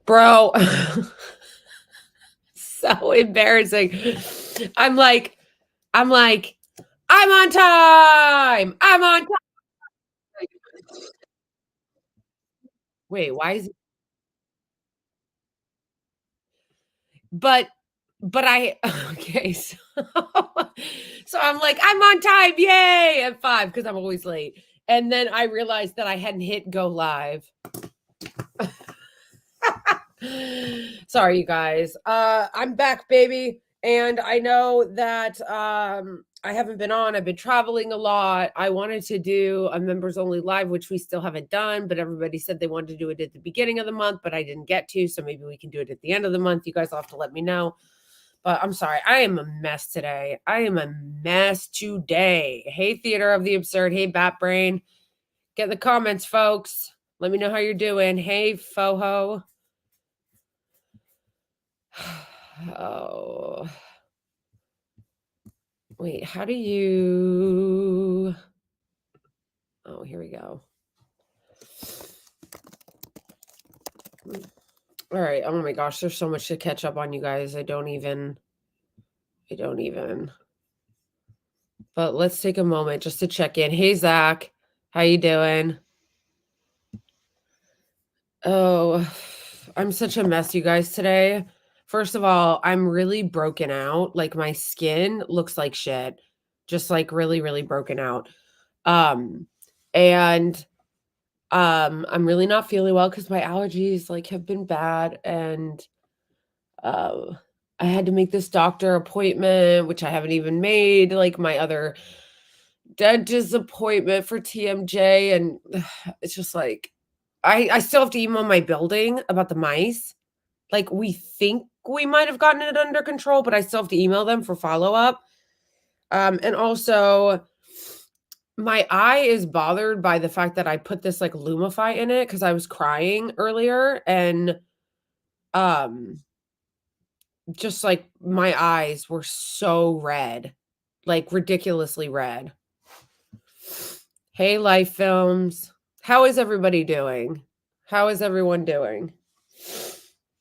Bro, so embarrassing. I'm like, I'm like, I'm on time. I'm on time. Wait, why is it? But I okay, so I'm like, I'm on time, yay, at 5 because I'm always late. And then I realized that I hadn't hit go live. Sorry, you guys. I'm back, baby. And I know that I haven't been on. I've been traveling a lot. I wanted to do a members only live, which we still haven't done, but everybody said they wanted to do it at the beginning of the month, but I didn't get to. So maybe we can do it at the end of the month. You guys will have to let me know. But I'm sorry. I am a mess today. I am a mess today. Hey, Theater of the Absurd. Hey, Bat Brain. Get in the comments, folks. Let me know how you're doing. Hey, Foho. Oh. Wait, how do you... Oh, here we go. All right. Oh my gosh, there's so much to catch up on, you guys. I don't even. But let's take a moment just to check in. Hey, Zach. How you doing? Oh, I'm such a mess, you guys, today. First of all, I'm really broken out. Like, my skin looks like shit. Just, like, really, really broken out. And I'm really not feeling well because my allergies, like, have been bad, and, uh, I had to make this doctor appointment, which I haven't even made, like, my other dentist appointment for TMJ, and it's just, like, I still have to email my building about the mice. Like, we think we might have gotten it under control, but I still have to email them for follow-up. And also, my eye is bothered by the fact that I put this, like, Lumify in it because I was crying earlier, and, um, just, like, my eyes were so red, like, ridiculously red. Hey, Life Films. How is everybody doing? How is everyone doing?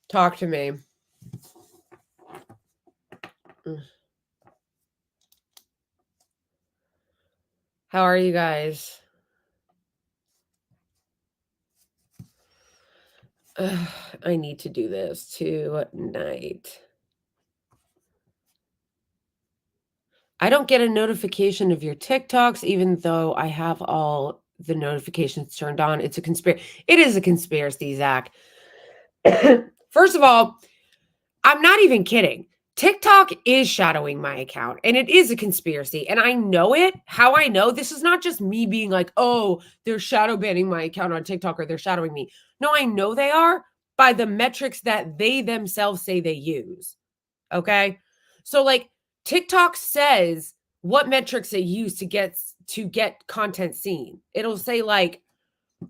Talk to me. How are you guys? I need to do this tonight. I don't get a notification of your TikToks, even though I have all the notifications turned on. It's a conspiracy. It is a conspiracy, Zach. First of all, I'm not even kidding. TikTok is shadowing my account, and it is a conspiracy, and I know it. How I know? This is not just me being like, oh, they're shadow banning my account on TikTok, or they're shadowing me. No, I know they are by the metrics that they themselves say they use. Okay? So, like, TikTok says what metrics it use to get content seen. It'll say, like,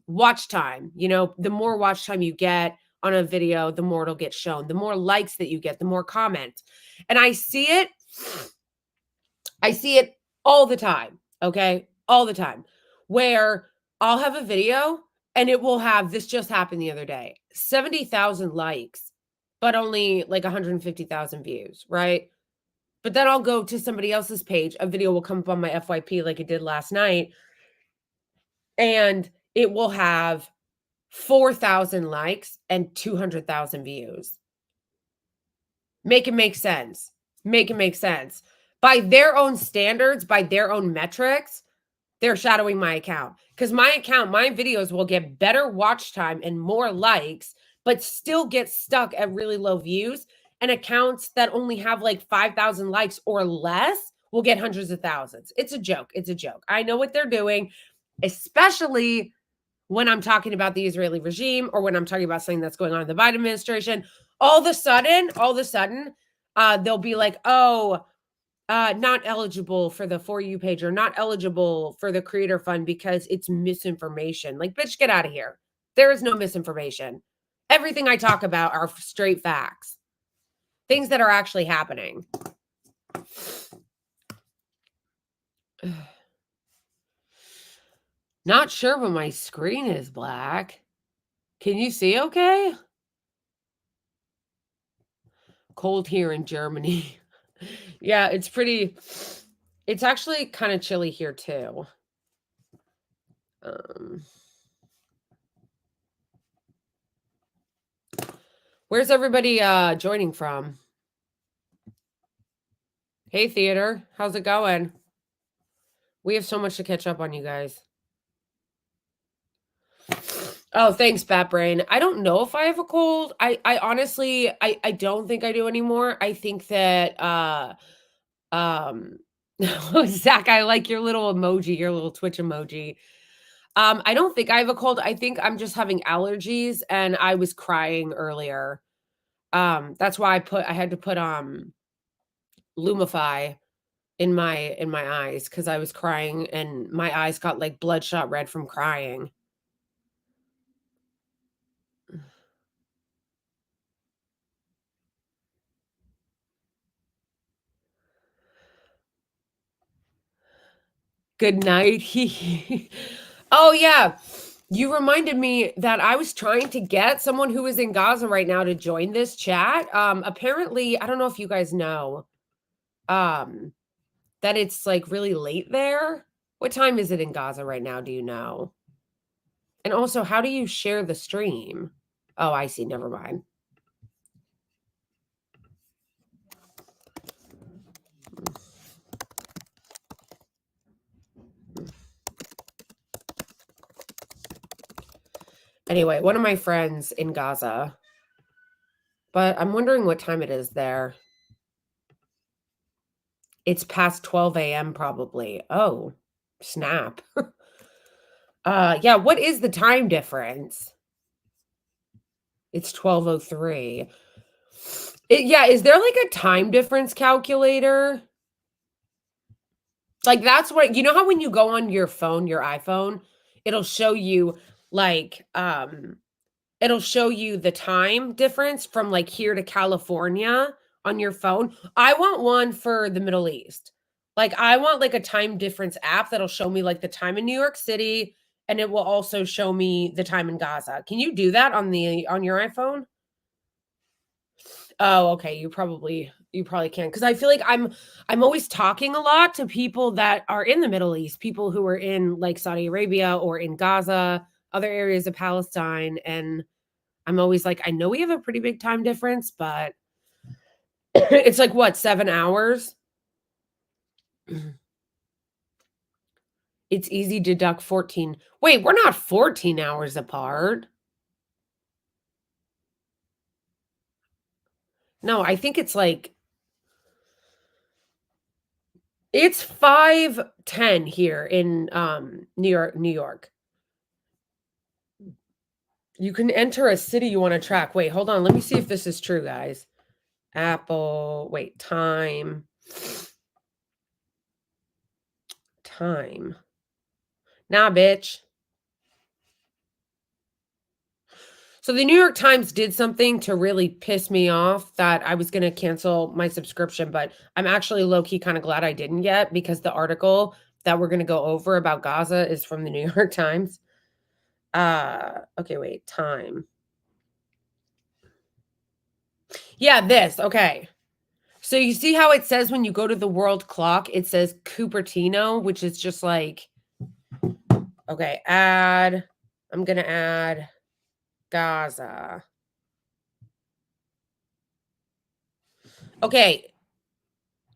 watch time. The more watch time you get on a video, the more it'll get shown. The more likes that you get, the more comments. And I see it all the time, okay? All the time. Where I'll have a video and it will have, this just happened the other day, 70,000 likes, but only like 150,000 views, right? But then I'll go to somebody else's page, a video will come up on my FYP like it did last night, and it will have 4,000 likes and 200,000 views. Make it make sense. Make it make sense. By their own standards, by their own metrics, they're shadowing my account. Because my account, my videos will get better watch time and more likes, but still get stuck at really low views. And accounts that only have like 5,000 likes or less will get hundreds of thousands. It's a joke. It's a joke. I know what they're doing, especially when I'm talking about the Israeli regime or when I'm talking about something that's going on in the Biden administration. All of a sudden, they'll be like, oh, not eligible for the For You page or not eligible for the Creator Fund because it's misinformation. Like, bitch, get out of here. There is no misinformation. Everything I talk about are straight facts, things that are actually happening. Not sure, but my screen is black. Can you see okay? Cold here in Germany. Yeah, it's actually kind of chilly here too. Where's everybody joining from? Hey, theater. How's it going? We have so much to catch up on, you guys. Oh, thanks, Bat Brain. I don't know if I have a cold. I honestly, I don't think I do anymore. I think that, Zach, I like your little emoji, your little Twitch emoji. I don't think I have a cold. I think I'm just having allergies, and I was crying earlier. That's why I had to put Lumify in my eyes because I was crying and my eyes got like bloodshot red from crying. Good night. Oh yeah. You reminded me that I was trying to get someone who is in Gaza right now to join this chat. Apparently, I don't know if you guys know, that it's like really late there. What time is it in Gaza right now? Do you know? And also, how do you share the stream? Oh, I see. Never mind. Anyway, one of my friends in Gaza, but I'm wondering what time it is there. It's past 12 a.m. probably. Oh, snap. Yeah, what is the time difference? It's 12:03. Yeah, is there like a time difference calculator? Like that's what you know how when you go on your phone, your iPhone, it'll show you like it'll show you the time difference from like here to California on your phone. I want one for the Middle East. Like I want like a time difference app that'll show me like the time in New York City and it will also show me the time in Gaza. Can you do that on your iPhone? Oh, okay. You probably can because I feel like I'm always talking a lot to people that are in the Middle East, people who are in like Saudi Arabia or in Gaza, other areas of Palestine, and I'm always like, I know we have a pretty big time difference, but it's like what, 7 hours? It's easy to deduct 14. Wait, we're not 14 hours apart. No, I think it's like it's 5:10 here in New York. You can enter a city you want to track. Wait, hold on. Let me see if this is true, guys. Apple, wait, time. Nah, bitch. So the New York Times did something to really piss me off that I was going to cancel my subscription, but I'm actually low-key kind of glad I didn't yet because the article that we're going to go over about Gaza is from the New York Times. Okay, wait, time. Yeah, this. Okay. So you see how it says when you go to the world clock, it says Cupertino, which is just like, okay, I'm going to add Gaza. Okay.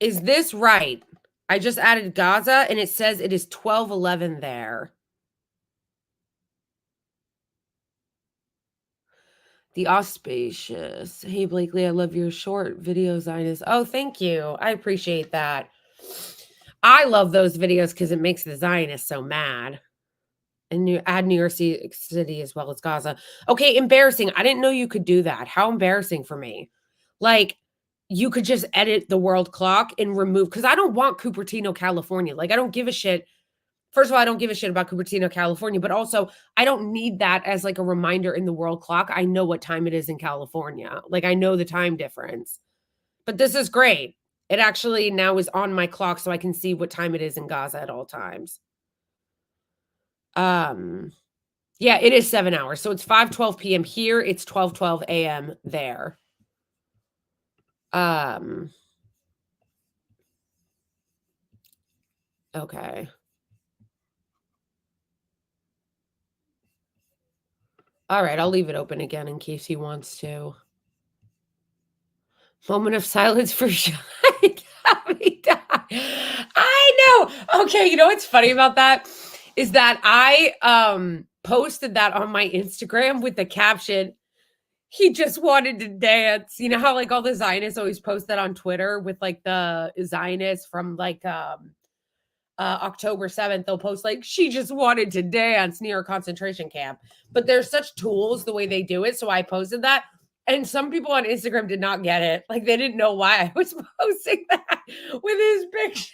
Is this right? I just added Gaza and it says it is 12:11 there. The auspicious. Hey, Blakely, I love your short video, Zionist. Oh, thank you. I appreciate that. I love those videos because it makes the Zionists so mad. And add New York City as well as Gaza. Okay, embarrassing. I didn't know you could do that. How embarrassing for me. Like, you could just edit the world clock and remove, because I don't want Cupertino, California. Like, I don't give a shit. First of all, I don't give a shit about Cupertino, California, but also I don't need that as like a reminder in the world clock. I know what time it is in California. Like, I know the time difference. But this is great. It actually now is on my clock so I can see what time it is in Gaza at all times. Yeah, it is 7 hours. So it's 5:12 p.m. here. It's 12:12 a.m. there. Um, okay. All right, I'll leave it open again in case he wants to. Moment of silence for Shy. Gabby died. I know. Okay, you know what's funny about that is that I posted that on my Instagram with the caption, "He just wanted to dance." You know how like all the Zionists always post that on Twitter with like the Zionists from like October 7th, they'll post like, "She just wanted to dance" near a concentration camp. But there's such tools the way they do it. So I posted that. And some people on Instagram did not get it. Like they didn't know why I was posting that with his picture.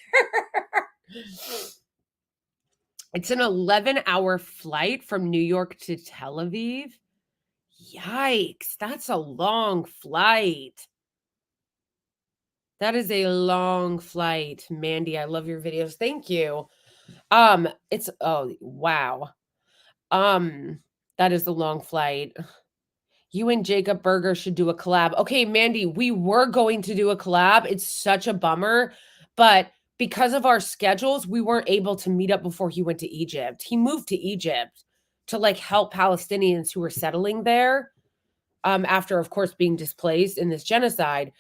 It's an 11-hour flight from New York to Tel Aviv. Yikes, that's a long flight. That is a long flight. Mandy, I love your videos. Thank you. It's oh wow. Um, that is the long flight. You and Jacob Berger should do a collab. Okay, Mandy, we were going to do a collab. It's such a bummer, but because of our schedules, we weren't able to meet up before he went to Egypt. He moved to Egypt to like help Palestinians who were settling there after of course being displaced in this genocide.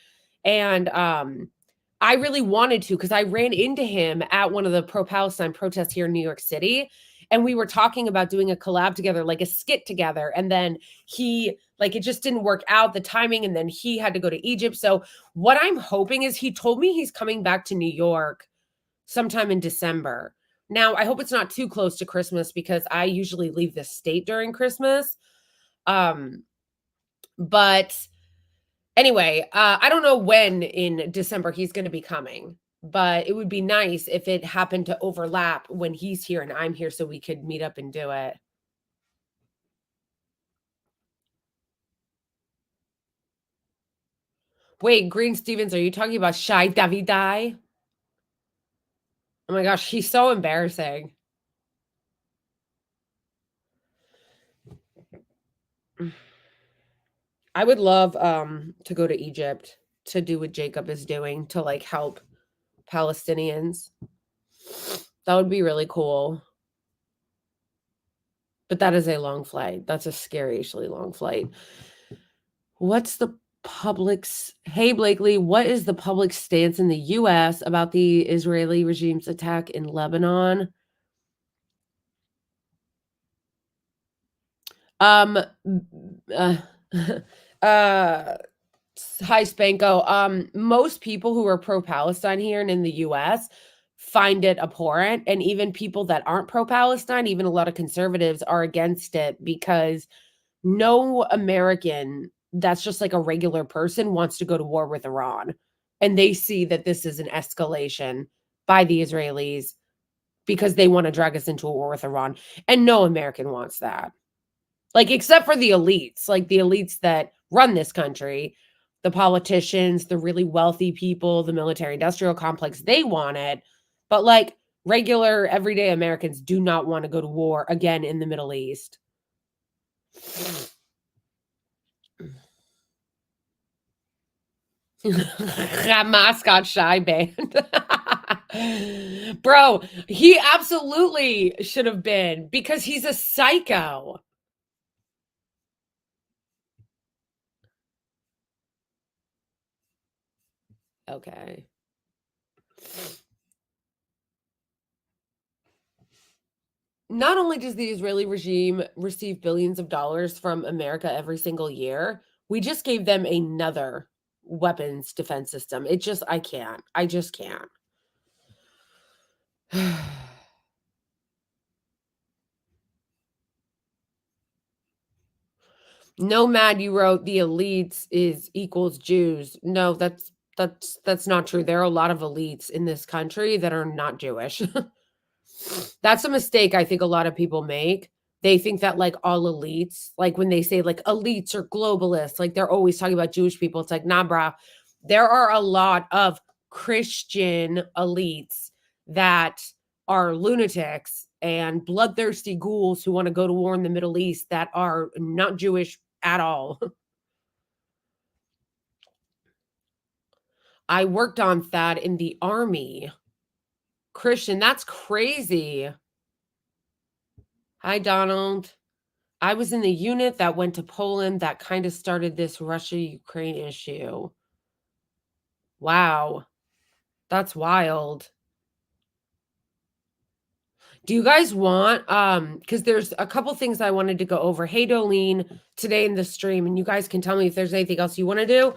And I really wanted to because I ran into him at one of the pro-Palestine protests here in New York City. And we were talking about doing a collab together, like a skit together. And then he, like, it just didn't work out, the timing. And then he had to go to Egypt. So, what I'm hoping is he told me he's coming back to New York sometime in December. Now, I hope it's not too close to Christmas because I usually leave the state during Christmas. But anyway, I don't know when in December he's going to be coming, but it would be nice if it happened to overlap when he's here and I'm here so we could meet up and do it. Wait, Green Stevens, are you talking about Shai Davidai? Oh my gosh, he's so embarrassing. I would love to go to Egypt to do what Jacob is doing to like help Palestinians. That would be really cool. But that is a long flight. That's a scarily long flight. What's the public's Hey Blakely, what is the public stance in the US about the Israeli regime's attack in Lebanon? Um uh, uh Hi Spanko. Most people who are pro-Palestine here and in the US find it abhorrent. And even people that aren't pro-Palestine, even a lot of conservatives are against it because no American that's just like a regular person wants to go to war with Iran. And they see that this is an escalation by the Israelis because they want to drag us into a war with Iran. And no American wants that. Like, except for the elites, like the elites that run this country, the politicians, the really wealthy people, the military industrial complex, they want it. But like regular everyday Americans do not want to go to war again in the Middle East. Mascot shy band. Bro, he absolutely should have been because he's a psycho. Okay. Not only does the Israeli regime receive billions of dollars from America every single year, we just gave them another weapons defense system. It just, I can't. I just can't. Nomad, you wrote the elites is equals Jews. No, that's not true. There are a lot of elites in this country that are not Jewish. That's a mistake I think a lot of people make. They think that like all elites, like when they say like elites are globalists, like they're always talking about Jewish people. It's like, nah, brah. There are a lot of Christian elites that are lunatics and bloodthirsty ghouls who want to go to war in the Middle East that are not Jewish at all. I worked on that in the army. Christian, that's crazy. Hi, Donald. I was in the unit that went to Poland that kind of started this Russia-Ukraine issue. Wow. That's wild. Do you guys want because there's a couple things I wanted to go over. Hey, Dolene, today in the stream, and you guys can tell me if there's anything else you want to do.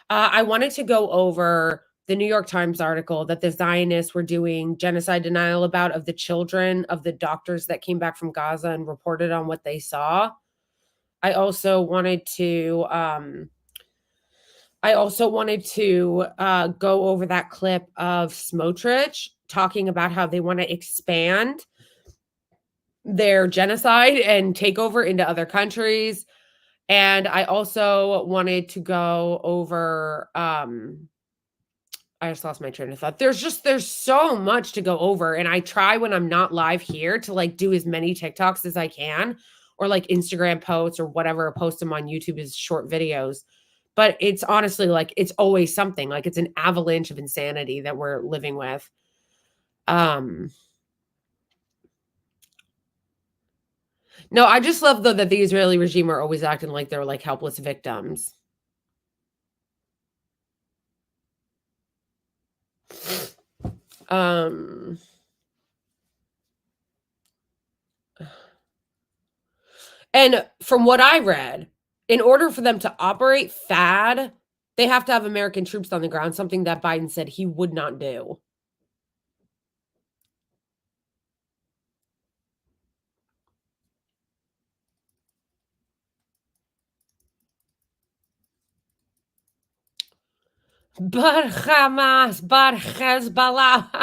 I wanted to go over the New York Times article that the Zionists were doing genocide denial about of the children of the doctors that came back from Gaza and reported on what they saw. I also wanted to go over that clip of Smotrich talking about how they want to expand their genocide and takeover into other countries. And I also wanted to go over I just lost my train of thought. There's so much to go over, and I try when I'm not live here to like do as many TikToks as I can, or like Instagram posts or whatever, post them on YouTube as short videos. But it's honestly like it's always something. Like it's an avalanche of insanity that we're living with. No, I just love though that the Israeli regime are always acting like they're like helpless victims. And from what I read, in order for them to operate FAD, they have to have American troops on the ground, something that Biden said he would not do. But Hamas, but Hezbollah.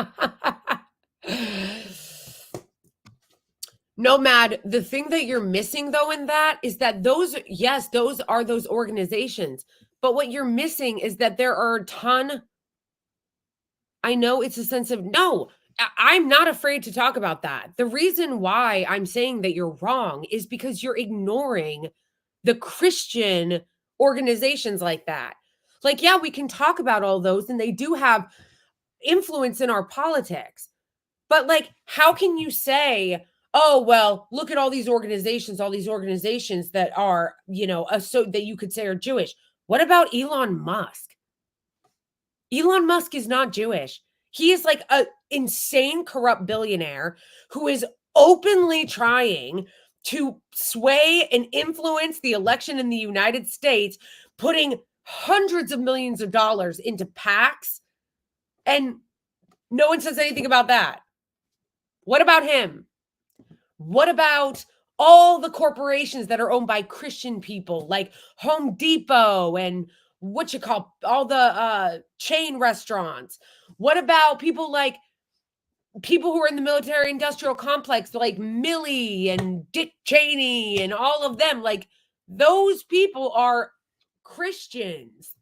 Nomad, the thing that you're missing though in that is that those are those organizations. But what you're missing is that there are a ton. I know it's a sense of no, I'm not afraid to talk about that. The reason why I'm saying that you're wrong is because you're ignoring the Christian organizations like that. Like, yeah, we can talk about all those and they do have influence in our politics. But like, how can you say, oh, well, look at all these organizations that are, so that you could say are Jewish. What about Elon Musk? Elon Musk is not Jewish. He is like an insane corrupt billionaire who is openly trying to sway and influence the election in the United States, putting hundreds of millions of dollars into PACs, and no one says anything about that. What about him? What about all the corporations that are owned by Christian people like Home Depot and all the chain restaurants? What about people who are in the military industrial complex like Milley and Dick Cheney and all of them? Like those people are Christians.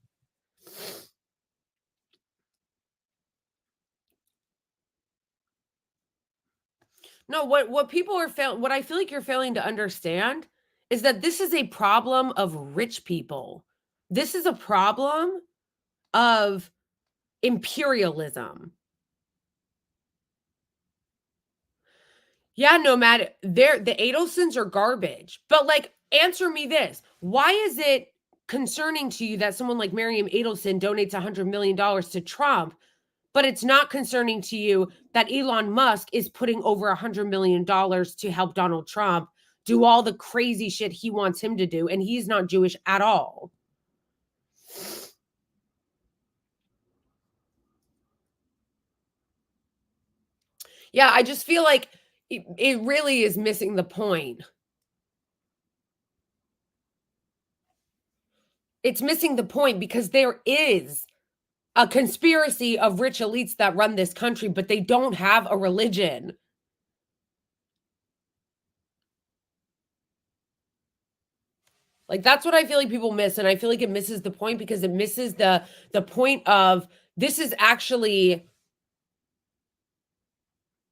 No, what people are what I feel like you're failing to understand is that this is a problem of rich people. This is a problem of imperialism. Yeah, Nomad, the Adelsons are garbage. But like, answer me this. Why is it concerning to you that someone like Miriam Adelson donates $100 million to Trump, but it's not concerning to you that Elon Musk is putting over $100 million to help Donald Trump do all the crazy shit he wants him to do, and he's not Jewish at all? Yeah, I just feel like it really is missing the point. It's missing the point because there is a conspiracy of rich elites that run this country, but they don't have a religion. Like that's what I feel like people miss, and I feel like it misses the point because it misses the point of this is actually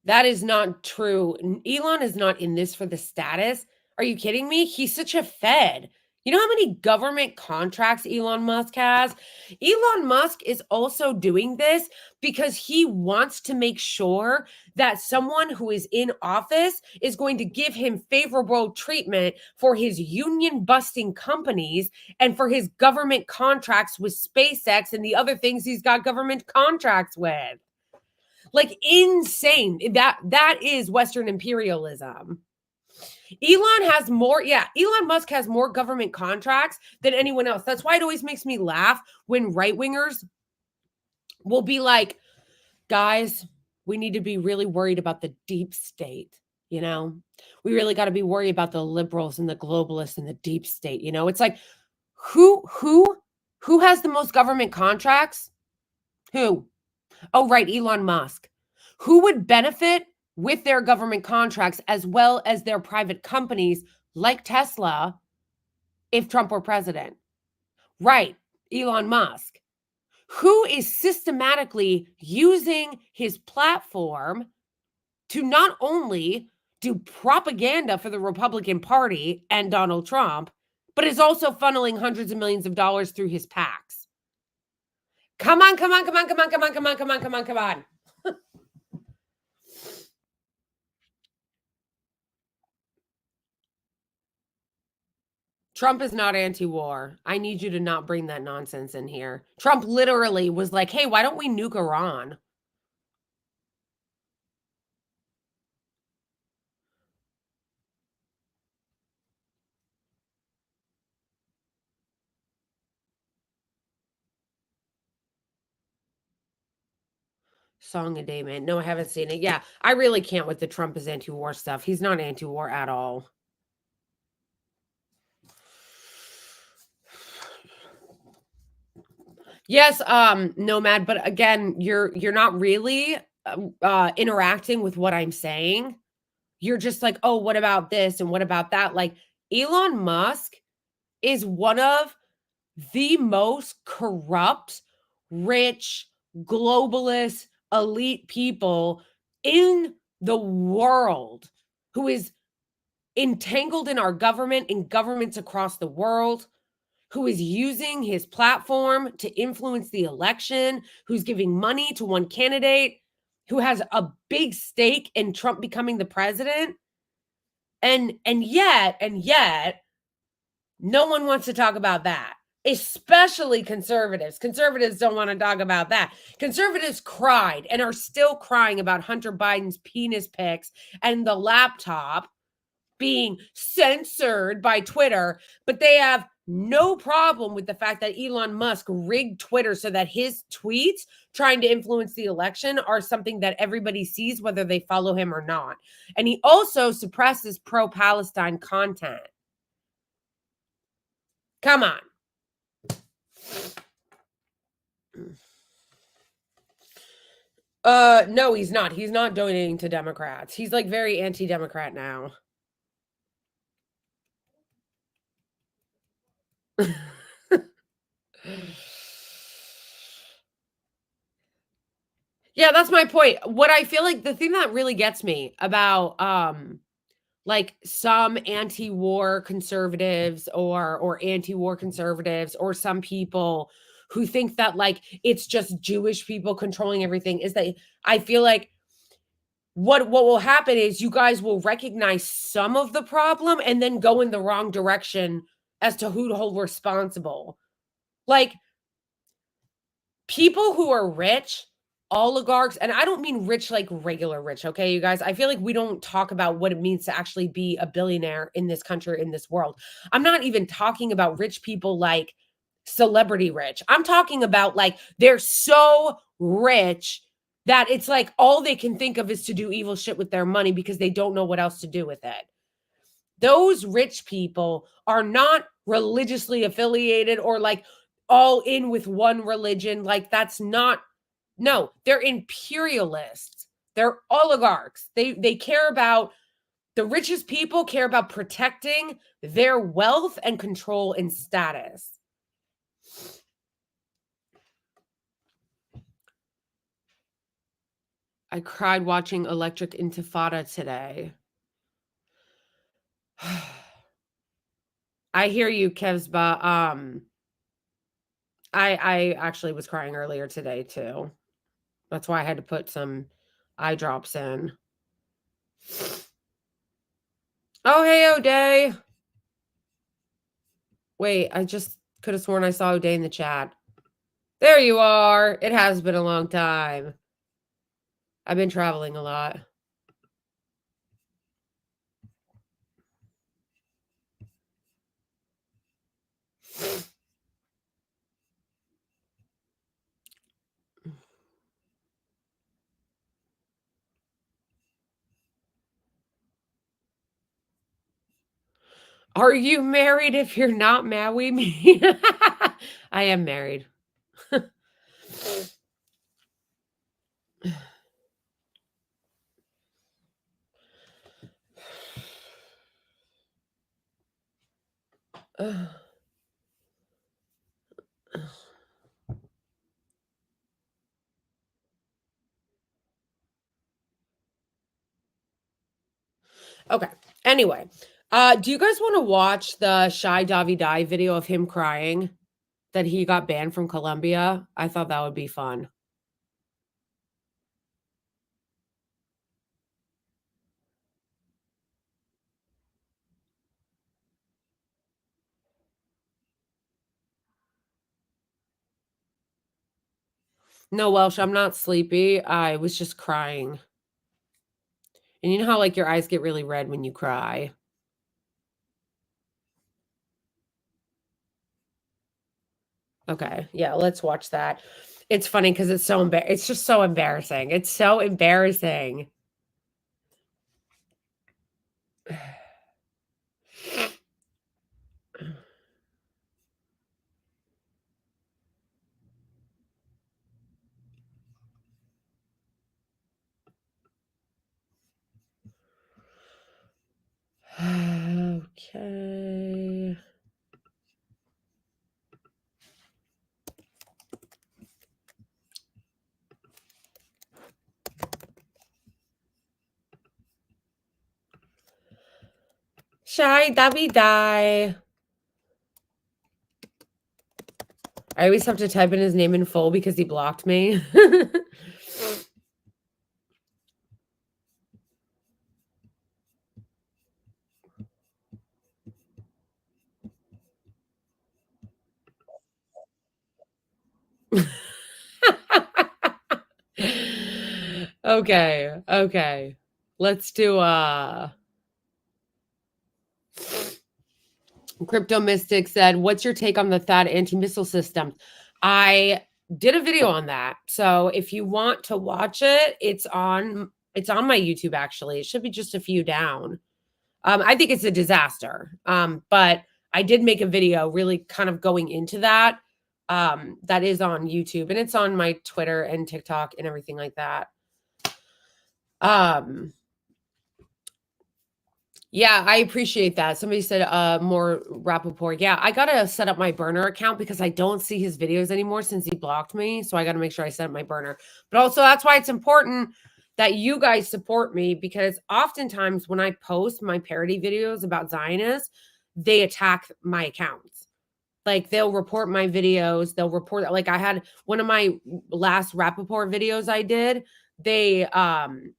that is not true. Elon is not in this for the status. Are you kidding me? He's such a fed. You know how many government contracts Elon Musk has? Elon Musk is also doing this because he wants to make sure that someone who is in office is going to give him favorable treatment for his union busting companies and for his government contracts with SpaceX and the other things he's got government contracts with. Like insane. That is Western imperialism. Elon Musk has more government contracts than anyone else. That's why it always makes me laugh when right-wingers will be like, guys, we need to be really worried about the deep state, you know? We really got to be worried about the liberals and the globalists and the deep state, you know? It's like, who has the most government contracts? Who? Oh, right, Elon Musk. Who would benefit with their government contracts as well as their private companies like Tesla if Trump were president? Right, Elon Musk. Who is systematically using his platform to not only do propaganda for the Republican Party and Donald Trump, but is also funneling hundreds of millions of dollars through his PACs? Come on, come on, come on, come on, come on, come on, come on, come on, come on. Trump is not anti-war. I need you to not bring that nonsense in here. Trump literally was like, hey, why don't we nuke Iran? Song a Day, man. No, I haven't seen it. Yeah, I really can't with the Trump is anti-war stuff. He's not anti-war at all. Yes, Nomad, but again, you're not really interacting with what I'm saying. You're just like, "Oh, what about this and what about that?" Like Elon Musk is one of the most corrupt, rich, globalist, elite people in the world who is entangled in our government, in governments across the world, who is using his platform to influence the election, who's giving money to one candidate, who has a big stake in Trump becoming the president. And yet, no one wants to talk about that, especially conservatives. Conservatives don't want to talk about that. Conservatives cried and are still crying about Hunter Biden's penis pics and the laptop being censored by Twitter, but they have no problem with the fact that Elon Musk rigged Twitter so that his tweets trying to influence the election are something that everybody sees, whether they follow him or not. And he also suppresses pro-Palestine content. Come on. No, he's not. He's not donating to Democrats. He's like very anti-Democrat now. Yeah, that's my point. What I feel like the thing that really gets me about like some anti-war conservatives or anti-war conservatives or some people who think that like it's just Jewish people controlling everything is that I feel like what will happen is you guys will recognize some of the problem and then go in the wrong direction as to who to hold responsible. Like people who are rich, oligarchs, and I don't mean rich like regular rich, okay, you guys? I feel like we don't talk about what it means to actually be a billionaire in this country, in this world. I'm not even talking about rich people like celebrity rich. I'm talking about like they're so rich that it's like all they can think of is to do evil shit with their money because they don't know what else to do with it. Those rich people are not religiously affiliated or like all in with one religion. Like that's not, no, they're imperialists. They're oligarchs. They care about, the richest people care about protecting their wealth and control and status. I cried watching Electric Intifada today. I hear you, Kevsba. I actually was crying earlier today too. That's why I had to put some eye drops in. Oh, hey, O'Day. Wait, I just could have sworn I saw O'Day in the chat. There you are. It has been a long time. I've been traveling a lot. Are you married if you're not Maui me? I am married. Okay. Anyway, do you guys want to watch the Shy Davidi video of him crying that he got banned from Colombia? I thought that would be fun. No, Welsh, I'm not sleepy. I was just crying. And you know how like your eyes get really red when you cry? Okay. Yeah, let's watch that. It's funny because it's just so embarrassing. It's so embarrassing. Okay. Shy Davidi. I always have to type in his name in full because he blocked me. Okay, okay. Let's do Crypto Mystic said, "What's your take on the THAAD anti-missile system?" I did a video on that. So if you want to watch it, it's on my YouTube actually. It should be just a few down. I think it's a disaster. But I did make a video really kind of going into that. That is on YouTube and it's on my Twitter and TikTok and everything like that. Yeah, I appreciate that. Somebody said more Rappaport. Yeah, I gotta set up my burner account because I don't see his videos anymore since he blocked me. So I gotta make sure I set up my burner. But also that's why it's important that you guys support me because oftentimes when I post my parody videos about Zionists, they attack my accounts. Like they'll report my videos, they'll report like I had one of my last Rappaport videos I did, they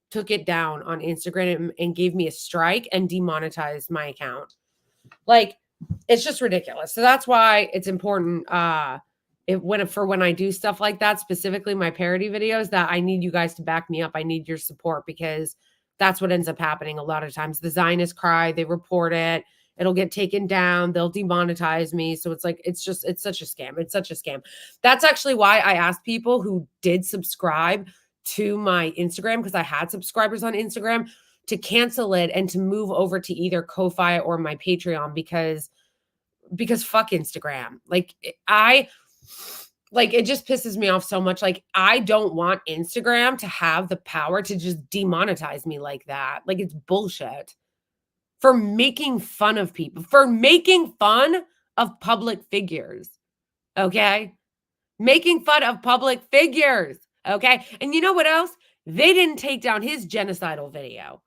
took it down on Instagram and gave me a strike and demonetized my account. Like it's just ridiculous. So that's why it's important when I do stuff like that, specifically my parody videos, that I need you guys to back me up. I need your support because that's what ends up happening a lot of times. The Zionists cry, they report it, it'll get taken down, they'll demonetize me. So it's like it's such a scam. It's such a scam. That's actually why I asked people who did subscribe to my Instagram, because I had subscribers on Instagram, to cancel it and to move over to either Ko-Fi or my Patreon because fuck Instagram. It just pisses me off so much. Like I don't want Instagram to have the power to just demonetize me like that. Like it's bullshit. For making fun of people, for making fun of public figures. Okay? Making fun of public figures. Okay? And you know what else? They didn't take down his genocidal video.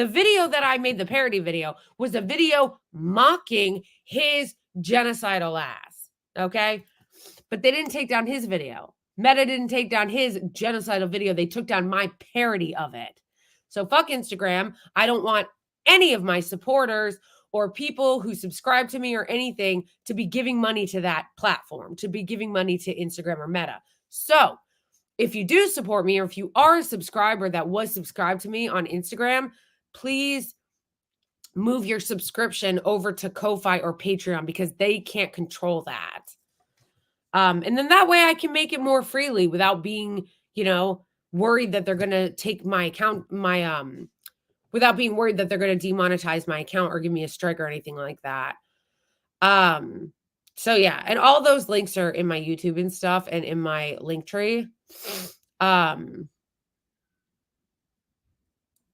The video that I made, the parody video, was a video mocking his genocidal ass, okay? But they didn't take down his video. Meta didn't take down his genocidal video. They took down my parody of it. So fuck Instagram. I don't want any of my supporters or people who subscribe to me or anything to be giving money to that platform, to be giving money to Instagram or Meta. So if you do support me, or if you are a subscriber that was subscribed to me on Instagram, please move your subscription over to Ko-Fi or Patreon, because they can't control that. And then that way I can make it more freely without being, worried that they're going to take my account, without being worried that they're going to demonetize my account or give me a strike or anything like that. So yeah, and all those links are in my YouTube and stuff and in my link tree.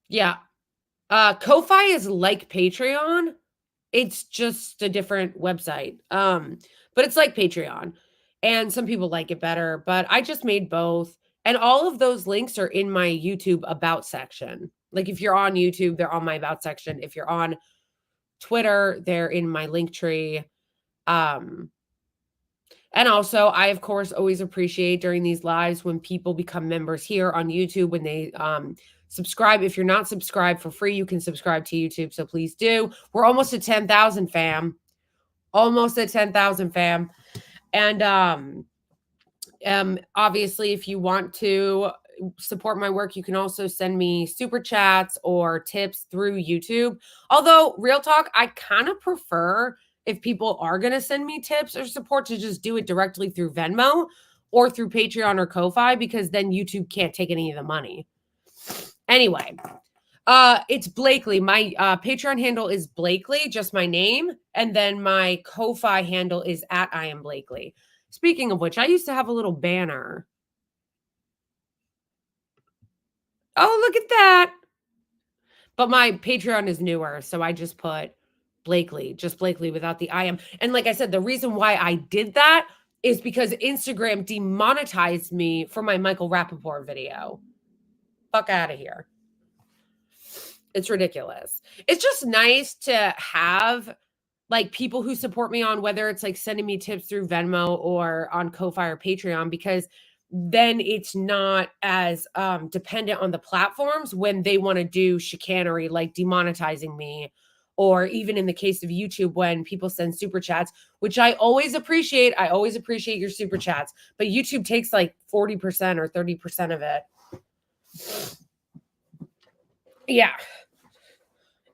Yeah. Ko-Fi is like Patreon. It's just a different website. But it's like Patreon. And some people like it better, but I just made both. And all of those links are in my YouTube about section. Like if you're on YouTube, they're on my about section. If you're on Twitter, they're in my link tree. And also, I, of course, always appreciate during these lives when people become members here on YouTube, when they subscribe. If you're not subscribed for free, you can subscribe to YouTube. So please do. We're almost at 10,000, fam. Almost at 10,000, fam. And obviously, if you want to support my work, you can also send me super chats or tips through YouTube. Although, real talk, I kind of prefer, if people are going to send me tips or support, to just do it directly through Venmo or through Patreon or Ko-Fi, because then YouTube can't take any of the money. Anyway, it's Blakely. My Patreon handle is Blakely, just my name. And then my Ko-Fi handle is @IamBlakely. Speaking of which, I used to have a little banner. Oh, look at that. But my Patreon is newer, so I just put Blakely, just Blakely without the I am. And like I said, the reason why I did that is because Instagram demonetized me for my Michael Rappaport video. Fuck out of here. It's ridiculous. It's just nice to have like people who support me on, whether it's like sending me tips through Venmo or on Ko-Fi or Patreon, because then it's not as dependent on the platforms when they want to do chicanery, like demonetizing me, or even in the case of YouTube, when people send super chats, which I always appreciate. I always appreciate your super chats, but YouTube takes like 40% or 30% of it. Yeah.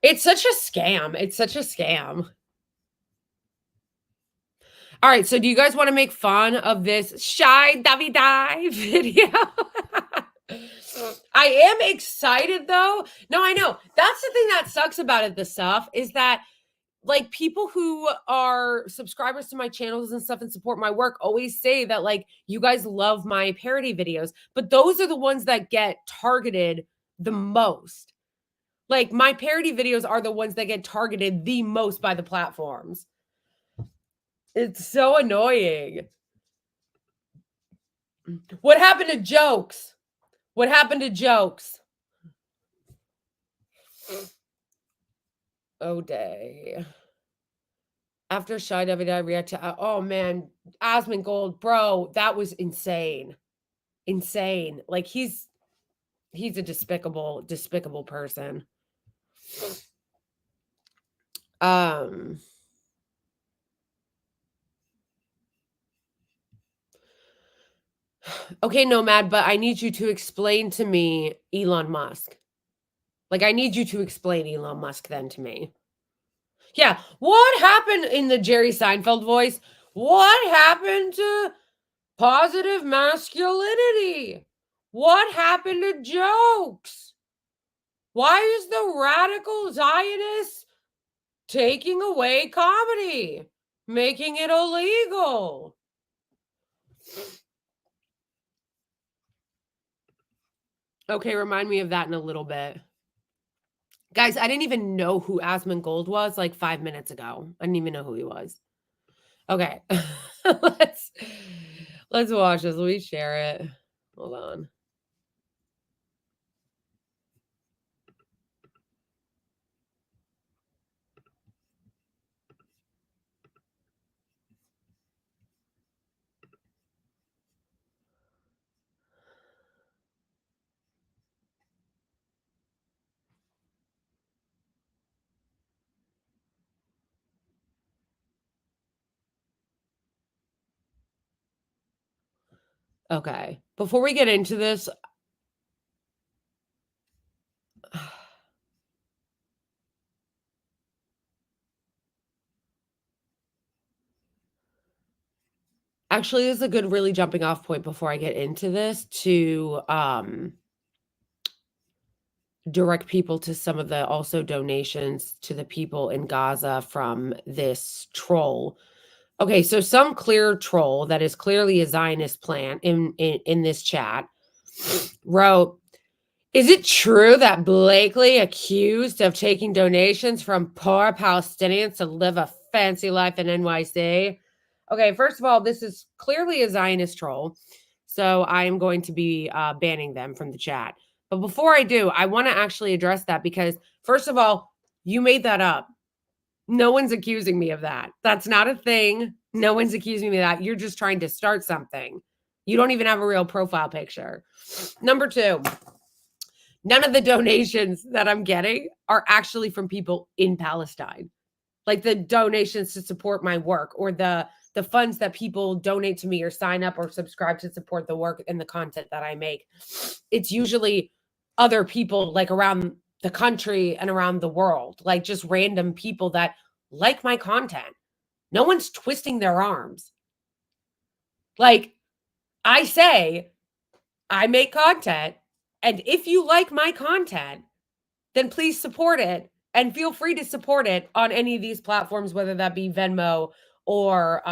It's such a scam. It's such a scam. All right, so do you guys want to make fun of this Shy Davide video? I am excited though. No, I know. That's the thing that sucks about it, this stuff, is that like people who are subscribers to my channels and stuff and support my work always say that like you guys love my parody videos, but those are the ones that get targeted the most. Like my parody videos are the ones that get targeted the most by the platforms. It's so annoying. What happened to jokes? What happened to jokes? Oh, day. After Shy David I react to, oh man, Asmongold, bro, that was insane. Insane. Like he's a despicable person. Okay, Nomad, but I need you to explain to me Elon Musk. Like, I need you to explain Elon Musk then to me. Yeah, what happened in the Jerry Seinfeld voice? What happened to positive masculinity? What happened to jokes? Why is the radical Zionist taking away comedy, making it illegal? Okay, remind me of that in a little bit. Guys, I didn't even know who Asmongold was like 5 minutes ago. I didn't even know who he was. Okay. let's watch this. Let me share it. Hold on. Okay. Before we get into this, actually, this is a good really jumping off point before I get into this to direct people to some of the also donations to the people in Gaza from this troll. Okay, so some clear troll that is clearly a Zionist plant in this chat wrote, "Is it true that Blakely accused of taking donations from poor Palestinians to live a fancy life in NYC?" Okay, first of all, this is clearly a Zionist troll, so I am going to be banning them from the chat. But before I do, I want to actually address that because, first of all, you made that up. No one's accusing me of that. That's not a thing. No one's accusing me of that. You're just trying to start something. You don't even have a real profile picture. Number two, none of the donations that I'm getting are actually from people in Palestine. Like the donations to support my work or the funds that people donate to me or sign up or subscribe to support the work and the content that I make. It's usually other people like around the country and around the world, like just random people that like my content. No one's twisting their arms. Like I say, I make content, and if you like my content, then please support it and feel free to support it on any of these platforms, whether that be Venmo or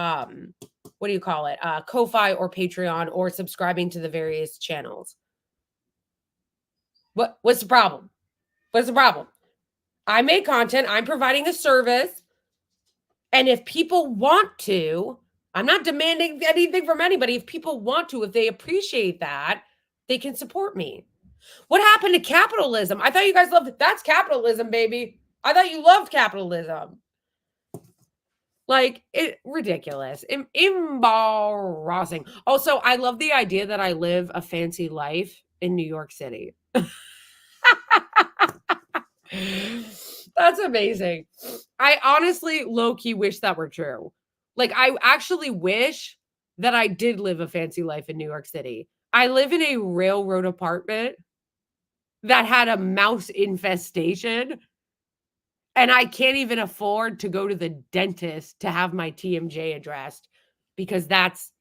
what do you call it? Ko-Fi or Patreon or subscribing to the various channels. What's the problem? What's the problem? I make content, I'm providing a service. And if people want to, I'm not demanding anything from anybody. If people want to, if they appreciate that, they can support me. What happened to capitalism? I thought you guys loved it. That's capitalism, baby. I thought you loved capitalism. Like, ridiculous. Embarrassing. Also, I love the idea that I live a fancy life in New York City. That's amazing. I honestly low-key wish that were true. Like, I actually wish that I did live a fancy life in New York City. I live in a railroad apartment that had a mouse infestation, and I can't even afford to go to the dentist to have my TMJ addressed because that's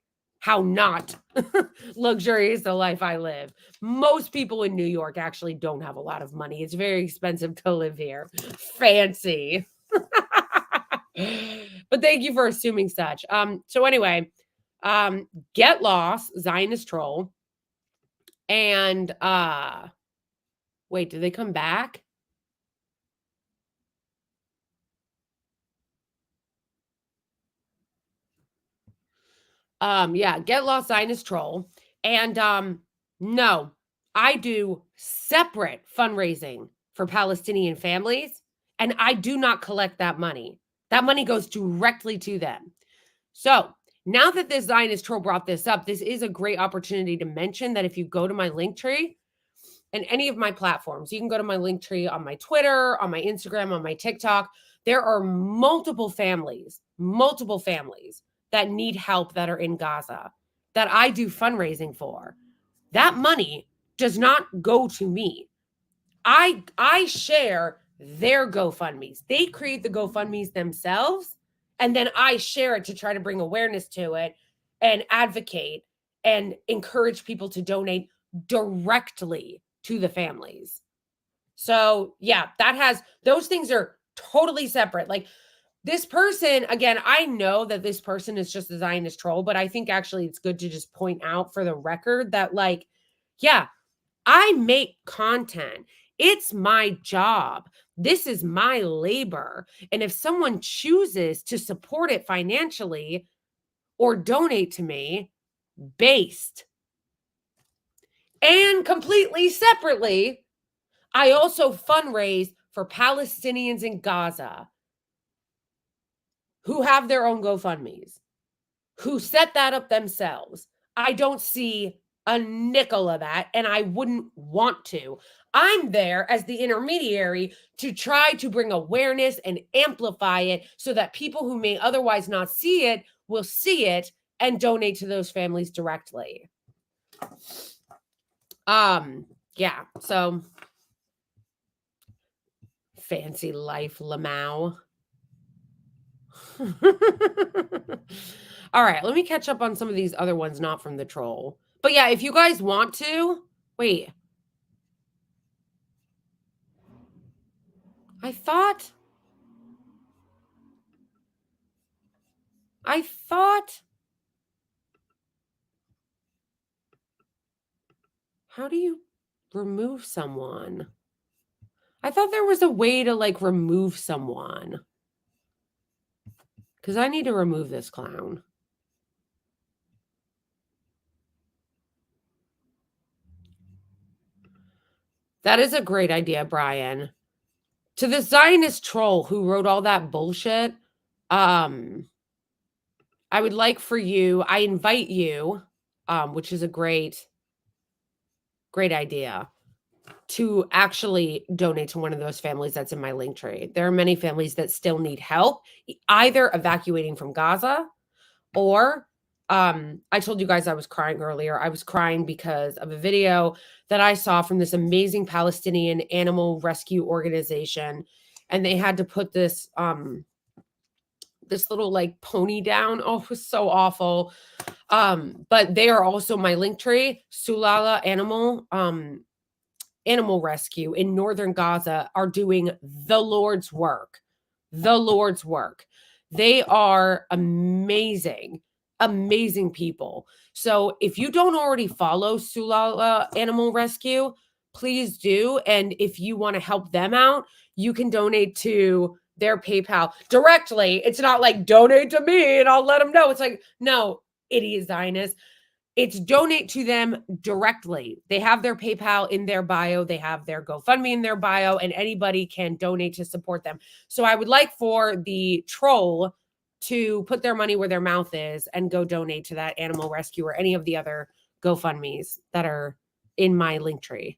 how not luxurious the life I live. Most people in New York actually don't have a lot of money. It's very expensive to live here. Fancy. But thank you for assuming such. So anyway, get lost, Zionist troll. And wait, did they come back? Yeah, get lost, Zionist troll. And no, I do separate fundraising for Palestinian families, and I do not collect that money. That money goes directly to them. So now that this Zionist troll brought this up, this is a great opportunity to mention that if you go to my link tree and any of my platforms, you can go to my link tree on my Twitter, on my Instagram, on my TikTok. There are multiple families that need help that are in Gaza that I do fundraising for. That money does not go to me. I share their GoFundMes. They create the GoFundMes themselves, and then I share it to try to bring awareness to it and advocate and encourage people to donate directly to the families. So, yeah, those things are totally separate. Like this person, again, I know that this person is just a Zionist troll, but I think actually it's good to just point out for the record that, like, yeah, I make content. It's my job. This is my labor. And if someone chooses to support it financially or donate to me, based and completely separately, I also fundraise for Palestinians in Gaza who have their own GoFundMes, who set that up themselves. I don't see a nickel of that, and I wouldn't want to. I'm there as the intermediary to try to bring awareness and amplify it so that people who may otherwise not see it will see it and donate to those families directly. Yeah, so fancy life, Lamau. All right, let me catch up on some of these other ones not from the troll. But yeah, if you guys want to, wait. I thought how do you remove someone? I thought there was a way to like remove someone. Cuz I need to remove this clown. That is a great idea, Brian. To the Zionist troll who wrote all that bullshit, I would like for you, I invite you, which is a great idea, to actually donate to one of those families that's in my link tree. There are many families that still need help, either evacuating from Gaza or I told you guys I was crying earlier. I was crying because of a video that I saw from this amazing Palestinian animal rescue organization. And they had to put this this little like pony down. Oh, it was so awful. But they are also my link tree, Sulala Animal Rescue in northern Gaza are doing the Lord's work. The Lord's work. They are amazing, amazing people. So if you don't already follow Sulala Animal Rescue, please do. And if you want to help them out, you can donate to their PayPal directly. It's not like donate to me and I'll let them know. It's like, no, idiot Zionist. It's donate to them directly. They have their PayPal in their bio. They have their GoFundMe in their bio, and anybody can donate to support them. So I would like for the troll to put their money where their mouth is and go donate to that animal rescue or any of the other GoFundMes that are in my link tree.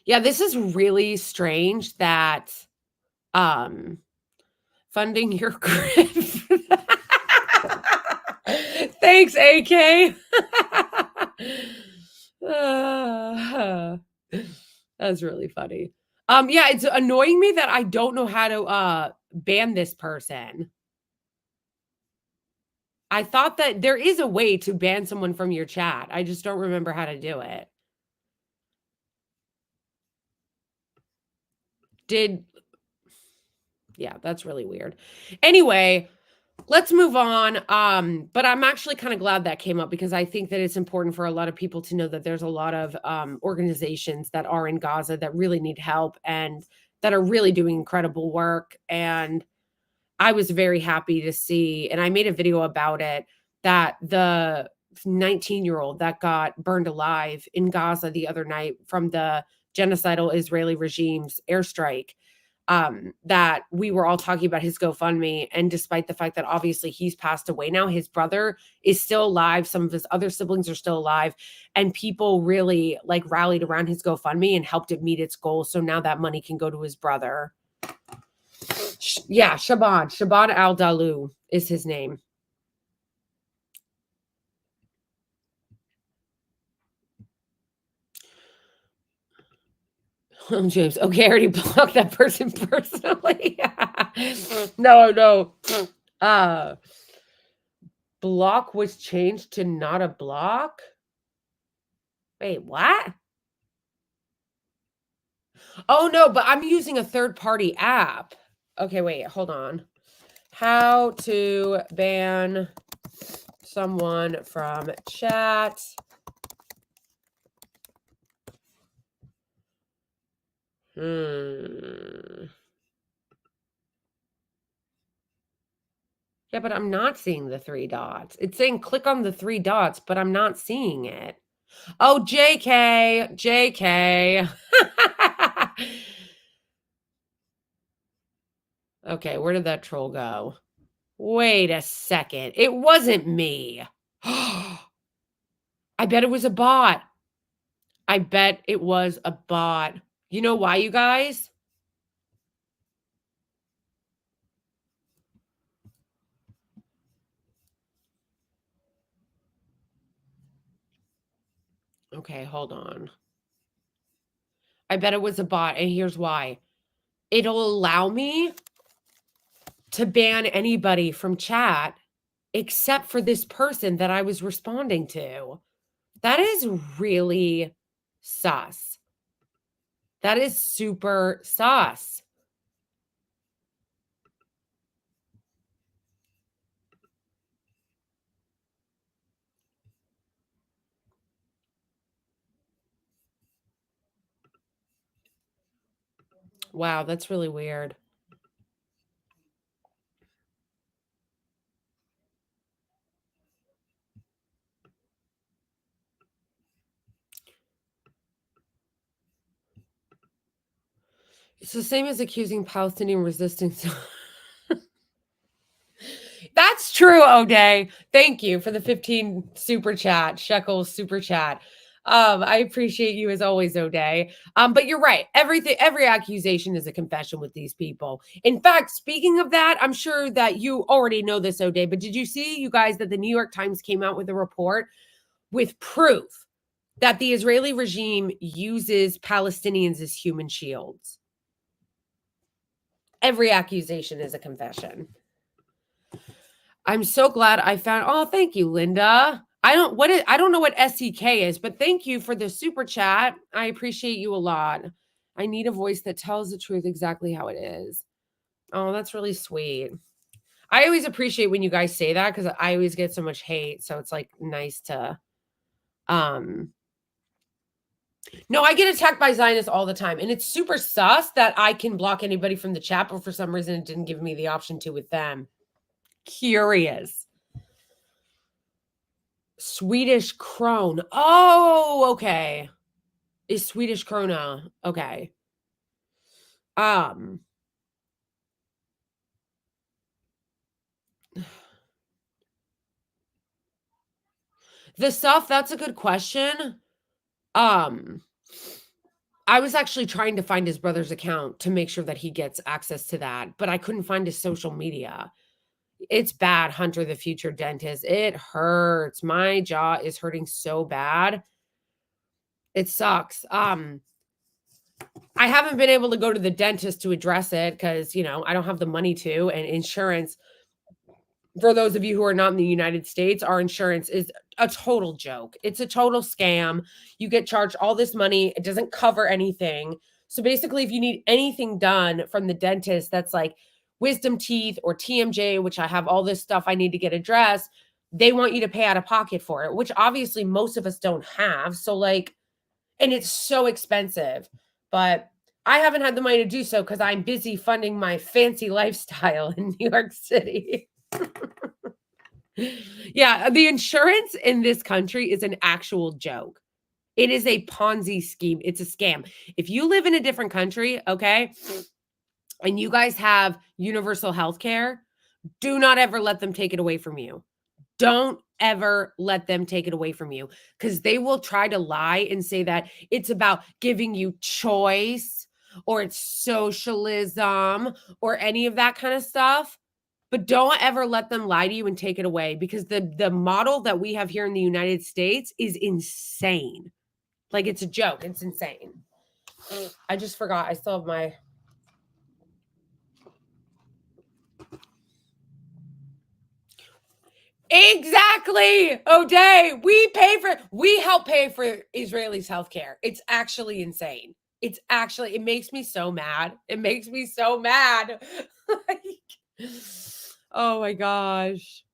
Yeah, this is really strange that funding your grid. Thanks, AK. That's really funny. Yeah, it's annoying me that I don't know how to ban this person. I thought that there is a way to ban someone from your chat. I just don't remember how to do it. Yeah, that's really weird. Anyway, let's move on. But I'm actually kind of glad that came up because I think that it's important for a lot of people to know that there's a lot of organizations that are in Gaza that really need help and that are really doing incredible work. And I was very happy to see, and I made a video about it, that the 19-year-old that got burned alive in Gaza the other night from the genocidal Israeli regime's airstrike, that we were all talking about his GoFundMe. And despite the fact that obviously he's passed away now, his brother is still alive. Some of his other siblings are still alive. And people really like rallied around his GoFundMe and helped it meet its goal. So now that money can go to his brother. Yeah, Shaban al-Dalu is his name. James, okay, I already blocked that person personally. No. Block was changed to not a block? Wait, what? Oh, no, but I'm using a third-party app. Okay, wait, hold on. How to ban someone from chat. Yeah, but I'm not seeing the 3 dots. It's saying click on the 3 dots, but I'm not seeing it. Oh, JK. JK. Okay, where did that troll go? Wait a second. It wasn't me. I bet it was a bot. I bet it was a bot. You know why, you guys? Okay, hold on. I bet it was a bot, and here's why. It'll allow me to ban anybody from chat except for this person that I was responding to. That is really sus. That is super sus. Wow, that's really weird. It's the same as accusing Palestinian resistance. That's true, O'Day. Thank you for the 15 super chat, shekels super chat. I appreciate you as always, O'Day. But you're right. Every accusation is a confession with these people. In fact, speaking of that, I'm sure that you already know this, O'Day, but did you see, you guys, that the New York Times came out with a report with proof that the Israeli regime uses Palestinians as human shields? Every accusation is a confession. I'm so glad I found. Oh, thank you, Linda. I don't know what SEK is, but thank you for the super chat. I appreciate you a lot. I need a voice that tells the truth exactly how it is. Oh, that's really sweet. I always appreciate when you guys say that because I always get so much hate. So it's like nice to no, I get attacked by Zionists all the time. And it's super sus that I can block anybody from the chat, but for some reason it didn't give me the option to with them. Curious. Swedish krone. Oh, okay. Is Swedish krona. Okay. Um the stuff, that's a good question. Um I was actually trying to find his brother's account to make sure that he gets access to that, but I couldn't find his social media. It's bad, Hunter the future dentist. It hurts. My jaw is hurting so bad. It sucks. I haven't been able to go to the dentist to address it because, I don't have the money to, and insurance, for those of you who are not in the United States, our insurance is a total joke. It's a total scam. You get charged all this money. It doesn't cover anything. So basically, if you need anything done from the dentist that's like wisdom teeth or TMJ, which I have all this stuff I need to get addressed, they want you to pay out of pocket for it, which obviously most of us don't have. So and it's so expensive. But I haven't had the money to do so because I'm busy funding my fancy lifestyle in New York City. Yeah, the insurance in this country is an actual joke. It is a Ponzi scheme. It's a scam. If you live in a different country, okay, and you guys have universal health care, do not ever let them take it away from you. Don't ever let them take it away from you because they will try to lie and say that it's about giving you choice or it's socialism or any of that kind of stuff. But don't ever let them lie to you and take it away because the model that we have here in the United States is insane. Like it's a joke. It's insane. I just forgot. I still have my Exactly. O'Day, we help pay for Israelis' healthcare. It's actually insane. It makes me so mad. It makes me so mad. Like, oh my gosh.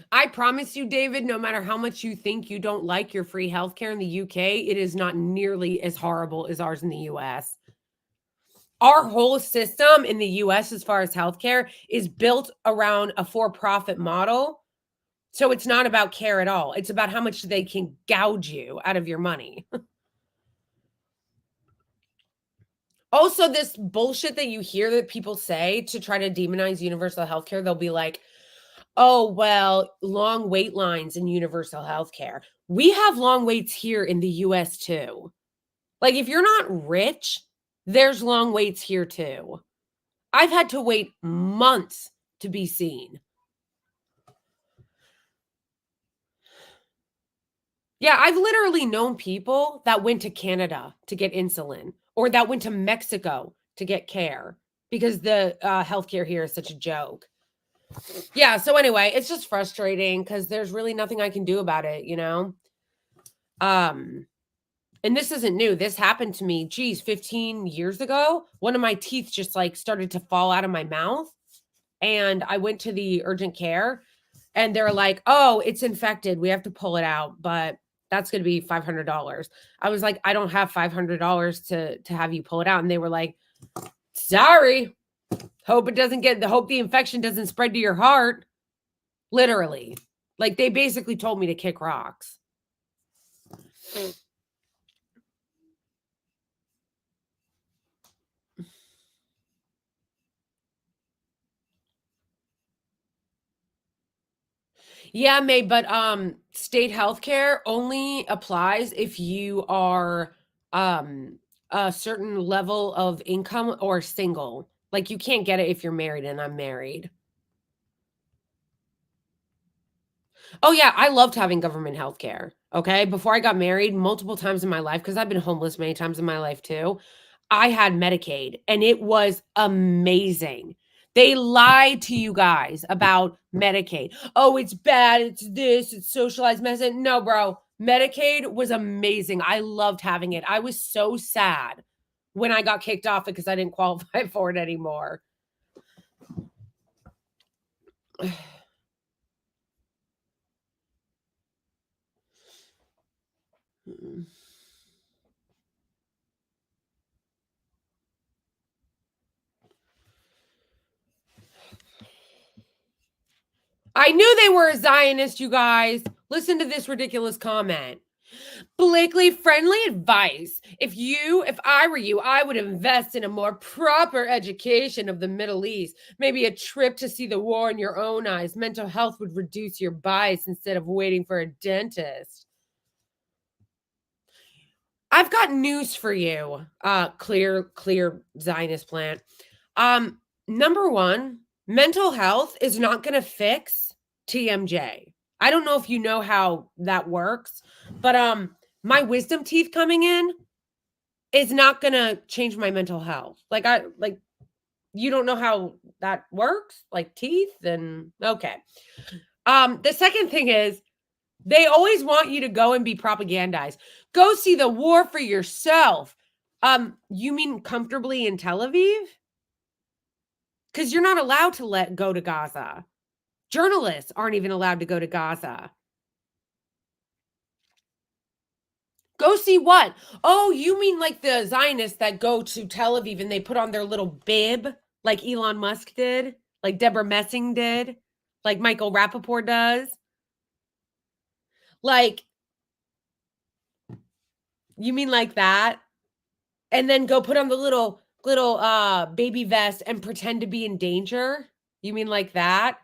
I promise you, David, no matter how much you think you don't like your free healthcare in the UK, it is not nearly as horrible as ours in the US. Our whole system in the US, as far as healthcare, is built around a for-profit model. So it's not about care at all. It's about how much they can gouge you out of your money. Also, this bullshit that you hear that people say to try to demonize universal healthcare, they'll be like, oh, well, long wait lines in universal healthcare. We have long waits here in the US too. Like, if you're not rich, there's long waits here too. I've had to wait months to be seen. Yeah, I've literally known people that went to Canada to get insulin or that went to Mexico to get care because the healthcare here is such a joke. Yeah, so anyway, it's just frustrating because there's really nothing I can do about it, you know? And this isn't new. This happened to me, geez, 15 years ago. One of my teeth just like started to fall out of my mouth. And I went to the urgent care and they're like, oh, it's infected. We have to pull it out, but that's going to be $500. I was like, I don't have $500 to have you pull it out. And they were like, sorry. Hope the infection doesn't spread to your heart. Literally. Like they basically told me to kick rocks. Yeah, May, but state healthcare only applies if you are a certain level of income or single. Like you can't get it if you're married, and I'm married. Oh yeah, I loved having government healthcare. Okay. Before I got married, multiple times in my life, because I've been homeless many times in my life too, I had Medicaid and it was amazing. They lied to you guys about Medicaid. Oh, it's bad. It's this, it's socialized medicine. No, bro. Medicaid was amazing. I loved having it. I was so sad when I got kicked off because I didn't qualify for it anymore. I knew they were a Zionist, you guys. Listen to this ridiculous comment. Blakely, friendly advice. If I were you, I would invest in a more proper education of the Middle East. Maybe a trip to see the war in your own eyes. Mental health would reduce your bias instead of waiting for a dentist. I've got news for you. Clear Zionist plant. Number one, mental health is not going to fix TMJ. I don't know if you know how that works, but my wisdom teeth coming in is not going to change my mental health. Like you don't know how that works, like teeth, then okay. The second thing is they always want you to go and be propagandized. Go see the war for yourself. You mean comfortably in Tel Aviv? Because you're not allowed to let go to Gaza. Journalists aren't even allowed to go to Gaza. Go see what? Oh, you mean like the Zionists that go to Tel Aviv and they put on their little bib like Elon Musk did, like Deborah Messing did, like Michael Rappaport does? Like, you mean like that? And then go put on the little baby vest and pretend to be in danger? You mean like that?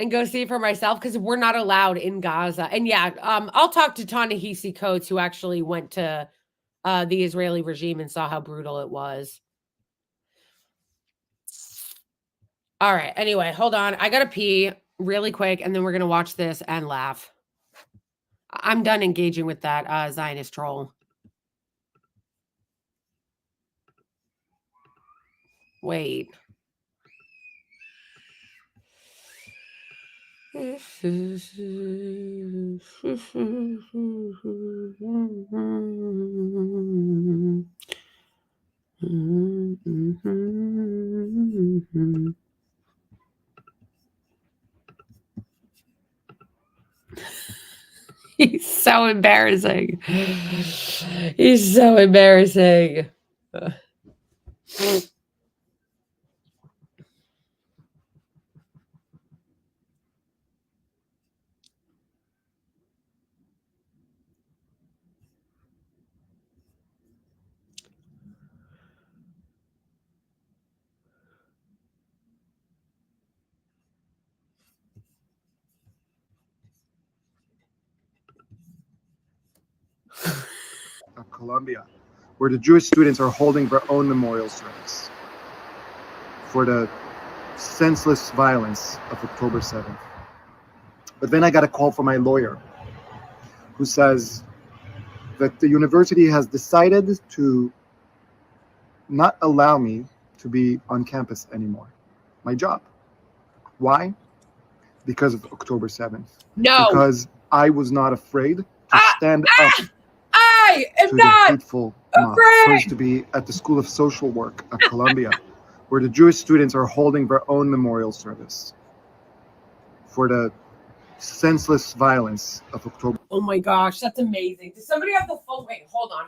And go see it for myself because we're not allowed in Gaza. And yeah, I'll talk to Ta-Nehisi Coates, who actually went to the Israeli regime and saw how brutal it was. All right. Anyway, hold on. I gotta pee really quick, and then we're gonna watch this and laugh. I'm done engaging with that Zionist troll. Wait. He's so embarrassing. He's so embarrassing. of Colombia. where the Jewish students are holding their own memorial service for the senseless violence of October 7th. But then I got a call from my lawyer who says that the university has decided to not allow me to be on campus anymore. My job. Why? Because of October 7th. No. Because I was not afraid to stand up I am to not the hateful mob. Supposed to be at the School of Social Work at Columbia, where the Jewish students are holding their own memorial service for the senseless violence of October. Oh my gosh, that's amazing. Does somebody have the full? Wait, hold on.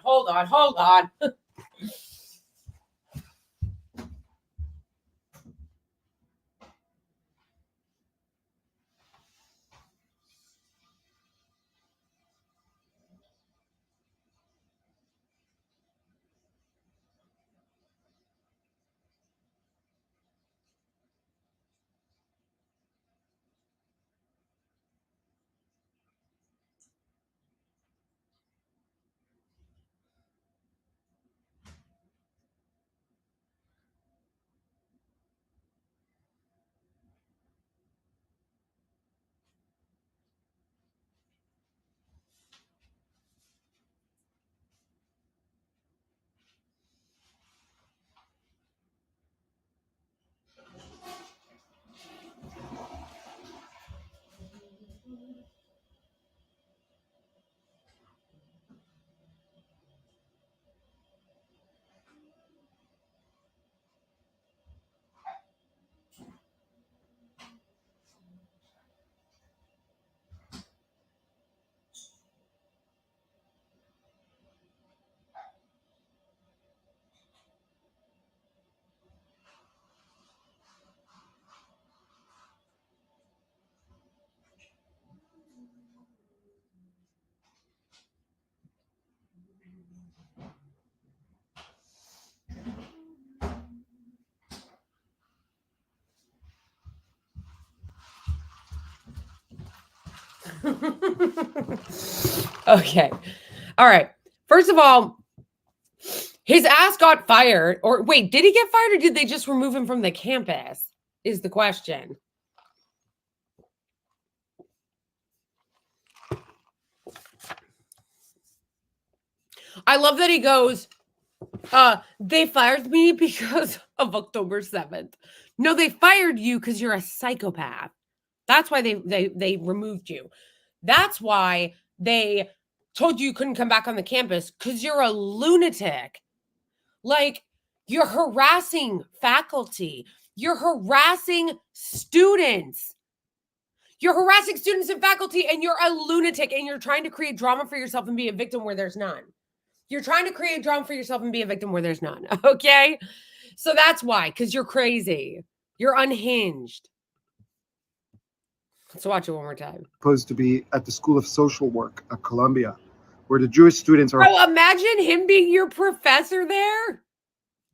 Okay. All right. First of all, his ass got fired. Or wait, did he get fired or did they just remove him from the campus? Is the question. I love that he goes, they fired me because of October 7th. No, they fired you because you're a psychopath. That's why they removed you. That's why they told you couldn't come back on the campus, because you're a lunatic. Like, you're harassing faculty. You're harassing students. You're harassing students and faculty, and you're a lunatic, and you're trying to create drama for yourself and be a victim where there's none. You're trying to create drama for yourself and be a victim where there's none, okay? So that's why, because you're crazy. You're unhinged. Let's watch it one more time. Supposed to be at the School of Social Work at Columbia, where the Jewish students are. Oh, imagine him being your professor there.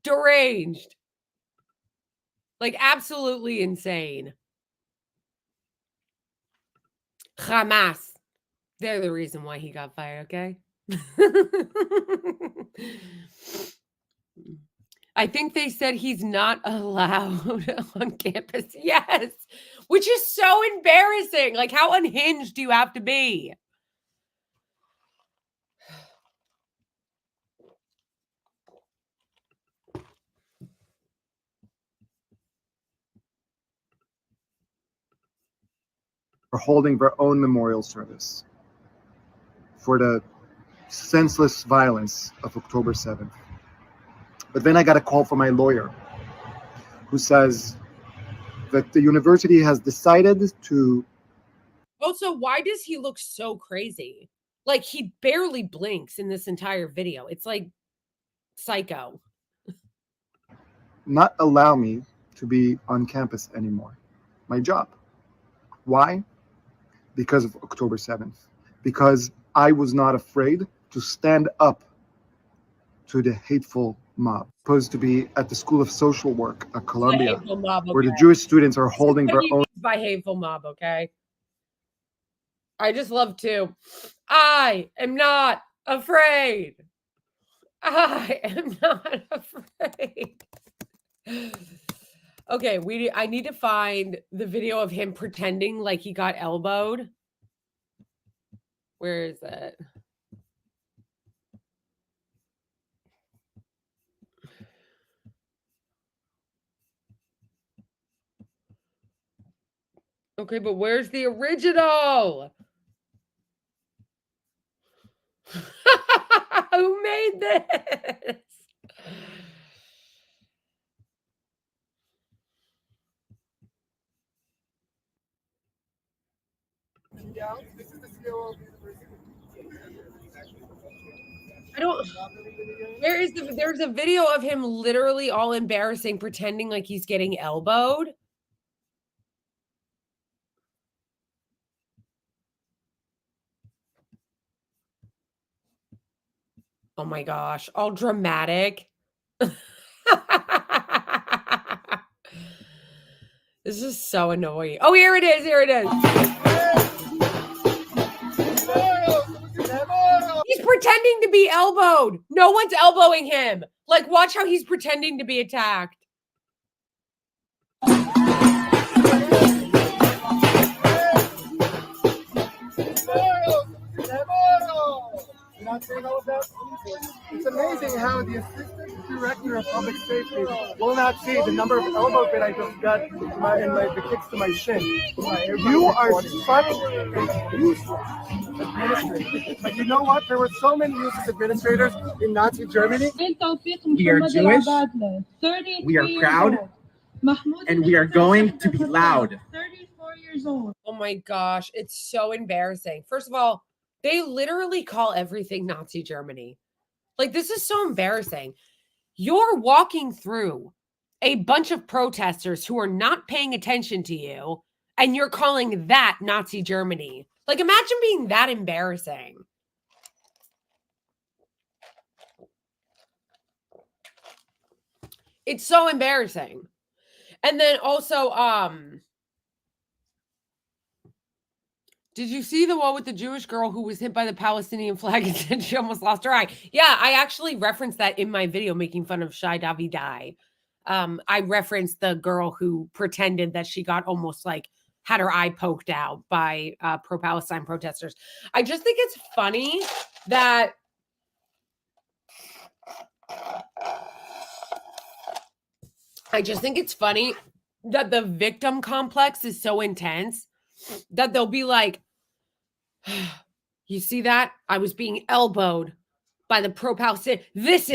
Deranged. Like, absolutely insane. Hamas. They're the reason why he got fired, okay? I think they said he's not allowed on campus. Yes. Which is so embarrassing. Like, how unhinged do you have to be? Are holding their own memorial service for the senseless violence of October 7th. But then I got a call from my lawyer who says that the university has decided to. Also, why does he look so crazy? Like, he barely blinks in this entire video. It's like psycho. Not allow me to be on campus anymore. My job. Why? Because of October 7th. Because I was not afraid to stand up to the hateful mob. Supposed to be at the School of Social Work at Columbia, Mob, okay? where the Jewish students are holding their own. By hateful mob, okay? I just love to. I am not afraid. I am not afraid. Okay, I need to find the video of him pretending like he got elbowed. Where is it? Okay, but where's the original? Who made this? I don't. There's a video of him literally all embarrassing, pretending like he's getting elbowed. Oh my gosh, all dramatic. This is so annoying. Oh, here it is. Here it is. He's pretending to be elbowed. No one's elbowing him. Like, watch how he's pretending to be attacked. It's amazing how the assistant director of public safety will not see the number of elbows that I just got in the kicks to my shin. You are such a useless administrator. But you know what? There were so many useless administrators in Nazi Germany. We are Jewish, we are proud, and we are going to be loud. 34 years old. Oh my gosh, it's so embarrassing. First of all, they literally call everything Nazi Germany. Like, this is so embarrassing. You're walking through a bunch of protesters who are not paying attention to you, and you're calling that Nazi Germany. Like, imagine being that embarrassing. It's so embarrassing. And then also, did you see the one with the Jewish girl who was hit by the Palestinian flag and said she almost lost her eye? Yeah, I actually referenced that in my video making fun of Shai Davidai. I referenced the girl who pretended that she got almost like had her eye poked out by pro-Palestine protesters. I just think it's funny that the victim complex is so intense that they'll be like, you see that? I was being elbowed by the pro-Palestinian. This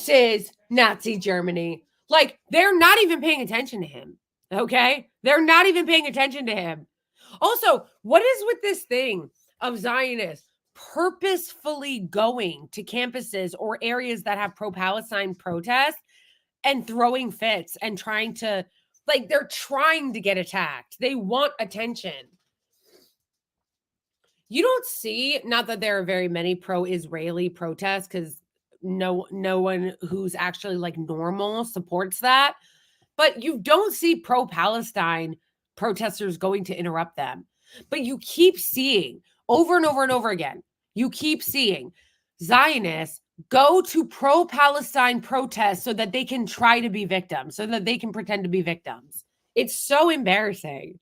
is Nazi Germany. Like, they're not even paying attention to him. Okay? They're not even paying attention to him. Also, what is with this thing of Zionists purposefully going to campuses or areas that have pro-Palestine protests and throwing fits and trying to, like, they're trying to get attacked. They want attention. You don't see, not that there are very many pro-Israeli protests, because no one who's actually like normal supports that, but you don't see pro-Palestine protesters going to interrupt them. But you keep seeing over and over and over again, you keep seeing Zionists go to pro-Palestine protests so that they can try to be victims, so that they can pretend to be victims. It's so embarrassing.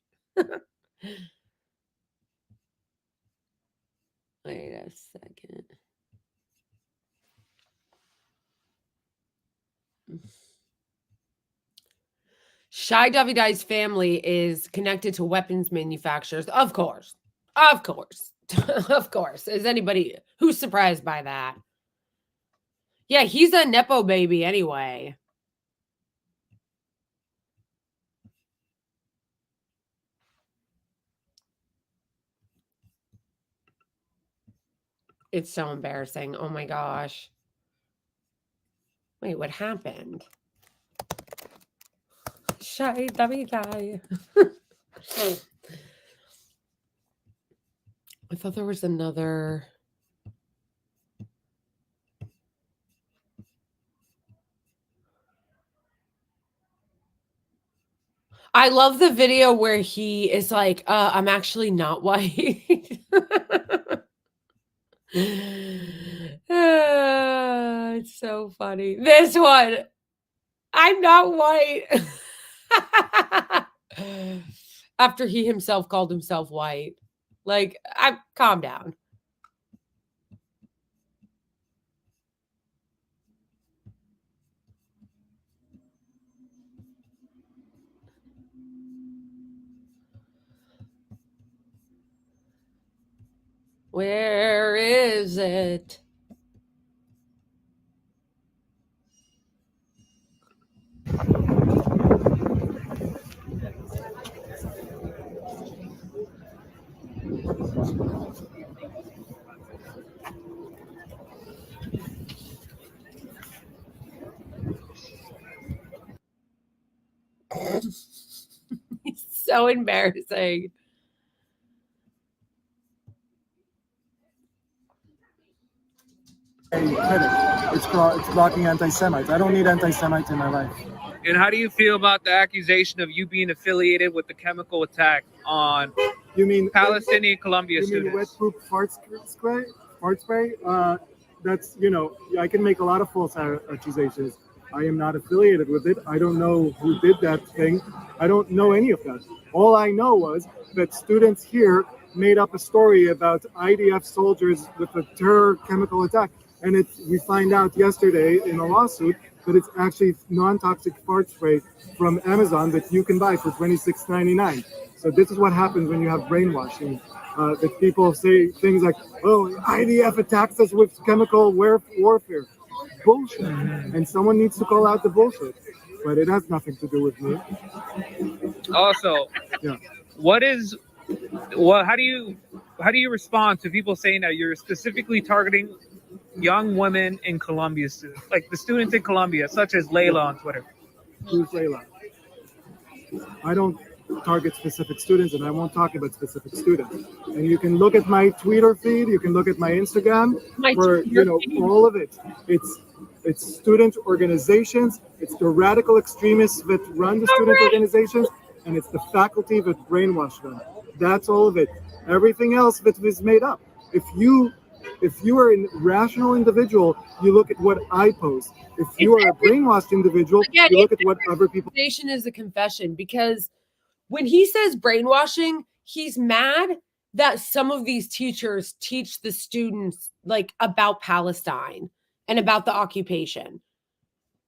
Wait a second. Shai Davidai's family is connected to weapons manufacturers. Of course. Of course. Of course. Is anybody who's surprised by that? Yeah, he's a Nepo baby anyway. It's so embarrassing. Oh my gosh. Wait, what happened? Shai Davidai. I thought there was another. I love the video where he is like, I'm actually not white. It's so funny. This one. I'm not white. After he himself called himself white. Like, calm down. Where is it? It's so embarrassing. It's blocking anti-Semites. I don't need anti-Semites in my life. And how do you feel about the accusation of you being affiliated with the chemical attack on Palestinian Columbia students? You mean wet poop fart spray? That's, I can make a lot of false accusations. I am not affiliated with it. I don't know who did that thing. I don't know any of that. All I know was that students here made up a story about IDF soldiers with a terror chemical attack. And we find out yesterday in a lawsuit that it's actually non-toxic fart spray from Amazon that you can buy for $26.99. So this is what happens when you have brainwashing. That people say things like, oh, IDF attacks us with chemical warfare. Bullshit. And someone needs to call out the bullshit. But it has nothing to do with me. Also, yeah. How do you respond to people saying that you're specifically targeting young women in Columbia, like the students in Columbia, such as Layla on Twitter? Who's Layla? I don't target specific students, and I won't talk about specific students. And you can look at my Twitter feed, you can look at my Instagram, all of it. It's student organizations, it's the radical extremists that run the student organizations, and it's the faculty that brainwash them. That's all of it. Everything else that is made up. If you are a rational individual, you look at what I post. If you are a brainwashed individual, you look at what other people. Is a confession, because when he says brainwashing, he's mad that some of these teachers teach the students like about Palestine and about the occupation.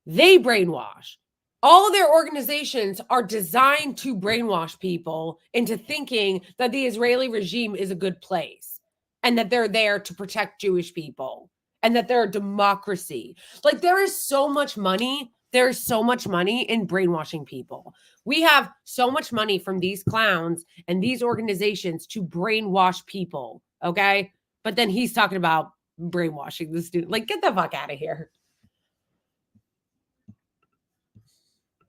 They brainwash. All their organizations are designed to brainwash people into thinking that the Israeli regime is a good place and that they're there to protect Jewish people and that they're a democracy. Like, there is so much money. There's so much money in brainwashing people. We have so much money from these clowns and these organizations to brainwash people, okay? But then he's talking about brainwashing the student. Like, get the fuck out of here.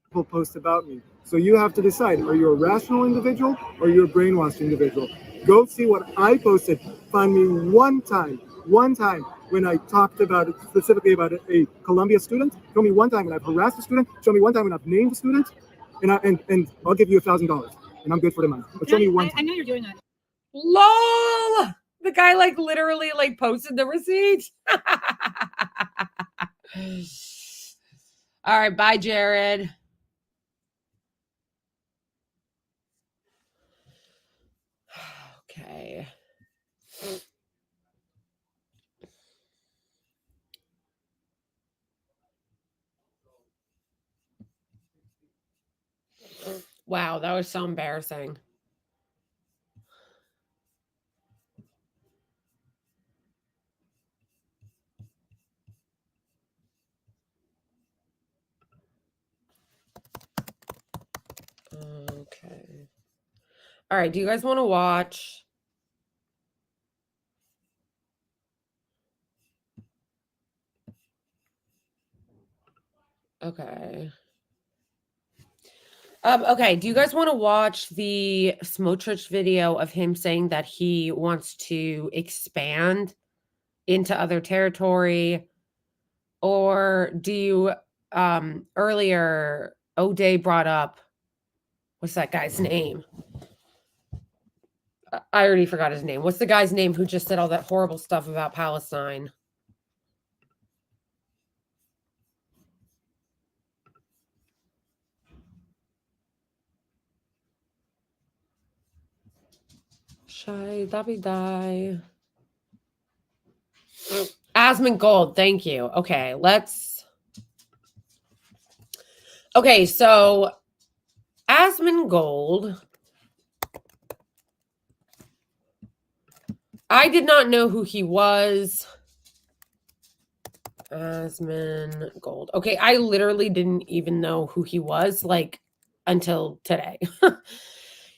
People post about me. So you have to decide, are you a rational individual or you're a brainwashed individual? Go see what I posted. Find me one time when I talked about it, specifically about a Columbia student. Show me one time when I've harassed a student. Show me one time when I've named a student. And I'll give you $1,000. And I'm good for the money. But show me one time. I know you're doing that. LOL! The guy literally posted the receipt. All right, bye, Jared. Okay. Wow, that was so embarrassing. Okay. All right, do you guys want to watch? Okay. Okay, do you guys want to watch the Smotrich video of him saying that he wants to expand into other territory? Or do you, earlier, O'Day brought up, what's that guy's name? I already forgot his name. What's the guy's name who just said all that horrible stuff about Palestine? Shy Dabby Die. Asmongold, thank you. Okay, let's. Okay, so Asmongold. I did not know who he was. Asmongold. Okay, I literally didn't even know who he was, like, until today.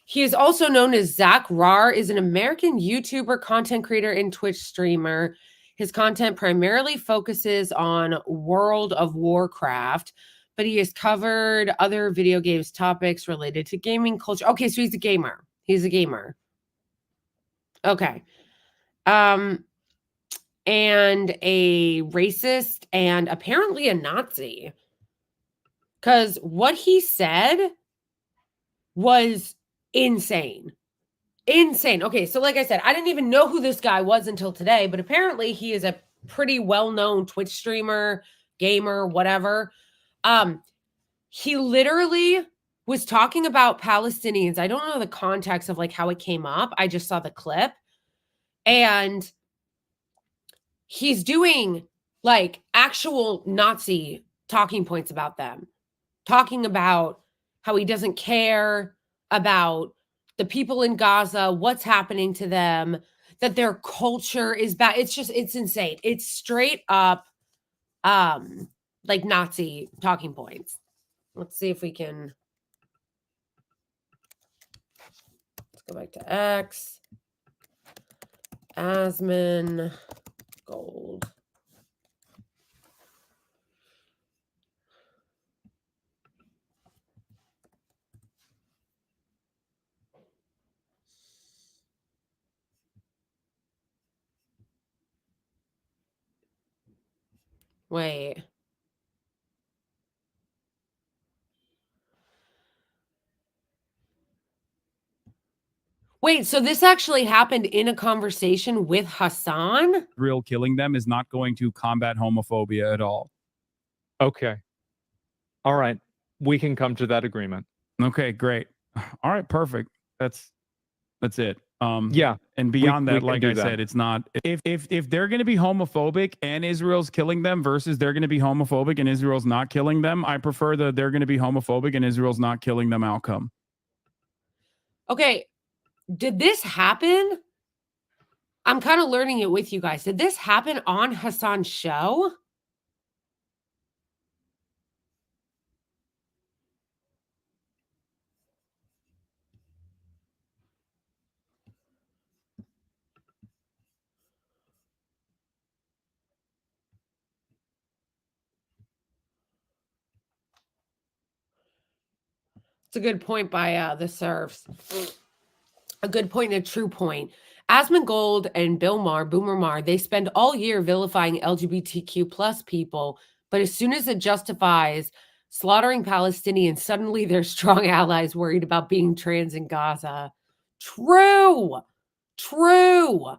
He is also known as Zach Rar, is an American YouTuber, content creator, and Twitch streamer. His content primarily focuses on World of Warcraft, but he has covered other video games topics related to gaming culture. Okay, so he's a gamer. He's a gamer. Okay. And a racist and apparently a Nazi. Because what he said was insane. Insane. Okay, so like I said, I didn't even know who this guy was until today, but apparently he is a pretty well-known Twitch streamer, gamer, whatever. He literally was talking about Palestinians. I don't know the context of like how it came up. I just saw the clip. And he's doing like actual Nazi talking points about them, talking about how he doesn't care about the people in Gaza, what's happening to them, that their culture is bad. It's insane. It's straight up like Nazi talking points. Let's see if we can. Let's go back to X. Asmongold. Wait. Wait, so this actually happened in a conversation with Hassan? Israel killing them is not going to combat homophobia at all. Okay. All right. We can come to that agreement. Okay, great. All right, perfect. That's it. Yeah. And beyond we that, can like do I that. said, it's not if they're going to be homophobic and Israel's killing them versus they're going to be homophobic and Israel's not killing them, I prefer the they're going to be homophobic and Israel's not killing them outcome. Okay, did this happen? I'm kind of learning it with you guys. Did this happen on Hassan's show? It's a good point by the Serfs. A good point and a true point. Asmongold and Bill Maher, Boomer Maher, they spend all year vilifying LGBTQ plus people, but as soon as it justifies slaughtering Palestinians, suddenly they're strong allies worried about being trans in Gaza. True. True.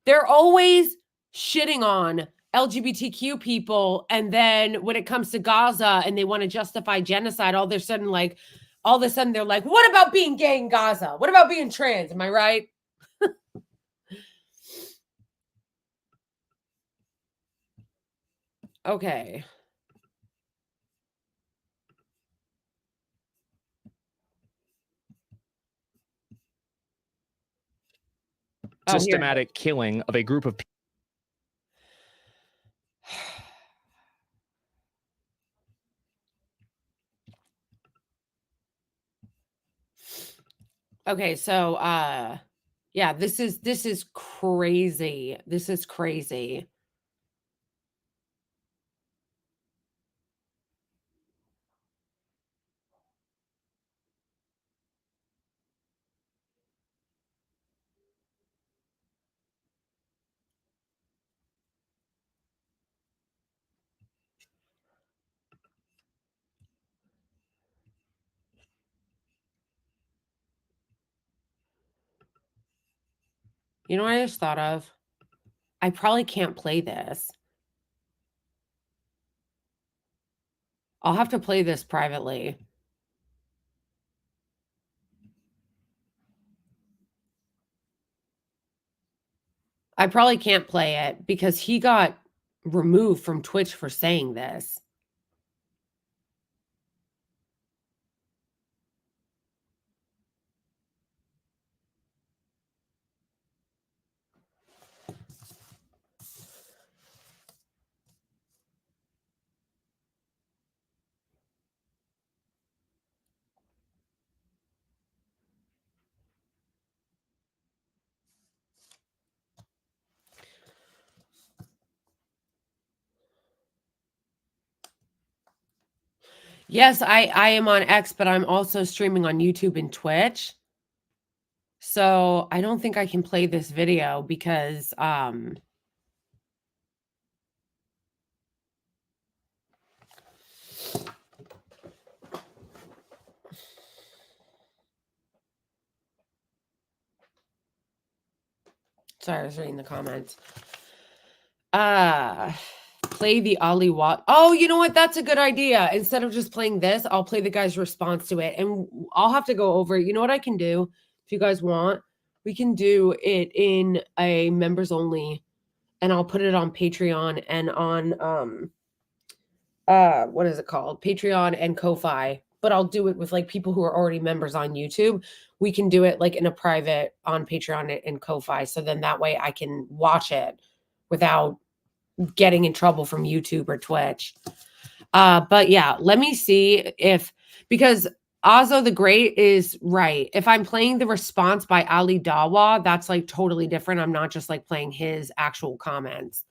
They're always shitting on LGBTQ people. And then when it comes to Gaza and they want to justify genocide, all of a sudden they're like, what about being gay in Gaza? What about being trans? Am I right? Okay. Systematic killing of a group of people. Okay, so yeah, this is crazy. This is crazy. You know what I just thought of? I probably can't play this. I'll have to play this privately. I probably can't play it because he got removed from Twitch for saying this. Yes, I am on X, but I'm also streaming on YouTube and Twitch. So I don't think I can play this video because sorry, I was reading the comments. Play the Ali Wat. Oh, you know what? That's a good idea. Instead of just playing this, I'll play the guy's response to it. And I'll have to go over it. You know what I can do? If you guys want, we can do it in a members only. And I'll put it on Patreon and on what is it called? Patreon and Ko-Fi. But I'll do it with like people who are already members on YouTube. We can do it like in a private on Patreon and Ko-Fi. So then that way I can watch it without getting in trouble from YouTube or Twitch. But yeah, let me see if, because Azo the Great is right. If I'm playing the response by Ali Dawa, that's like totally different. I'm not just like playing his actual comments,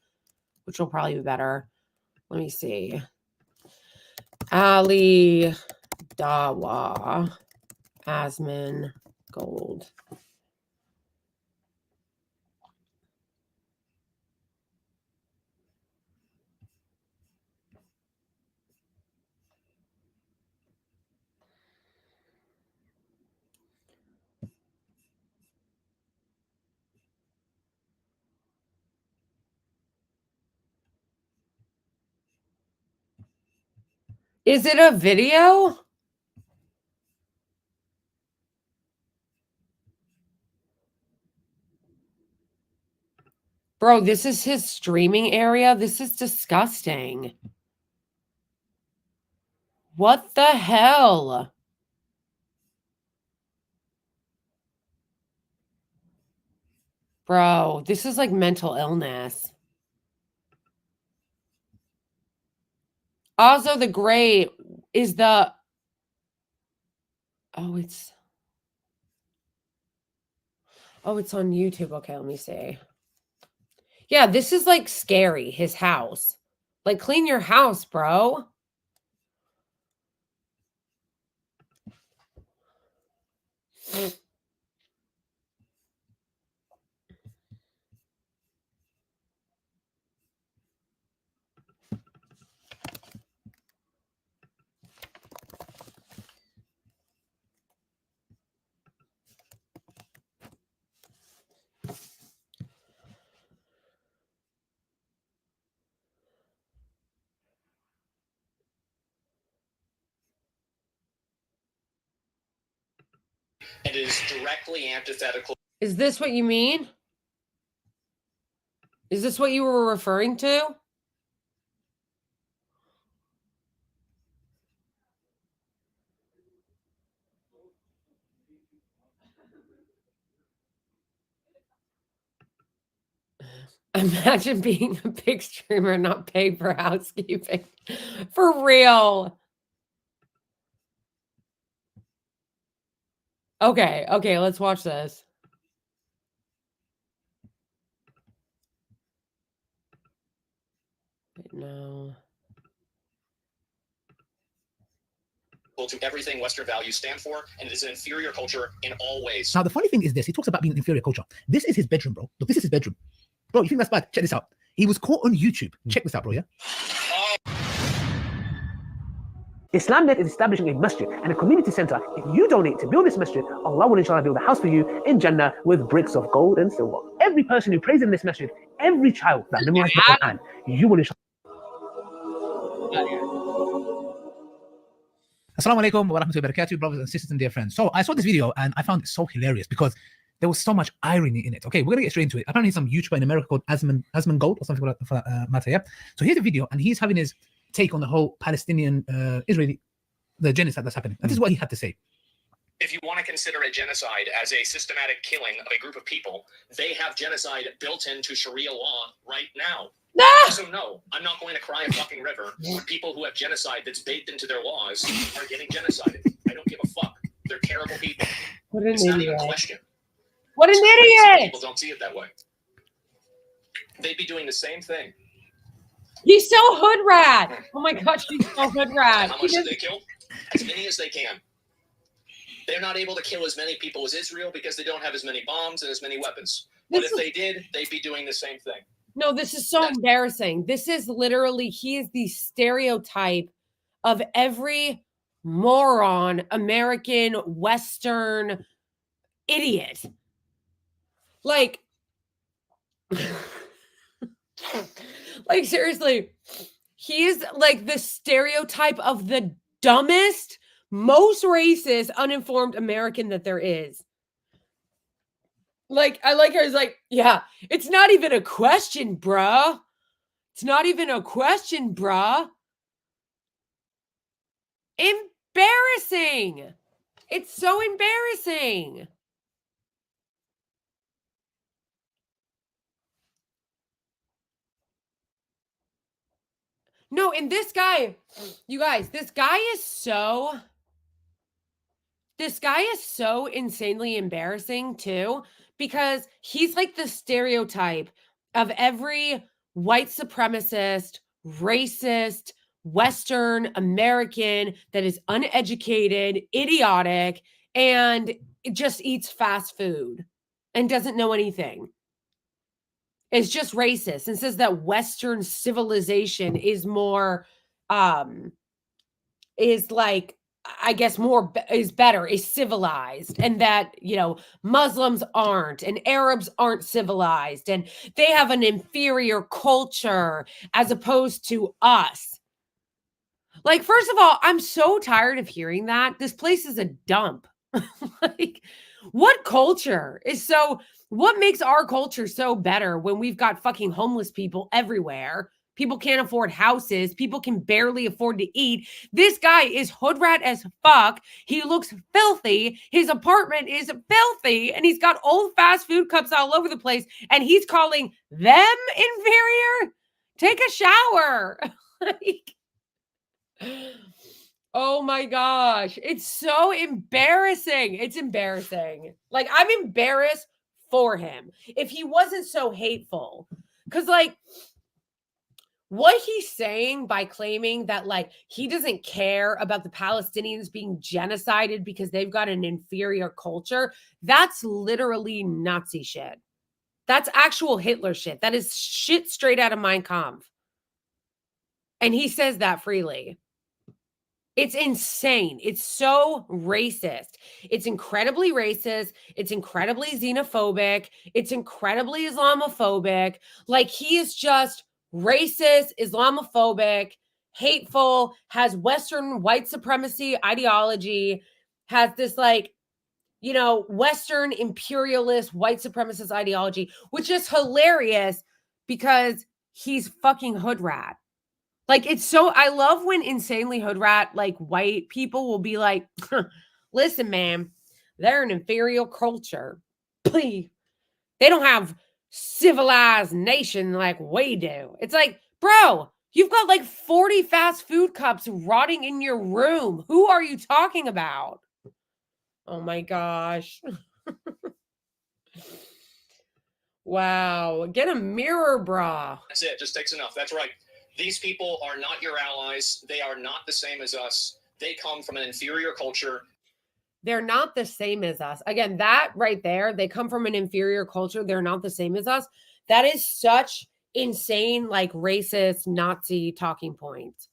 which will probably be better. Let me see. Ali Dawa, Asmongold. Is it a video? Bro, this is his streaming area. This is disgusting. What the hell? Bro, this is like mental illness. Also, the Great is the... Oh, it's on YouTube. Okay, let me see. Yeah, this is like scary, his house. Like, clean your house, bro. It is directly antithetical. Is this what you mean? Is this what you were referring to? Imagine being a big streamer and not paid for housekeeping. For real. Okay, let's watch this. No. To everything Western values stand for, and it is an inferior culture in all ways. Now, the funny thing is this. He talks about being an inferior culture. This is his bedroom, bro. Look, this is his bedroom. Bro, you think that's bad? Check this out. He was caught on YouTube. Check this out, bro, yeah? Islamnet is establishing a masjid and a community center. If you donate to build this masjid, Allah will inshallah build a house for you in Jannah with bricks of gold and silver. Every person who prays in this masjid, every child that memorizes the Quran, you will inshallah. Assalamu alaikum wa rahmatullahi wa barakatuh, brothers and sisters and dear friends. So I saw this video and I found it so hilarious because there was so much irony in it. Okay, we're gonna get straight into it. Apparently, some YouTuber in America called Asmongold or something like that for that matter. Yeah. So here's a video, and he's having his take on the whole Palestinian Israeli the genocide that's happening. This is what he had to say. If you want to consider a genocide as a systematic killing of a group of people, they have genocide built into Sharia law right now. So no, I'm not going to cry a fucking river when people who have genocide that's baked into their laws are getting genocided. I don't give a fuck. They're terrible people. What an It's idiot. not even a question. What an idiot! People don't see it that way. They'd be doing the same thing. He's so hood rat. Oh my gosh, he's so hood rat. How much do they kill? As many as they can. They're not able to kill as many people as Israel because they don't have as many bombs and as many weapons. But if they did, they'd be doing the same thing. No, this is so embarrassing. This is literally, he is the stereotype of every moron, American, Western idiot. Like, like seriously, he is like the stereotype of the dumbest, most racist, uninformed American that there is. Like, I like how he's like, yeah, it's not even a question, bruh. It's not even a question, bruh. Embarrassing. It's so embarrassing. No, and this guy, you guys, this guy is so insanely embarrassing too, because he's like the stereotype of every white supremacist, racist, Western American that is uneducated, idiotic, and just eats fast food and doesn't know anything. It's just racist and says that Western civilization is more, is like, I guess more is better, is civilized, and that, you know, Muslims aren't, and Arabs aren't civilized, and they have an inferior culture as opposed to us. Like, first of all, I'm so tired of hearing that. This place is a dump. Like, what culture is so, what makes our culture so better when we've got fucking homeless people everywhere? People can't afford houses. People can barely afford to eat. This guy is hood rat as fuck. He looks filthy. His apartment is filthy. And he's got old fast food cups all over the place. And he's calling them inferior? Take a shower. Like, oh my gosh. It's so embarrassing. It's embarrassing. Like, I'm embarrassed for him. If he wasn't so hateful. Because, like, what he's saying by claiming that, like, he doesn't care about the Palestinians being genocided because they've got an inferior culture, that's literally Nazi shit. That's actual Hitler shit. That is shit straight out of Mein Kampf. And he says that freely. It's insane. It's so racist. It's incredibly racist. It's incredibly xenophobic. It's incredibly Islamophobic. Like, he is just racist, Islamophobic, hateful, has Western white supremacy ideology, has this, like, you know, Western imperialist white supremacist ideology, which is hilarious because he's fucking hood rat. Like, it's so, I love when insanely hood rat, like, white people will be like, listen, man, they're an inferior culture. Please. They don't have civilized nation like we do. It's like, bro, you've got like 40 fast food cups rotting in your room. Who are you talking about? Oh my gosh. Wow. Get a mirror, brah. That's it. Just takes enough. That's right. These people are not your allies. They are not the same as us. They come from an inferior culture. They're not the same as us. Again, that right there, they come from an inferior culture. They're not the same as us. That is such insane, like, racist Nazi talking points.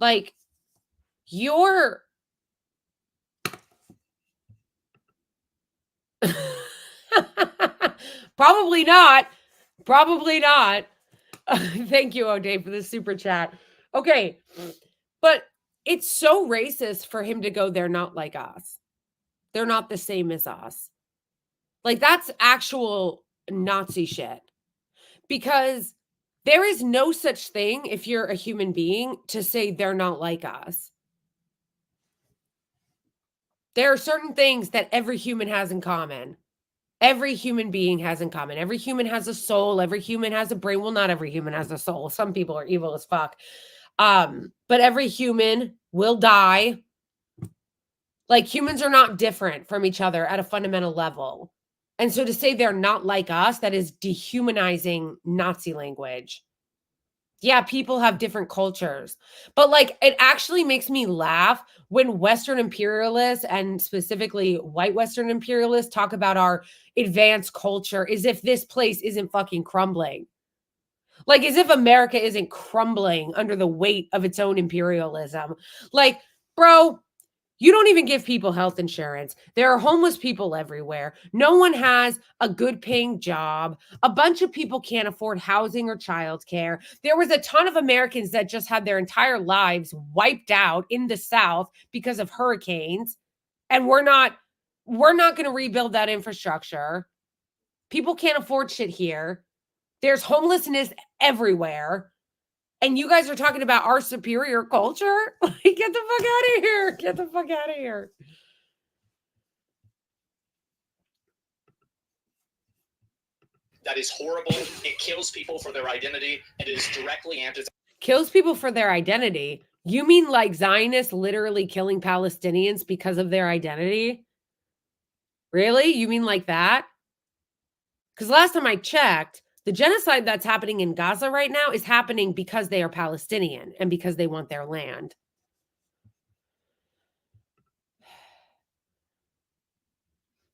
Like, you're probably not. Probably not. Thank you, O'Day, for the super chat. Okay, but it's so racist for him to go, they're not like us. They're not the same as us. Like, that's actual Nazi shit. Because there is no such thing, if you're a human being, to say they're not like us. There are certain things that every human has in common. Every human being has in common. Every human has a soul. Every human has a brain. Well, not every human has a soul. Some people are evil as fuck. But every human will die. Like, humans are not different from each other at a fundamental level. And so to say they're not like us, that is dehumanizing Nazi language. Yeah, people have different cultures. But, like, it actually makes me laugh when Western imperialists, and specifically white Western imperialists, talk about our advanced culture as if this place isn't fucking crumbling. Like, as if America isn't crumbling under the weight of its own imperialism. Like, bro, you don't even give people health insurance. There are homeless people everywhere. No one has a good paying job. A bunch of people can't afford housing or childcare. There was a ton of Americans that just had their entire lives wiped out in the South because of hurricanes. And we're not going to rebuild that infrastructure. People can't afford shit here. There's homelessness everywhere. And you guys are talking about our superior culture? Like, get the fuck out of here. Get the fuck out of here. That is horrible. It kills people for their identity. It is directly Kills people for their identity? You mean like Zionists literally killing Palestinians because of their identity? Really? You mean like that? Because last time I checked, the genocide that's happening in Gaza right now is happening because they are Palestinian and because they want their land.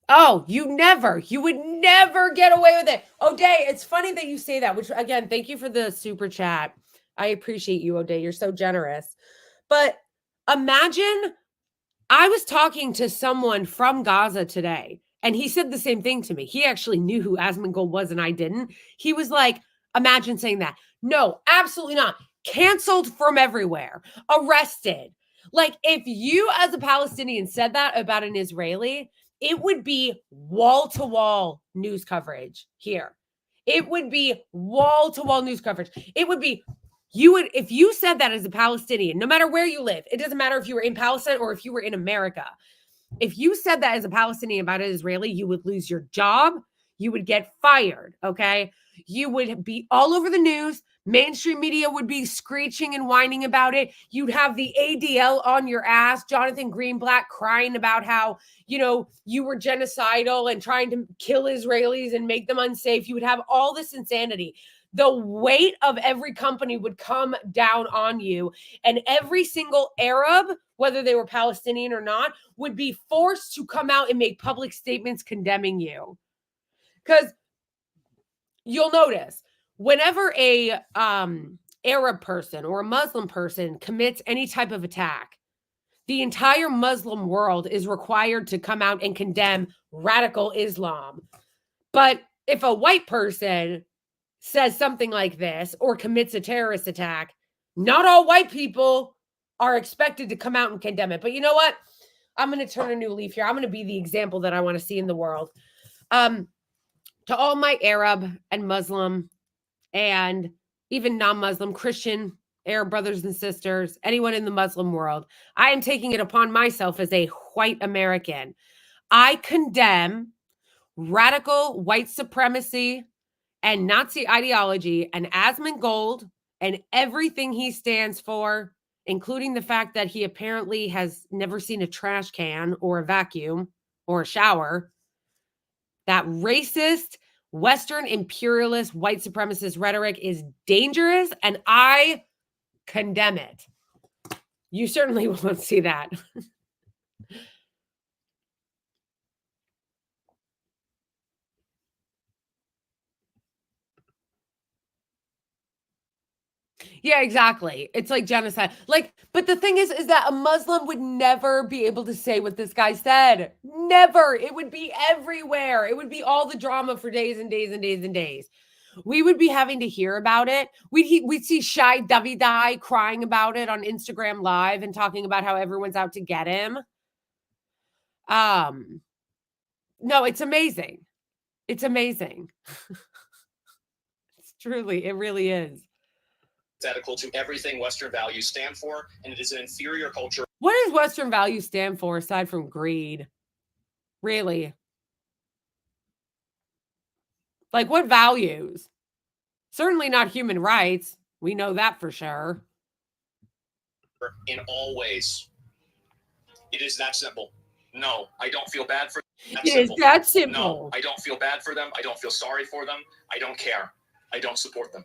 Oh, you would never get away with it. O'Day, it's funny that you say that, which, again, thank you for the super chat. I appreciate you, O'Day. You're so generous. But imagine, I was talking to someone from Gaza today, and he said the same thing to me. He actually knew who Asmongold was, and I didn't. He was like, imagine saying that. No, absolutely not. Canceled from everywhere. Arrested. Like, if you as a Palestinian said that about an Israeli, it would be wall-to-wall news coverage here. It would be wall-to-wall news coverage. It would be, if you said that as a Palestinian, no matter where you live, it doesn't matter if you were in Palestine or if you were in America. If you said that as a Palestinian about an Israeli, you would lose your job. You would get fired, okay? You would be all over the news. Mainstream media would be screeching and whining about it. You'd have the ADL on your ass, Jonathan Greenblatt, crying about how, you were genocidal and trying to kill Israelis and make them unsafe. You would have all this insanity. The weight of every company would come down on you, and every single Arab, whether they were Palestinian or not, would be forced to come out and make public statements condemning you. Because you'll notice, whenever a Arab person or a Muslim person commits any type of attack, the entire Muslim world is required to come out and condemn radical Islam. But if a white person says something like this or commits a terrorist attack, not all white people are expected to come out and condemn it. But you know what? I'm going to turn a new leaf here. I'm going to be the example that I want to see in the world. To all my Arab and Muslim and even non-Muslim Christian Arab brothers and sisters, anyone in the Muslim world, I am taking it upon myself as a white American. I condemn radical white supremacy and Nazi ideology and Asmongold and everything he stands for, including the fact that he apparently has never seen a trash can or a vacuum or a shower. That racist, Western imperialist, white supremacist rhetoric is dangerous, and I condemn it. You certainly won't see that. Yeah, exactly. It's like genocide. But the thing is that a Muslim would never be able to say what this guy said. Never. It would be everywhere. It would be all the drama for days and days and days and days. We would be having to hear about it. We'd see Shai Davidai crying about it on Instagram Live and talking about how everyone's out to get him. No, it's amazing. It's amazing. It's truly, it really is. Antithetical to everything Western values stand for, and it is an inferior culture. What does Western values stand for aside from greed? Really? Like, what values? Certainly not human rights. We know that for sure. In all ways. It is that simple. No, I don't feel bad for them. It is that simple. No, I don't feel bad for them. I don't feel sorry for them. I don't care. I don't support them.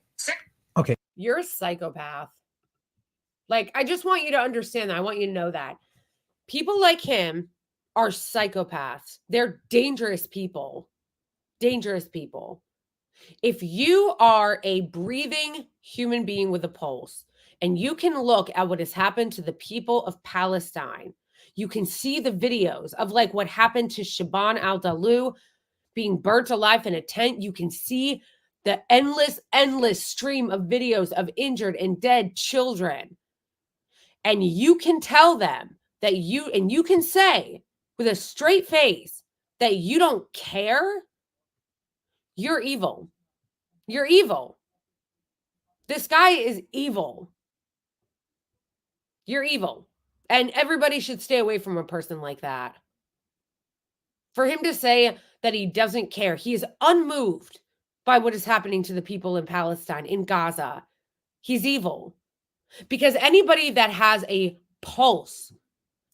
Okay. You're a psychopath. Like, I just want you to understand that. I want you to know that. People like him are psychopaths. They're dangerous people. Dangerous people. If you are a breathing human being with a pulse, and you can look at what has happened to the people of Palestine, you can see the videos of like what happened to Shaban al-Dalu being burnt alive in a tent. You can see the endless stream of videos of injured and dead children. And you can tell them that you can say with a straight face that you don't care. You're evil. You're evil. This guy is evil. You're evil. And everybody should stay away from a person like that. For him to say that he doesn't care, he is unmoved by what is happening to the people in Palestine, in Gaza. He's evil. Because anybody that has a pulse,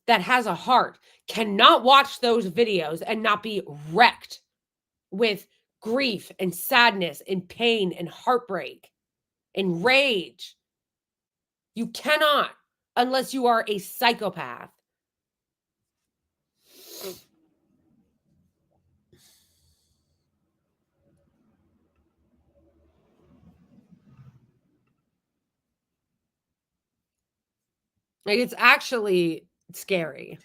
that has a heart, cannot watch those videos and not be wrecked with grief and sadness and pain and heartbreak and rage. You cannot, unless you are a psychopath. Like, it's actually scary.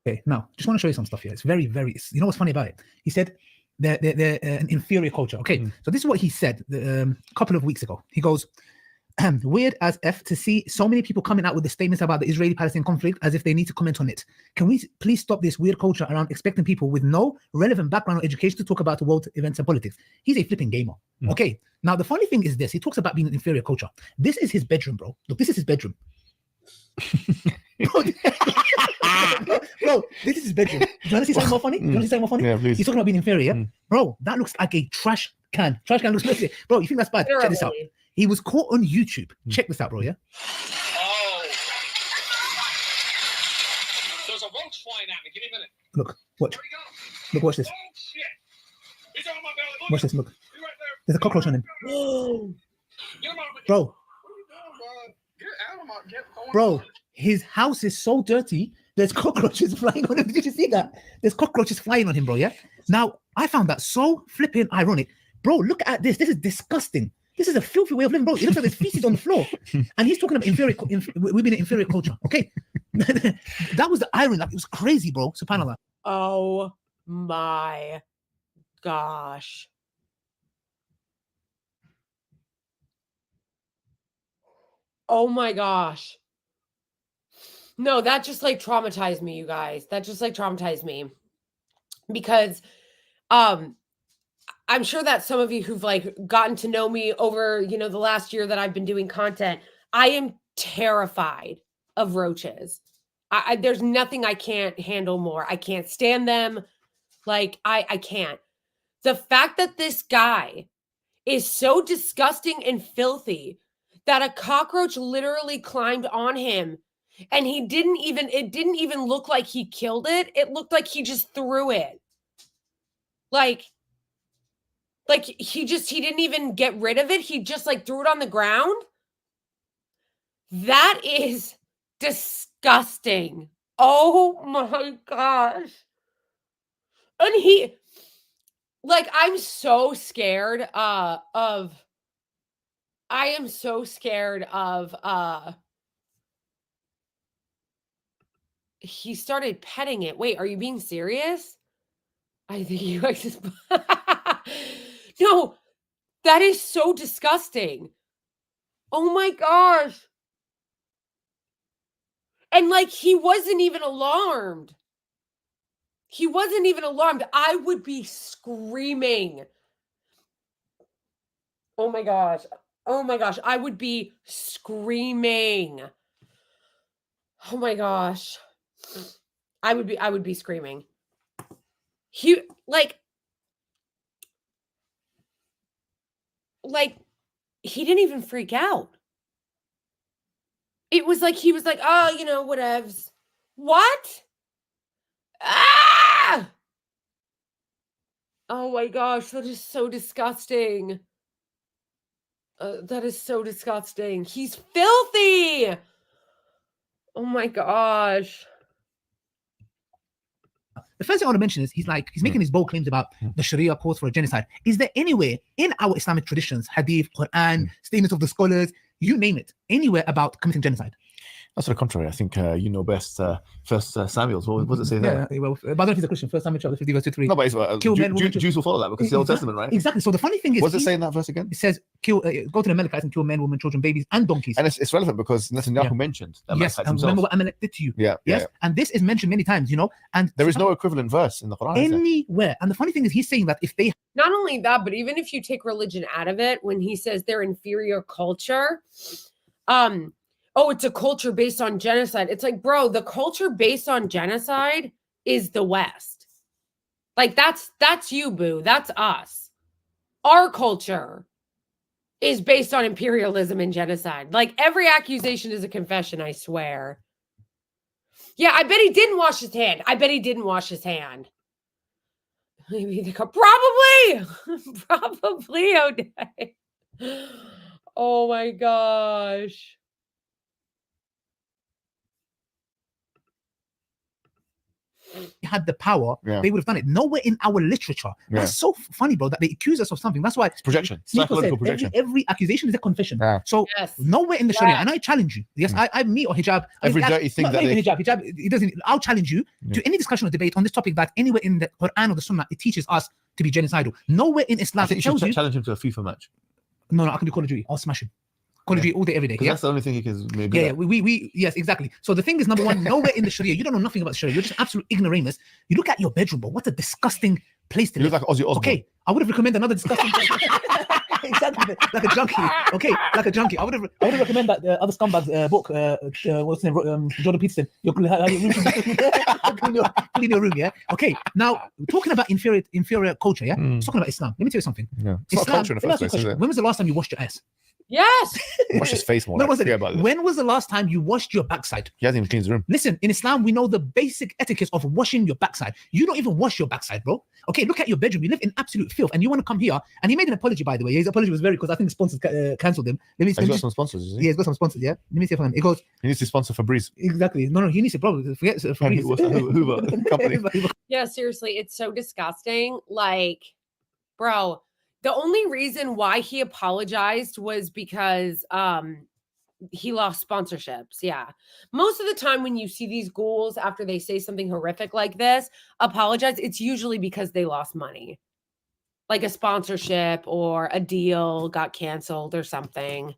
Okay, now just want to show you some stuff here. It's very, you know what's funny about it? He said they're an inferior culture. Okay, so this is what he said a couple of weeks ago. He goes, weird as F to see so many people coming out with the statements about the Israeli-Palestinian conflict as if they need to comment on it. Can we please stop this weird culture around expecting people with no relevant background or education to talk about world events and politics? He's a flipping gamer. Okay, now the funny thing is this. He talks about being an inferior culture. This is his bedroom, bro. Look, this is his bedroom. Bro, this is his bedroom. Do you want to see something more funny? Do you want to see something more funny? Yeah, please. He's talking about being inferior. Bro, that looks like a trash can. Trash can looks like, bro, you think that's bad? Check this out. He was caught on YouTube. Check this out, bro, yeah? Oh. There's a roach flying at me. Give me a minute. Look, watch. Look, watch this. Oh, shit. He's on my belly. Look. Watch this, look. He's right there. There's a cockroach on him. Get him out of Bro. What are you doing, bro? Get Adam out. Get going Bro, on. his house is so dirty. There's cockroaches flying on him. Did you see that? There's cockroaches flying on him, bro, yeah? Now, I found that so flipping ironic. Bro, look at this. This is disgusting. This is a filthy way of living, bro. It looks like there's feces on the floor. And he's talking about we've been an inferior culture, okay? That was the irony. Like, it was crazy, bro. SubhanAllah. Oh my gosh. Oh my gosh. No, that just like traumatized me, you guys. That just like traumatized me. Because I'm sure that some of you who've like gotten to know me over, you know, the last year that I've been doing content, I am terrified of roaches. There's nothing I can't handle more. I can't stand them. Like, I can't. The fact that this guy is so disgusting and filthy that a cockroach literally climbed on him and it didn't even look like he killed it. It looked like he just threw it. Like he didn't even get rid of it. He just like threw it on the ground. That is disgusting. Oh my gosh. And I'm so scared he started petting it. Wait, are you being serious? I think you guys just No, that is so disgusting. Oh my gosh. And like, he wasn't even alarmed. He wasn't even alarmed. I would be screaming. Oh my gosh. Oh my gosh. I would be screaming. Oh my gosh. I would be screaming. He like he didn't even freak out. It was like he was like, "Oh, you know, whatevs." What? Ah! Oh my gosh, that is so disgusting. That is so disgusting. He's filthy. Oh my gosh. The first thing I want to mention is he's making these bold claims about the Sharia calls for a genocide. Is there anywhere in our Islamic traditions, Hadith, Quran, statements of the scholars, you name it, anywhere about committing genocide? That's the contrary. I think you know best. First Samuel's. What does it say there? Yeah, well, but I don't know if he's a Christian. First Samuel chapter 50 verse 2-3. No, but it's, Kill men, women, Jews will follow that because it's the Old Testament, right? Exactly. So the funny thing is, what does it say in that verse again? It says, "Kill, go to the Amalekites and kill men, women, children, babies, and donkeys." And it's relevant because Netanyahu mentioned the yes, and remember what Amalek did to you. Yeah. Yes, yeah. and this is mentioned many times, you know. And there is no equivalent verse in the Quran anywhere. And the funny thing is, he's saying that if they not only that, but even if you take religion out of it, when he says they're inferior culture, oh, it's a culture based on genocide. It's like, bro, the culture based on genocide is the West. Like, that's you, boo. That's us. Our culture is based on imperialism and genocide. Like, every accusation is a confession, I swear. Yeah, I bet he didn't wash his hand. I bet he didn't wash his hand. Maybe they go, probably. Probably, okay. Oh my gosh. had the power, they would have done it. Nowhere in our literature. That's so funny, bro, that they accuse us of something. That's why it's projection. Psychological projection. Every accusation is a confession. So nowhere in the Sharia, and I challenge you. Yes, I me or hijab. Every dirty thing that they... hijab, it doesn't. I'll challenge you to any discussion or debate on this topic that anywhere in the Quran or the Sunnah it teaches us to be genocidal. Nowhere in Islam. I think you should challenge him to a FIFA match. No, I can do Call of Duty. I'll smash him. Call of Duty all day, every day. That's the only thing he can maybe. Yeah, yes, exactly. So the thing is, number one, nowhere in the Sharia, you don't know nothing about the Sharia. You're just absolute ignoramus. You look at your bedroom, bro. What a disgusting place to live. You look like Ozzy Osbourne. Okay, I would have recommended another disgusting place. Exactly, like a junkie. Okay, like a junkie. I would have recommended that other scumbags book. What's his name? Jordan Peterson. Clean your room. Yeah. Okay. Now talking about inferior culture. Yeah. Talking about Islam. Let me tell you something. Yeah. It's not culture in the first place, is it? When was the last time you washed your ass? Yes. Wash his face more. When was the last time you washed your backside? He hasn't even cleaned his room. Listen, in Islam, we know the basic etiquette of washing your backside. You don't even wash your backside, bro. Okay, look at your bedroom. You live in absolute filth, and you want to come here. And he made an apology, by the way. His apology was because I think the sponsors cancelled him. He's got some sponsors, is he? Yeah, he's got some sponsors. Yeah. Let me see if I can. It goes. He needs to sponsor Febreze. Exactly. No, he needs to probably forget Febreze. Hoover company. Yeah, seriously, it's so disgusting. Like, bro. The only reason why he apologized was because he lost sponsorships. Yeah. Most of the time when you see these ghouls after they say something horrific like this, apologize, it's usually because they lost money. Like a sponsorship or a deal got canceled or something.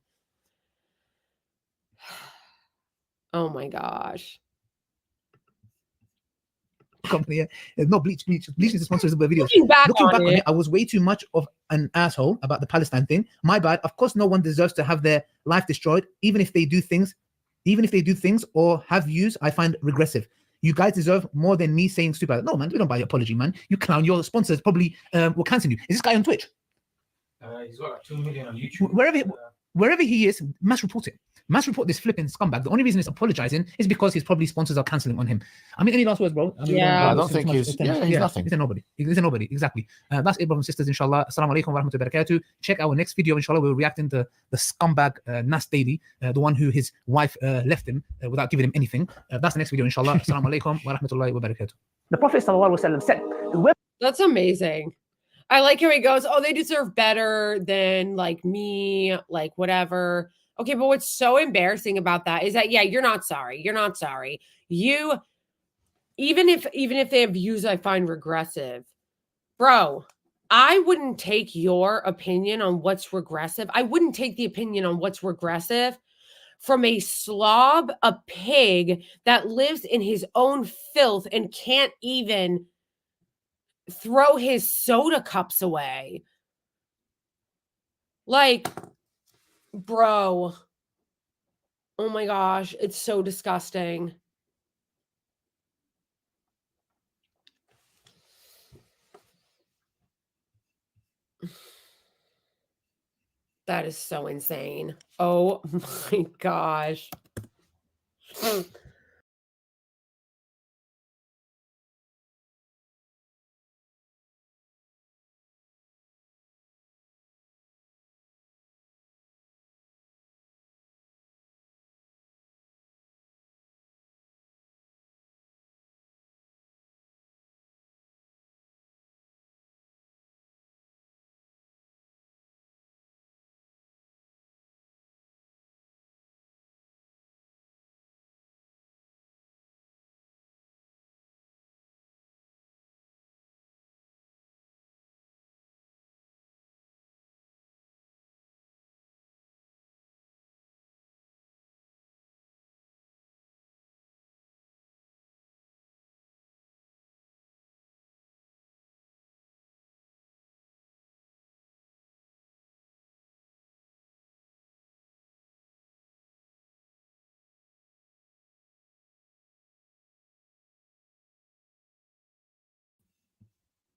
Oh my gosh. Company, no bleach is the sponsor of the videos. Looking back on it, I was way too much of an asshole about the Palestine thing. My bad. Of course, no one deserves to have their life destroyed, even if they do things or have views I find regressive. You guys deserve more than me saying stupid. No, man, we don't buy your apology, man. You clown. Your sponsors probably will cancel you. Is this guy on Twitch? He's got like 2 million on YouTube. Wherever he is, mass report it. Mass report this flipping scumbag. The only reason he's apologizing is because his probably sponsors are canceling on him. I mean, any last words, bro? I don't think he's nothing. He's a nobody. He's a nobody. Exactly. That's it, brothers and sisters, inshallah. Assalamu alaikum wa rahmatullahi wa barakatuh. Check our next video, inshallah. We're reacting to the scumbag Nas Daily, the one who his wife left him without giving him anything. That's the next video, inshallah. Assalamu alaikum wa rahmatullahi wa barakatuh. The Prophet ﷺ said, that's amazing. I like how he goes, oh, they deserve better than like me, like whatever. Okay, but what's so embarrassing about that is that, yeah, you're not sorry. You're not sorry. You, even if they have views I find regressive, bro, I wouldn't take your opinion on what's regressive. I wouldn't take the opinion on what's regressive from a slob, a pig that lives in his own filth and can't even throw his soda cups away. Like, bro. Oh my gosh, it's so disgusting. That is so insane. Oh my gosh.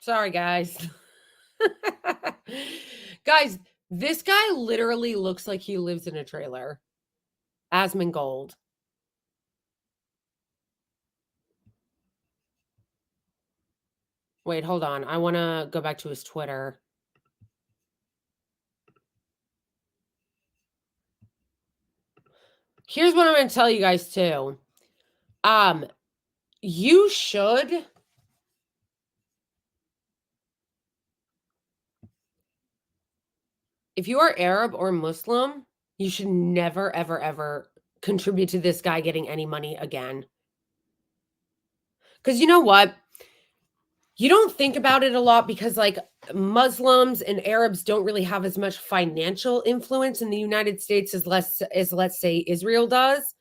Sorry, guys. Guys, this guy literally looks like he lives in a trailer. Asmongold. Wait, hold on. I want to go back to his Twitter. Here's what I'm going to tell you guys too. You should if you are Arab or Muslim, you should never, ever, ever contribute to this guy getting any money again. Because you know what? You don't think about it a lot because like Muslims and Arabs don't really have as much financial influence in the United States as let's say Israel does.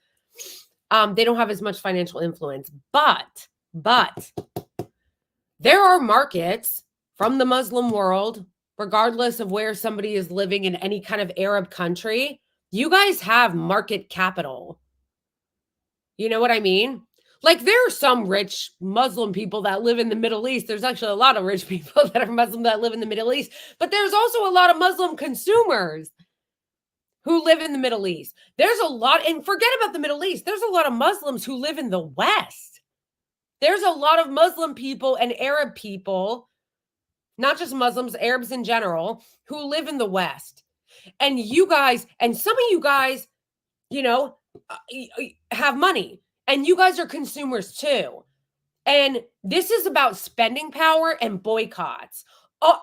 They don't have as much financial influence, but there are markets from the Muslim world, regardless of where somebody is living in any kind of Arab country. You guys have market capital. You know what I mean? Like there are some rich Muslim people that live in the Middle East. There's actually a lot of rich people that are Muslim that live in the Middle East, but there's also a lot of Muslim consumers who live in the Middle East. There's a lot, and forget about the Middle East. There's a lot of Muslims who live in the West. There's a lot of Muslim people and Arab people, not just Muslims, Arabs in general, who live in the West. And you guys, and some of you guys, you know, have money. And you guys are consumers too. And this is about spending power and boycotts.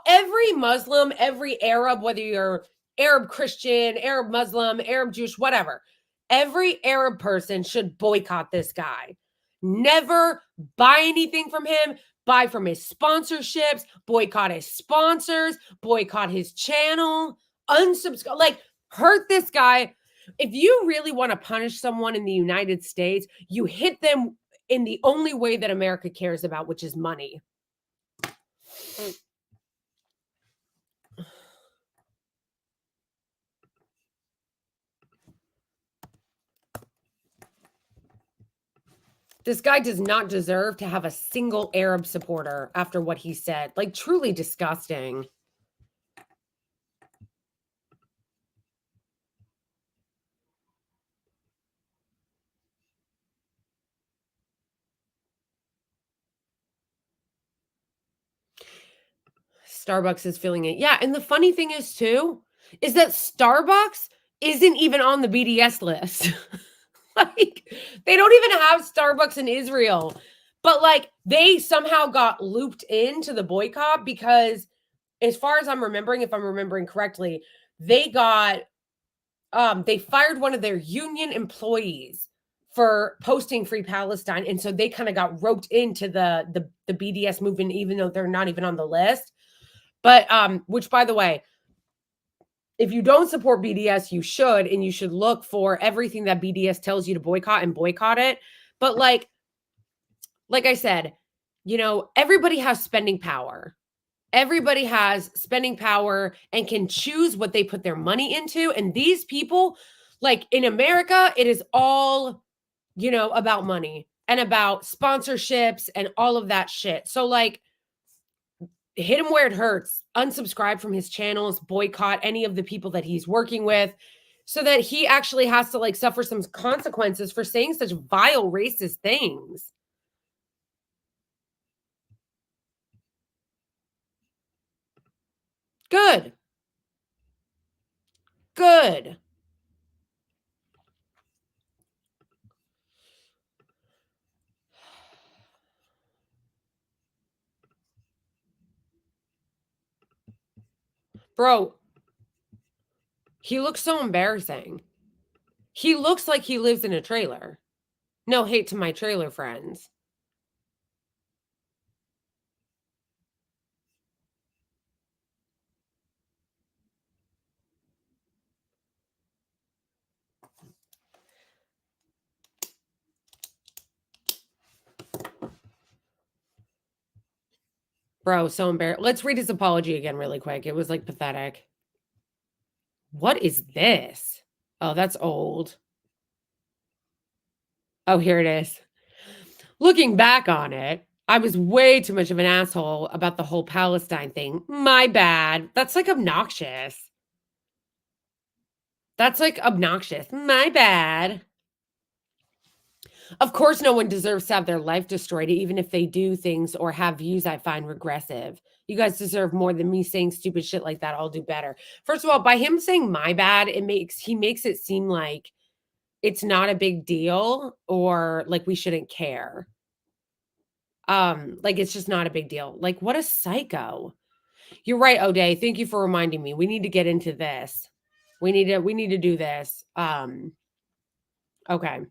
Every Muslim, every Arab, whether you're Arab Christian, Arab Muslim, Arab Jewish, whatever, every Arab person should boycott this guy. Never buy anything from him. Buy from his sponsorships, boycott his sponsors, boycott his channel, unsubscribe, like hurt this guy. If you really want to punish someone in the United States, you hit them in the only way that America cares about, which is money. This guy does not deserve to have a single Arab supporter after what he said. Like, truly disgusting. Starbucks is feeling it. Yeah, and the funny thing is, too, is that Starbucks isn't even on the BDS list. Like, they don't even have Starbucks in Israel. But, like, they somehow got looped into the boycott because, as far as I'm remembering, if I'm remembering correctly, they got, they fired one of their union employees for posting Free Palestine. And so they kind of got roped into the BDS movement, even though they're not even on the list. But, which, by the way, if you don't support BDS, you should, and you should look for everything that BDS tells you to boycott and boycott it. But like I said, you know, everybody has spending power. Everybody has spending power and can choose what they put their money into. And these people, like in America, it is all, you know, about money and about sponsorships and all of that shit. So like, hit him where it hurts. Unsubscribe from his channels, boycott any of the people that he's working with so that he actually has to like suffer some consequences for saying such vile racist things. Good. Good. Bro, he looks so embarrassing. He looks like he lives in a trailer. No hate to my trailer friends. Bro, so embarrassed. Let's read his apology again really quick. It was like pathetic. What is this? Oh, that's old. Oh, here it is. Looking back on it, I was way too much of an asshole about the whole Palestine thing. My bad. That's like obnoxious. That's like obnoxious. My bad. Of course, no one deserves to have their life destroyed, even if they do things or have views I find regressive. You guys deserve more than me saying stupid shit like that. I'll do better. First of all, by him saying my bad, he makes it seem like it's not a big deal or like we shouldn't care. Like it's just not a big deal. Like what a psycho. You're right, O'Day. Thank you for reminding me. We need to get into this. We need to do this. Okay.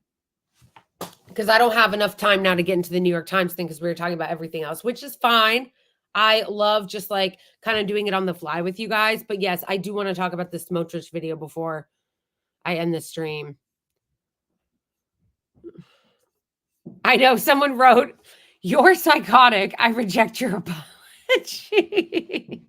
Because I don't have enough time now to get into the New York Times thing because we were talking about everything else, which is fine. I love just like kind of doing it on the fly with you guys. But yes, I do want to talk about the Smotrich video before I end the stream. I know someone wrote, "You're psychotic. I reject your apology."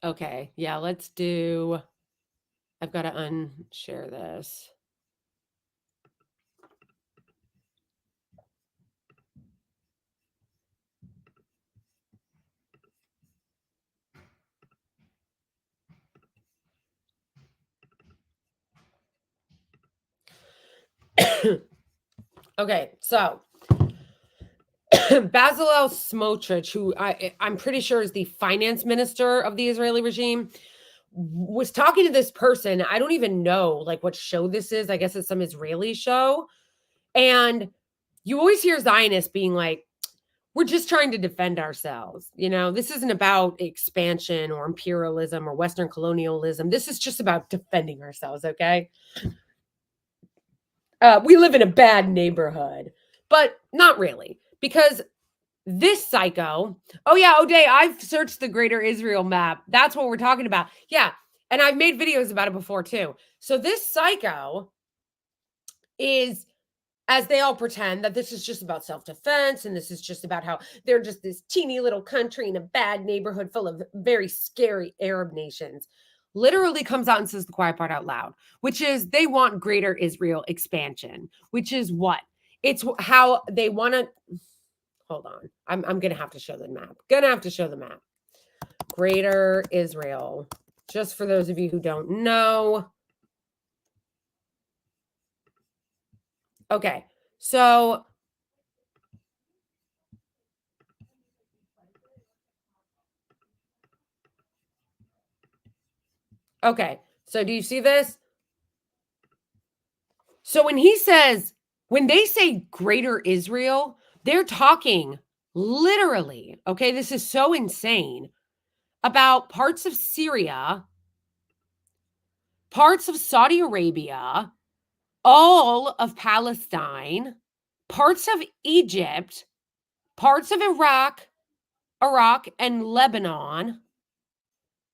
Okay. Yeah, let's do. I've got to unshare this. Okay, so Bezalel Smotrich, who I'm pretty sure is the finance minister of the Israeli regime, was talking to this person. I don't even know like what show this is. I guess it's some Israeli show. And you always hear Zionists being like, we're just trying to defend ourselves. You know, this isn't about expansion or imperialism or Western colonialism. This is just about defending ourselves, okay? We live in a bad neighborhood, but not really, because this psycho, oh yeah, O'Day, I've searched the Greater Israel map. That's what we're talking about. Yeah, and I've made videos about it before too. So this psycho is, as they all pretend, that this is just about self-defense and this is just about how they're just this teeny little country in a bad neighborhood full of very scary Arab nations. Literally comes out and says the quiet part out loud, which is they want Greater Israel expansion, which is what? It's how they want to. Hold on. I'm going to have to show the map. Greater Israel. Just for those of you who don't know. Okay. So okay. So do you see this? So when they say Greater Israel, they're talking literally, okay, this is so insane, about parts of Syria, parts of Saudi Arabia, all of Palestine, parts of Egypt, parts of Iraq and Lebanon.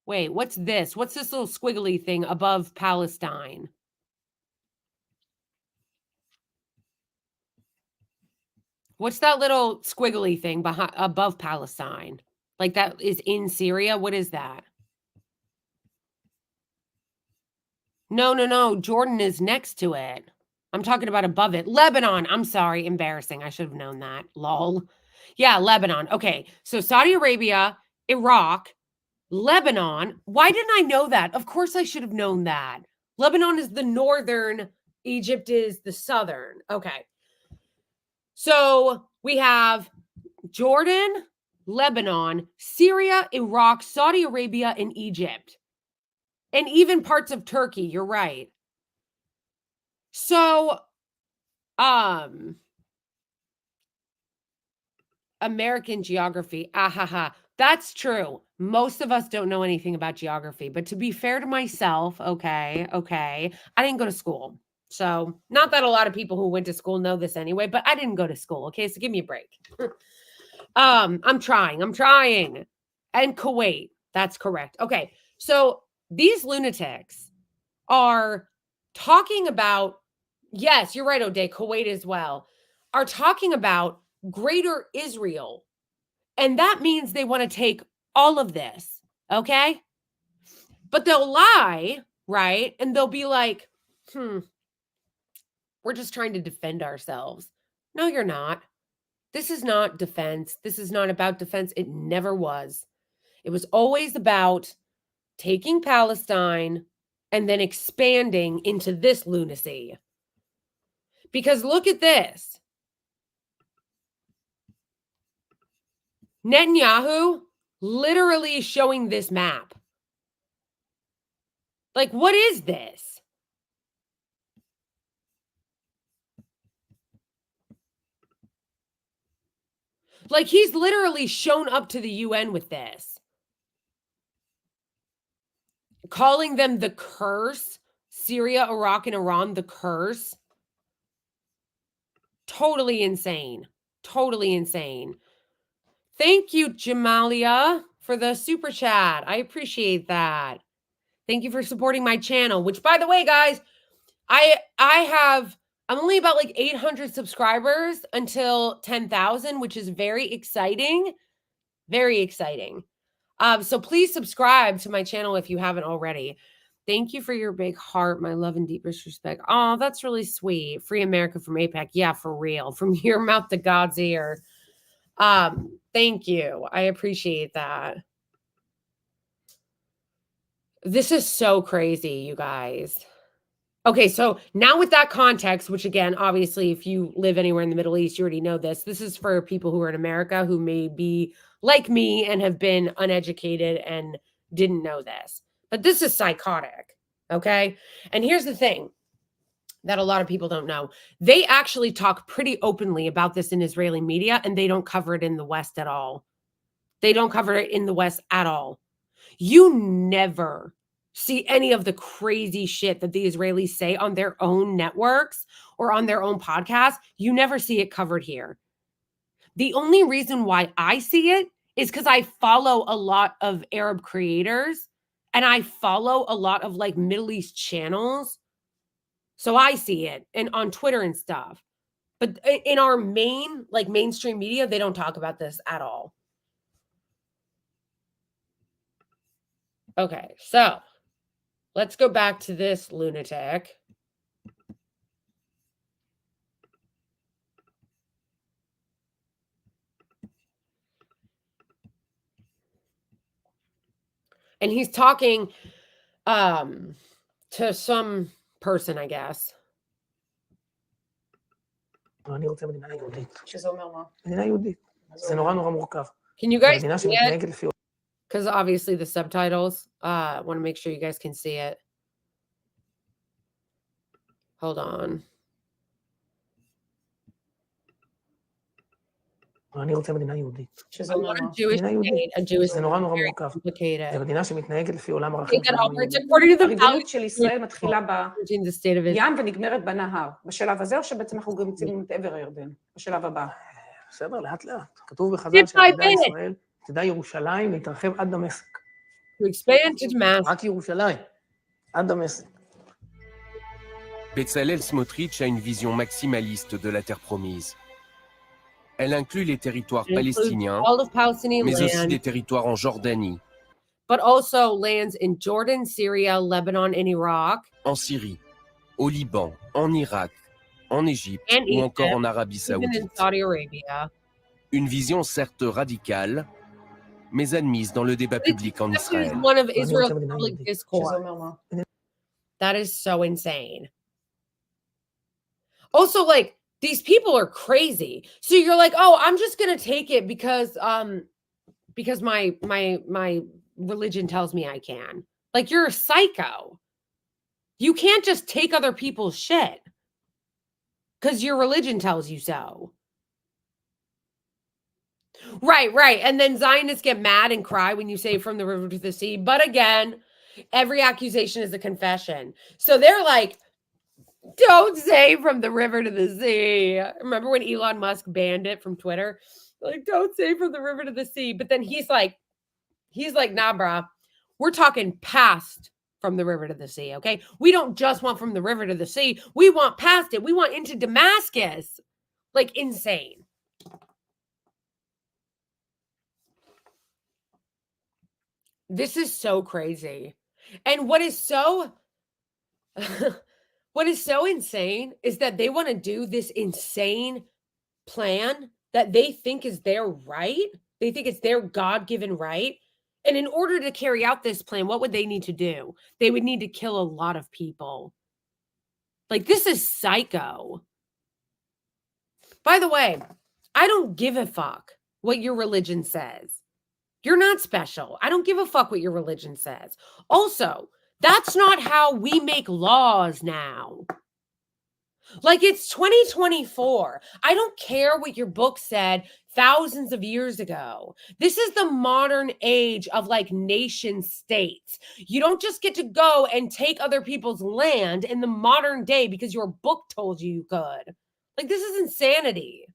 Wait, what's this? What's this little squiggly thing above Palestine? What's that little squiggly thing above Palestine? Like that is in Syria? What is that? No. Jordan is next to it. I'm talking about above it. Lebanon. I'm sorry. Embarrassing. I should have known that. Lol. Yeah, Lebanon. Okay. So Saudi Arabia, Iraq, Lebanon. Why didn't I know that? Of course I should have known that. Lebanon is the northern. Egypt is the southern. Okay. So we have Jordan, Lebanon, Syria, Iraq, Saudi Arabia, and Egypt. And even parts of Turkey. You're right. So, American geography. Ahaha. That's true. Most of us don't know anything about geography. But to be fair to myself, okay, I didn't go to school. So, not that a lot of people who went to school know this anyway, but I didn't go to school. Okay, so give me a break. I'm trying. And Kuwait. That's correct. Okay, so these lunatics are talking about, yes, you're right, O'Day, Kuwait as well, are talking about greater Israel. And that means they want to take all of this, okay? But they'll lie, right? And they'll be like, we're just trying to defend ourselves. No, you're not. This is not defense. This is not about defense. It never was. It was always about taking Palestine and then expanding into this lunacy. Because look at this. Netanyahu literally showing this map. Like, what is this? Like, he's literally shown up to the UN with this. Calling them the curse. Syria, Iraq, and Iran, the curse. Totally insane. Totally insane. Thank you, Jamalia, for the super chat. I appreciate that. Thank you for supporting my channel, which, by the way, guys, I'm only about like 800 subscribers until 10,000, which is very exciting. Very exciting. So please subscribe to my channel if you haven't already. Thank you for your big heart, my love and deepest respect. Oh, that's really sweet. Free America from AIPAC. Yeah, for real. From your mouth to God's ear. Thank you. I appreciate that. This is so crazy, you guys. Okay, so now with that context, which again, obviously, if you live anywhere in the Middle East, you already know this. This is for people who are in America who may be like me and have been uneducated and didn't know this. But this is psychotic, okay? And here's the thing that a lot of people don't know. They actually talk pretty openly about this in Israeli media, and they don't cover it in the West at all. They don't cover it in the West at all. You never see any of the crazy shit that the Israelis say on their own networks or on their own podcasts. You never see it covered here. The only reason why I see it is because I follow a lot of Arab creators and I follow a lot of like Middle East channels. So I see it and on Twitter and stuff. But in our main, like mainstream media, they don't talk about this at all. Okay, so let's go back to this lunatic. And he's talking to some person, I guess. אני רוצה מדינה יהודית. שזה אומר מה? מדינה יהודית. זה נורא נורא מורכב. Can you guys see it? Because obviously the subtitles, want to make sure you guys can see it. Hold on. אני רוצה מדינה יהודית. שזה אומר מה? A Jewish state, זה נורא נורא very מורכב. complicated. זה מדינה שמתנהגת לפי עולם ערכים. הריבונות של ישראל מתחילה בים ונגמרת בנהר. בשלב הזה, או שבעצם אנחנו גם מציבים את עבר הירדן? בשלב הבא. בסדר? לאט לאט. כתוב בחז"ל Bit by שעתידה bit. ישראל, עתידה ירושלים להתרחב עד דמשק. To expand to Damascus. רק ירושלים, עד דמשק. Bezalel Smotrich a une vision maximaliste de la terre promise. Elle inclut les territoires It includes palestiniens, all of Palestinian mais aussi land, des territoires en Jordanie, but also lands in Jordan, Syria, Lebanon, and Iraq, en Syrie, au Liban, en Irak, en Égypte and ou encore Egypt, en Arabie even in Saoudite. Saudi Arabia. Une vision certes radicale, mais admise dans le débat public en This is Israël. one of Israel's public discourse. That is so insane. Also, like, these people are crazy. So you're like, oh, I'm just gonna take it because my religion tells me I can. Like, you're a psycho. You can't just take other people's shit because your religion tells you so. Right. And then Zionists get mad and cry when you say from the river to the sea. But again, every accusation is a confession. So they're like, don't say from the river to the sea. Remember when Elon Musk banned it from Twitter? Like, don't say from the river to the sea. But then he's like, nah, brah. We're talking past from the river to the sea, okay? We don't just want from the river to the sea. We want past it. We want into Damascus. Like, insane. This is so crazy. And what is so insane is that they want to do this insane plan that they think is their right. They think it's their God-given right. And in order to carry out this plan, what would they need to do? They would need to kill a lot of people. Like, this is psycho. By the way, I don't give a fuck what your religion says. You're not special. I don't give a fuck what your religion says. Also, that's not how we make laws now. Like, it's 2024. I don't care what your book said thousands of years ago. This is the modern age of, like, nation states. You don't just get to go and take other people's land in the modern day because your book told you could. Like, this is insanity.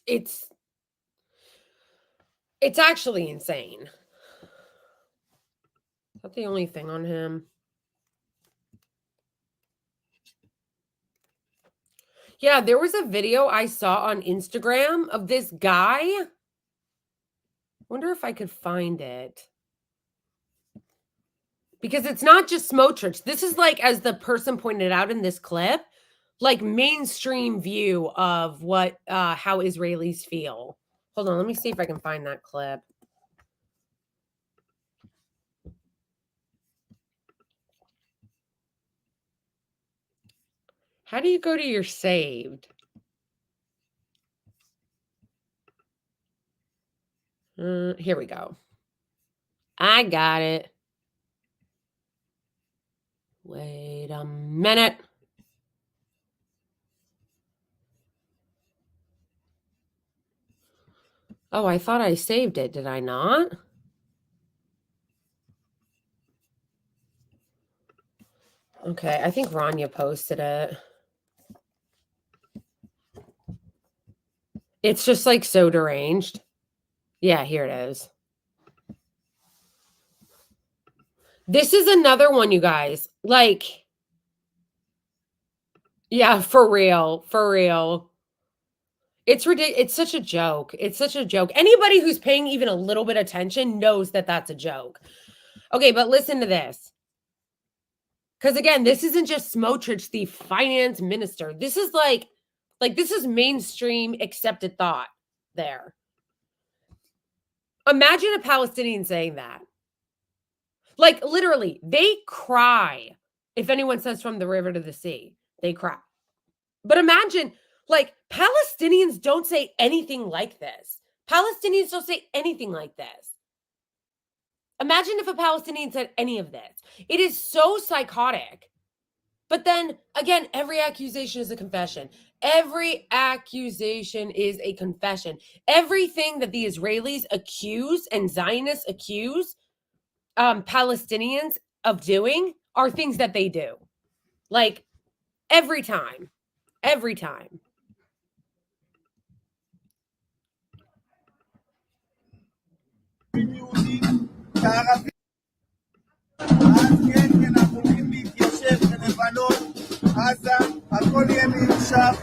It's actually insane. Is that the only thing on him? Yeah, there was a video I saw on Instagram of this guy. Wonder if I could find it. Because it's not just Smotrich. This is, like, as the person pointed out in this clip, like, mainstream view of what how Israelis feel. Hold on, let me see if I can find that clip. How do you go to your saved? Here we go. I got it. Wait a minute. Oh, I thought I saved it. Did I not? Okay, I think Rania posted it. It's just, like, so deranged. Yeah, here it is. This is another one, you guys. Like, yeah, for real. For real. It's ridiculous. It's such a joke. It's such a joke. Anybody who's paying even a little bit of attention knows that that's a joke. Okay, but listen to this. Because, again, this isn't just Smotrich, the finance minister. This is like this is mainstream accepted thought there. Imagine a Palestinian saying that. Like, literally, they cry if anyone says from the river to the sea. They cry. But imagine, like, Palestinians don't say anything like this. Palestinians don't say anything like this. Imagine if a Palestinian said any of this. It is so psychotic. But then, again, every accusation is a confession. Every accusation is a confession. Everything that the Israelis accuse and Zionists accuse Palestinians of doing are things that they do. Like, every time. Every time. עזה, הכל יהיה מיושב,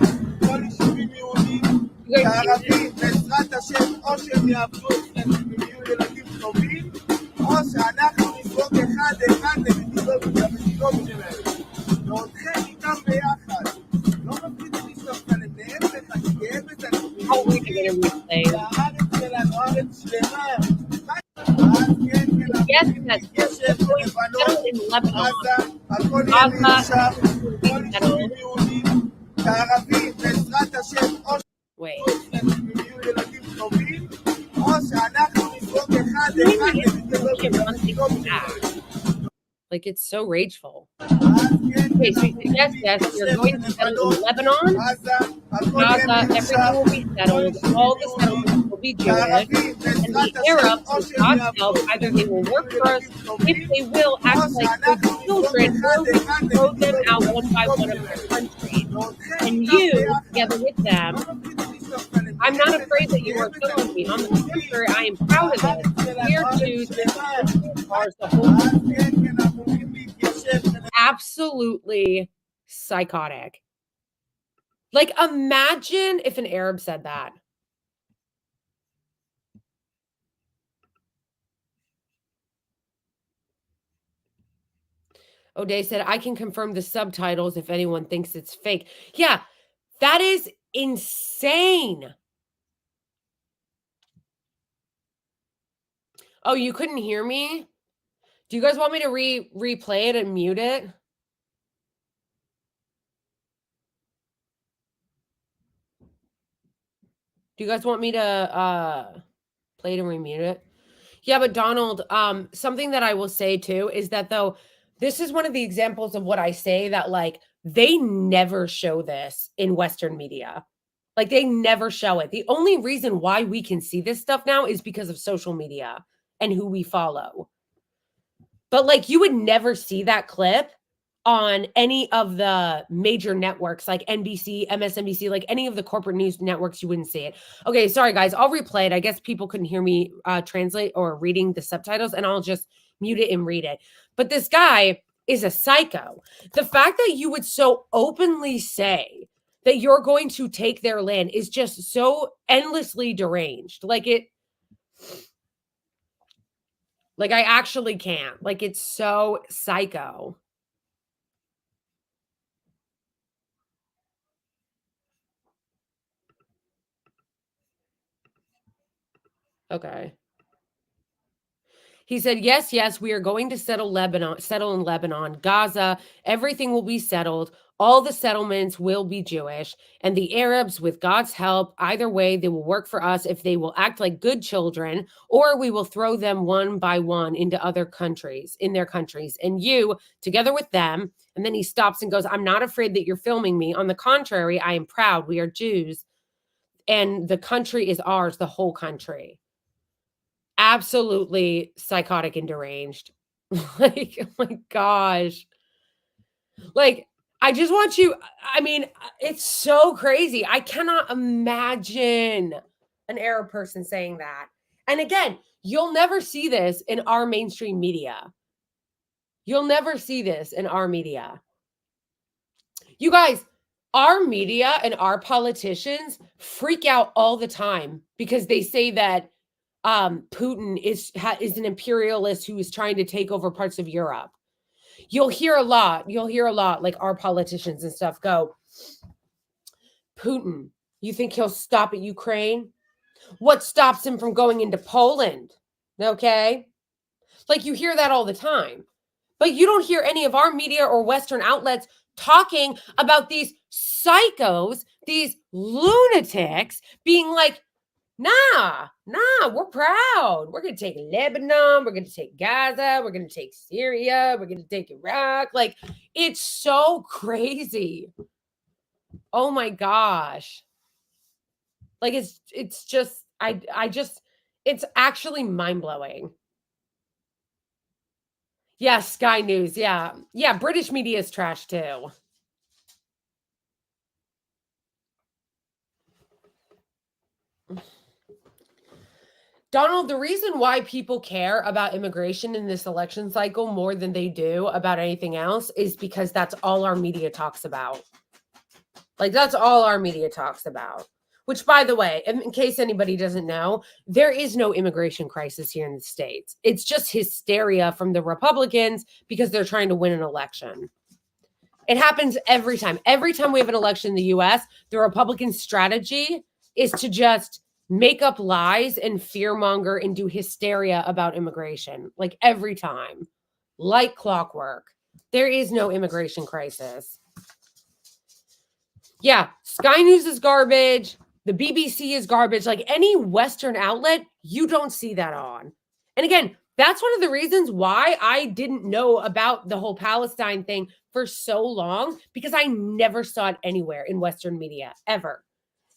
כל יישובים יהודים, וערבים, בעזרת השם, או שהם יעבדו אצלנו ויהיו ילדים טובים, או שאנחנו נזרוק אחד למדינות שלהם. ואותכם איתם ביחד. לא מפרידים לשלוח כאן את להפך, אני גאה בזה, והארץ שלנו, הארץ שלמה. Yes, that's in Lebanon. Wait. Like, it's so rageful. Okay, so yes, you're going to settle in Lebanon, Gaza, everything will be settled, all the settlements will be Jewish, and the Arabs, with God's help, either they will work for us, if they will act like good children, or we can throw them out one by one of their countries. And you, together with them, I'm not afraid that you are killing me. On the contrary, I am proud of it. We are Jews, and ours the whole absolutely psychotic. Like, imagine if an Arab said that. O'Day said, I can confirm the subtitles if anyone thinks it's fake. Yeah, that is insane. Oh, you couldn't hear me? Do you guys want me to replay it and mute it? Do you guys want me to play it and remute it? Yeah, but Donald, something that I will say too is that though, this is one of the examples of what I say that like they never show this in Western media. Like they never show it. The only reason why we can see this stuff now is because of social media and who we follow. But like you would never see that clip on any of the major networks like NBC, MSNBC, like any of the corporate news networks, you wouldn't see it. Okay, sorry guys, I'll replay it. I guess people couldn't hear me translate or reading the subtitles, and I'll just mute it and read it. But this guy is a psycho. The fact that you would so openly say that you're going to take their land is just so endlessly deranged. Like I actually can't. Like it's so psycho. Okay. He said, yes, we are going to settle in Lebanon, Gaza. Everything will be settled. All the settlements will be Jewish. And the Arabs, with God's help, either way, they will work for us if they will act like good children, or we will throw them one by one into other countries, in their countries. And you, together with them, and then he stops and goes, I'm not afraid that you're filming me. On the contrary, I am proud. We are Jews. And the country is ours, the whole country. Absolutely psychotic and deranged. Like, oh my gosh. Like, I just want you, I mean, it's so crazy. I cannot imagine an Arab person saying that. And again, you'll never see this in our mainstream media. You'll never see this in our media. You guys, our media and our politicians freak out all the time because they say that Putin is an imperialist who is trying to take over parts of Europe. You'll hear a lot, like our politicians and stuff go, Putin, you think he'll stop at Ukraine? What stops him from going into Poland? Okay? Like you hear that all the time. But you don't hear any of our media or Western outlets talking about these psychos, these lunatics being like, Nah, we're proud. We're going to take Lebanon. We're going to take Gaza. We're going to take Syria. We're going to take Iraq. Like, it's so crazy. Oh my gosh. Like, it's just, I just, it's actually mind-blowing. Yeah, Sky News. Yeah. Yeah, British media is trash too. Donald, the reason why people care about immigration in this election cycle more than they do about anything else is because that's all our media talks about. Like, that's all our media talks about. Which, by the way, in case anybody doesn't know, there is no immigration crisis here in the States. It's just hysteria from the Republicans because they're trying to win an election. It happens every time. Every time we have an election in the US, the Republican strategy is to just make up lies and fearmonger and do hysteria about immigration. Like, every time. Like clockwork. There is no immigration crisis. Yeah, Sky News is garbage. The BBC is garbage. Like, any Western outlet, you don't see that on. And again, that's one of the reasons why I didn't know about the whole Palestine thing for so long, because I never saw it anywhere in Western media, ever.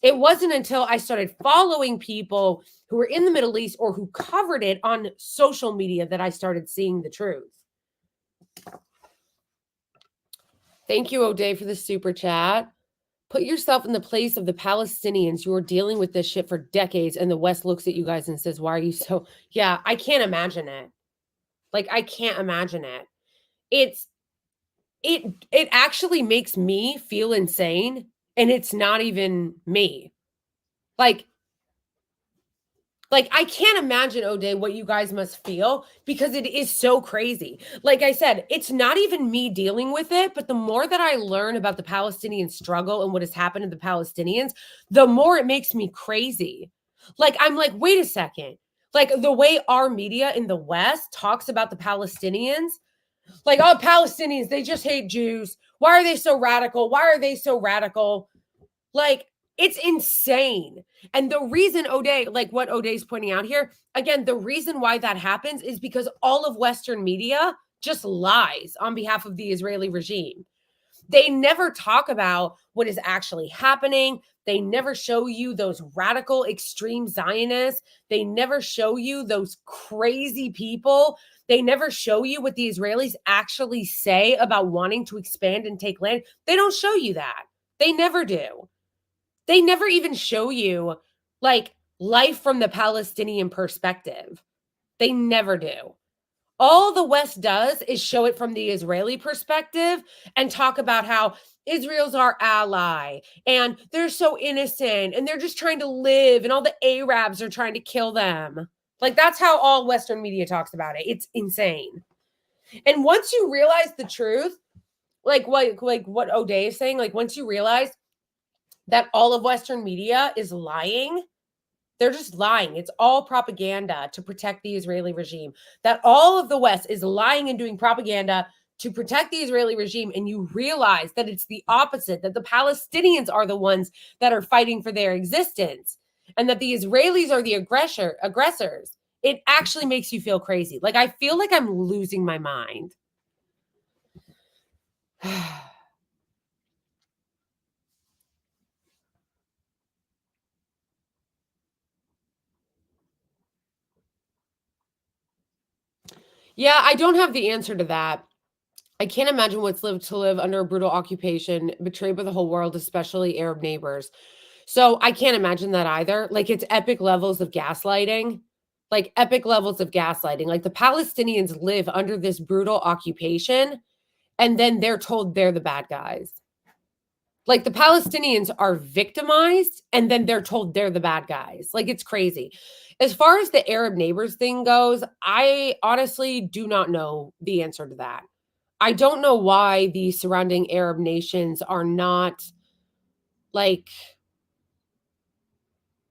It wasn't until I started following people who were in the Middle East or who covered it on social media that I started seeing the truth. Thank you, O'Day, for the super chat. Put yourself in the place of the Palestinians who are dealing with this shit for decades, and the West looks at you guys and says, why are you so... Yeah, I can't imagine it. Like, I can't imagine it. It actually makes me feel insane, and it's not even me. Like I can't imagine, O'Day, what you guys must feel, because it is so crazy. Like I said, it's not even me dealing with it, but the more that I learn about the Palestinian struggle and what has happened to the Palestinians, the more it makes me crazy. Like, I'm like, wait a second. Like, the way our media in the West talks about the Palestinians, like, oh, Palestinians, they just hate Jews. Why are they so radical? Why are they so radical? Like, it's insane. And the reason O'Day, like what O'Day's pointing out here, again, the reason why that happens is because all of Western media just lies on behalf of the Israeli regime. They never talk about what is actually happening. They never show you those radical extreme Zionists. They never show you those crazy people. They never show you what the Israelis actually say about wanting to expand and take land. They don't show you that. They never do. They never even show you, like, life from the Palestinian perspective. They never do. All the West does is show it from the Israeli perspective and talk about how Israel's our ally and they're so innocent and they're just trying to live and all the Arabs are trying to kill them. Like, that's how all Western media talks about it. It's insane. And once you realize the truth, like what O'Day is saying, like, once you realize that all of Western media is lying, they're just lying. It's all propaganda to protect the Israeli regime. That all of the West is lying and doing propaganda to protect the Israeli regime. And you realize that it's the opposite, that the Palestinians are the ones that are fighting for their existence and that the Israelis are the aggressors. It actually makes you feel crazy. Like, I feel like I'm losing my mind. Yeah, I don't have the answer to that. I can't imagine what's to live under a brutal occupation, betrayed by the whole world, especially Arab neighbors. So I can't imagine that either. Like, it's epic levels of gaslighting. Like, epic levels of gaslighting. Like, the Palestinians live under this brutal occupation, and then they're told they're the bad guys. Like, the Palestinians are victimized, and then they're told they're the bad guys. Like, it's crazy. As far as the Arab neighbors thing goes, I honestly do not know the answer to that. I don't know why the surrounding Arab nations are not, like,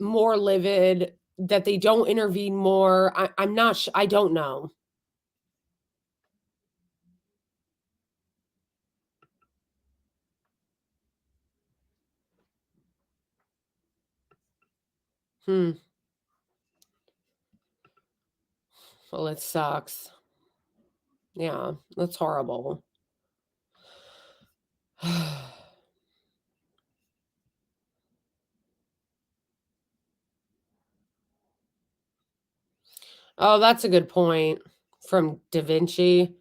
more livid, that they don't intervene more. I'm not I don't know. Well, it sucks. Yeah, that's horrible. Oh, that's a good point from Da Vinci.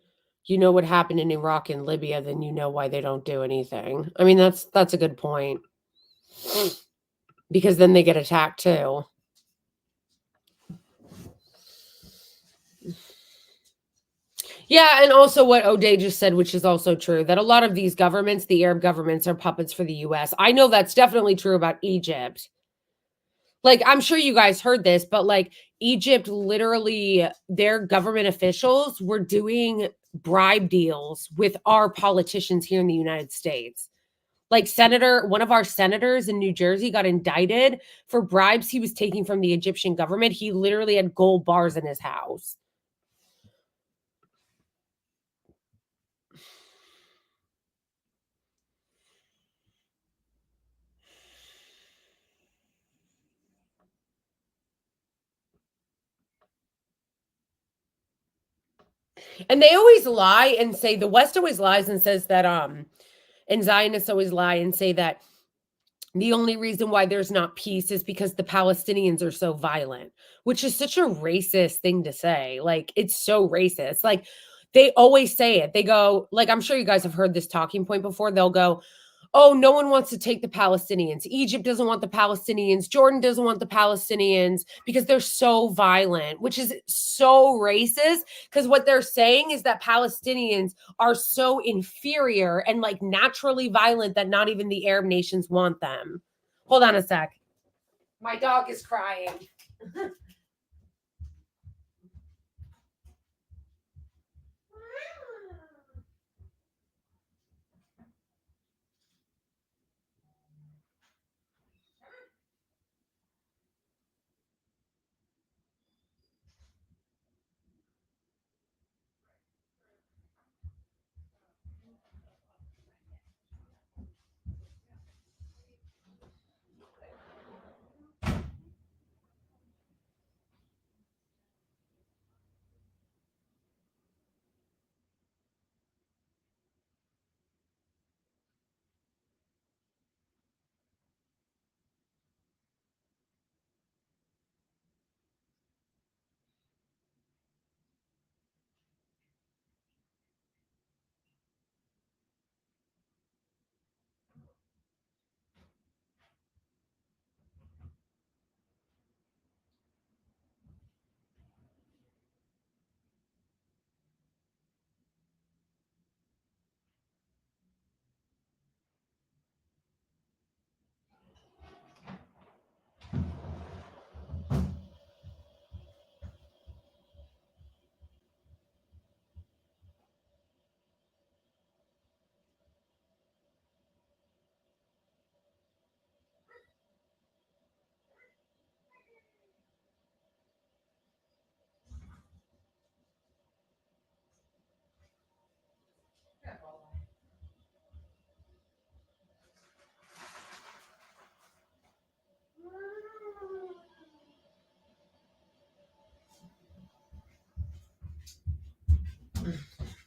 You know what happened in Iraq and Libya, then you know why they don't do anything. I mean, that's a good point. Because then they get attacked too. Yeah, and also what O'Day just said, which is also true, that a lot of these governments, the Arab governments, are puppets for the US. I know that's definitely true about Egypt. Like, I'm sure you guys heard this, but like Egypt, literally, their government officials were doing bribe deals with our politicians here in the United States. Like one of our senators in New Jersey got indicted for bribes he was taking from the Egyptian government. He literally had gold bars in his house. And they always lie and say, the West always lies and says that and Zionists always lie and say that the only reason why there's not peace is because the Palestinians are so violent, which is such a racist thing to say. Like, it's so racist. Like, they always say it. They go, like, I'm sure you guys have heard this talking point before. They'll go, oh, no one wants to take the Palestinians. Egypt doesn't want the Palestinians. Jordan doesn't want the Palestinians because they're so violent, which is so racist. Because what they're saying is that Palestinians are so inferior and like naturally violent that not even the Arab nations want them. Hold on a sec. My dog is crying.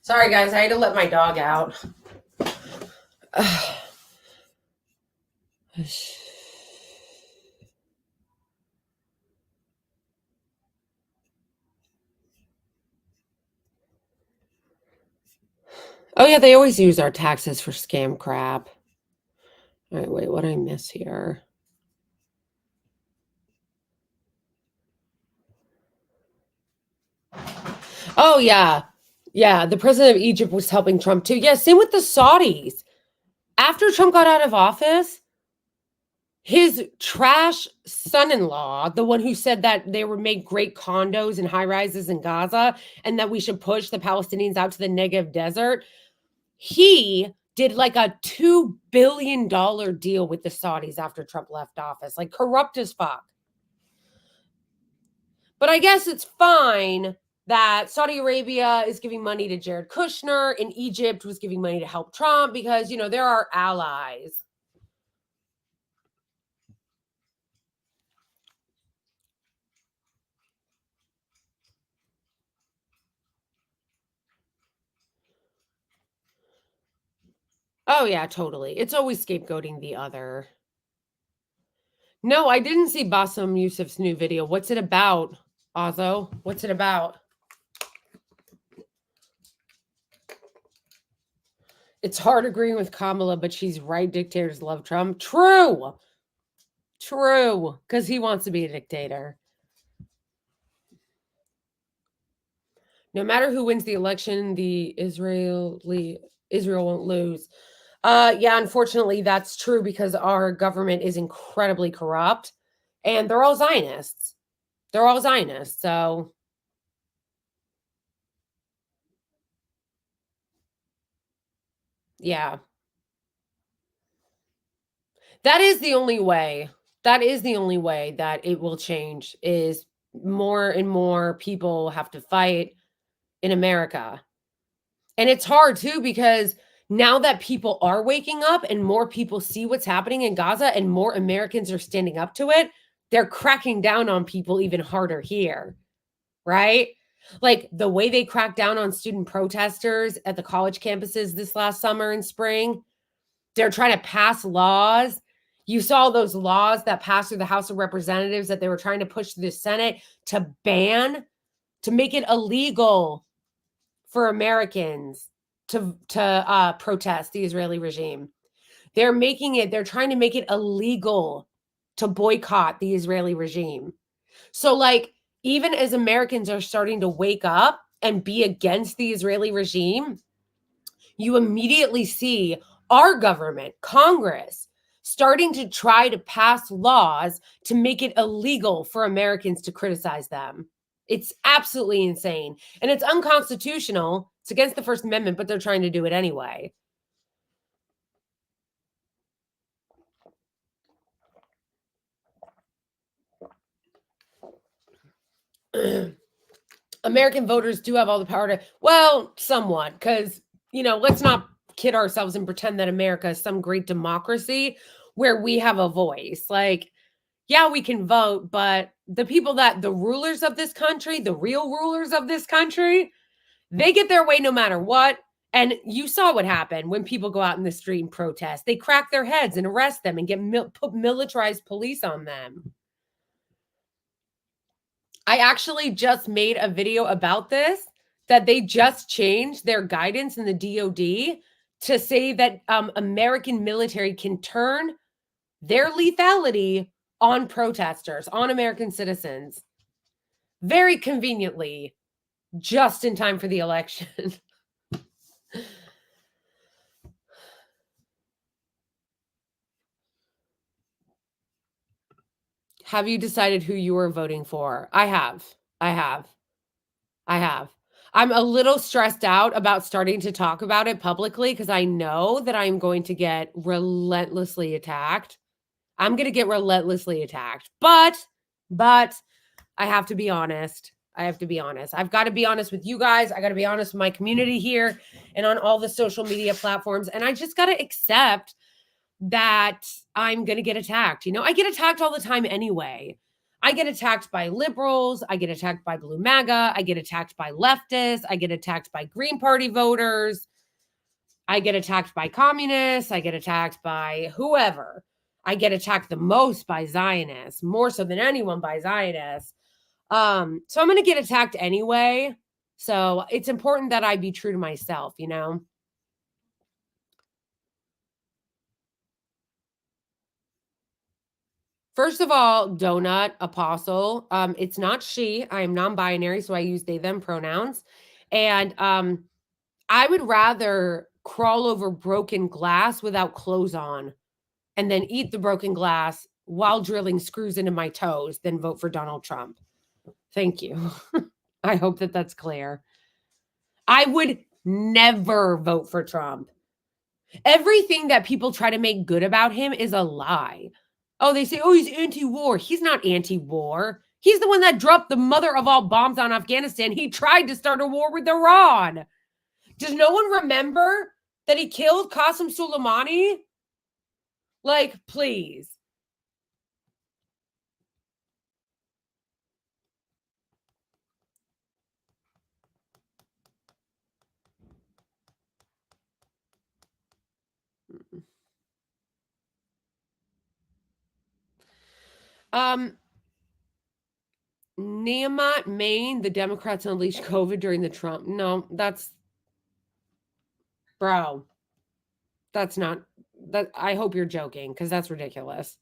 Sorry, guys. I had to let my dog out. Oh, yeah, they always use our taxes for scam crap. All right, wait, what did I miss here? Oh, yeah. Yeah, the president of Egypt was helping Trump too. Yeah, same with the Saudis. After Trump got out of office, his trash son-in-law, the one who said that they would make great condos and high rises in Gaza and that we should push the Palestinians out to the Negev desert, he did like a $2 billion deal with the Saudis after Trump left office. Like, corrupt as fuck. But I guess it's fine that Saudi Arabia is giving money to Jared Kushner and Egypt was giving money to help Trump because, you know, they're our allies. Oh, yeah, totally. It's always scapegoating the other. No, I didn't see Bassem Youssef's new video. What's it about, Ozzo? What's it about? It's hard agreeing with Kamala, but she's right. Dictators love Trump. True. True. Because he wants to be a dictator. No matter who wins the election, Israel won't lose. Yeah, unfortunately, that's true because our government is incredibly corrupt and they're all Zionists. They're all Zionists. So yeah. That is the only way. That is the only way that it will change is more and more people have to fight in America. And it's hard too because now that people are waking up and more people see what's happening in Gaza and more Americans are standing up to it, they're cracking down on people even harder here, right? Like the way they cracked down on student protesters at the college campuses this last summer and spring, they're trying to pass laws. You saw those laws that passed through the House of Representatives that they were trying to push through the Senate to ban, to make it illegal for Americans to protest the Israeli regime. They're trying to make it illegal to boycott the Israeli regime. So like, even as Americans are starting to wake up and be against the Israeli regime, you immediately see our government, Congress, starting to try to pass laws to make it illegal for Americans to criticize them. It's absolutely insane. And it's unconstitutional. It's against the First Amendment, but they're trying to do it anyway. American voters do have all the power to, well, somewhat, because, you know, let's not kid ourselves and pretend that America is some great democracy where we have a voice. Like, yeah, we can vote, but the rulers of this country, the real rulers of this country, they get their way no matter what. And you saw what happened when people go out in the street and protest. They crack their heads and arrest them and put militarized police on them. I actually just made a video about this, that they just changed their guidance in the DOD to say that American military can turn their lethality on protesters, on American citizens, very conveniently, just in time for the election. Have you decided who you are voting for? I have. I'm a little stressed out about starting to talk about it publicly because I know that I'm going to get relentlessly attacked. I'm going to get relentlessly attacked. But I have to be honest. I've got to be honest with you guys. I got to be honest with my community here and on all the social media platforms. And I just got to accept that I'm going to get attacked. You know, I get attacked all the time anyway. I get attacked by liberals. I get attacked by Blue MAGA. I get attacked by leftists. I get attacked by Green Party voters. I get attacked by communists. I get attacked by whoever. I get attacked the most by Zionists, more so than anyone by Zionists. So I'm going to get attacked anyway. So it's important that I be true to myself, you know? First of all, donut, apostle. It's not she. I am non-binary, so I use they, them pronouns. And I would rather crawl over broken glass without clothes on and then eat the broken glass while drilling screws into my toes than vote for Donald Trump. Thank you. I hope that that's clear. I would never vote for Trump. Everything that people try to make good about him is a lie. Oh, they say, oh, he's anti-war. He's not anti-war. He's the one that dropped the mother of all bombs on Afghanistan. He tried to start a war with Iran. Does no one remember that he killed Qasem Soleimani? Like, please. Neomot, Maine, the Democrats unleashed COVID during the Trump. No, that's bro. That's not that. I hope you're joking because that's ridiculous.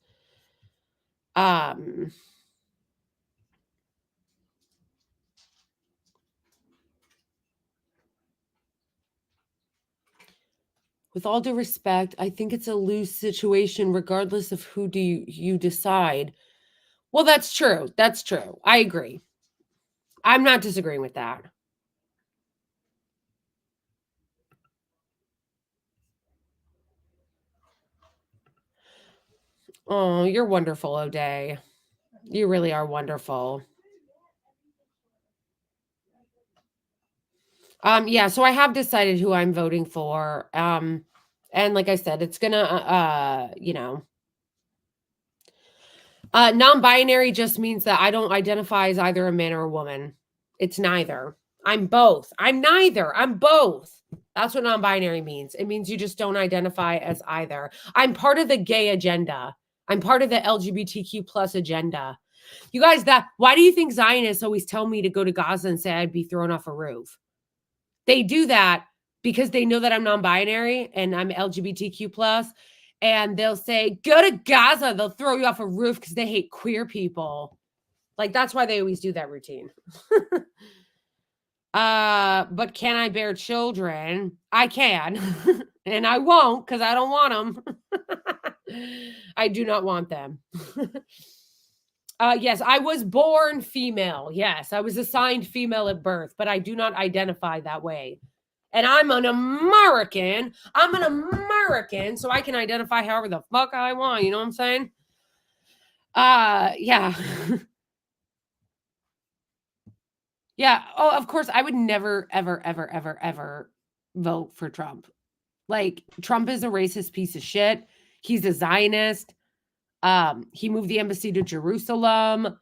With all due respect, I think it's a loose situation regardless of who you decide. Well, that's true. That's true. I agree. I'm not disagreeing with that. Oh, you're wonderful, O'Day. You really are wonderful. Yeah, so I have decided who I'm voting for. And like I said, it's gonna non-binary just means that I don't identify as either a man or a woman. It's neither. I'm both. I'm neither. I'm both. That's what non-binary means. It means you just don't identify as either. I'm part of the gay agenda. I'm part of the LGBTQ plus agenda. You guys, why do you think Zionists always tell me to go to Gaza and say I'd be thrown off a roof? They do that because they know that I'm non-binary and I'm LGBTQ plus. And they'll say, go to Gaza. They'll throw you off a roof because they hate queer people. Like, that's why they always do that routine. But can I bear children? I can. And I won't because I don't want them. I do not want them. Yes, I was born female. Yes, I was assigned female at birth, but I do not identify that way. And I'm an American. I'm an American, so I can identify however the fuck I want. You know what I'm saying? Yeah. Yeah. Oh, of course, I would never, ever, ever, ever, ever vote for Trump. Like, Trump is a racist piece of shit. He's a Zionist. He moved the embassy to Jerusalem.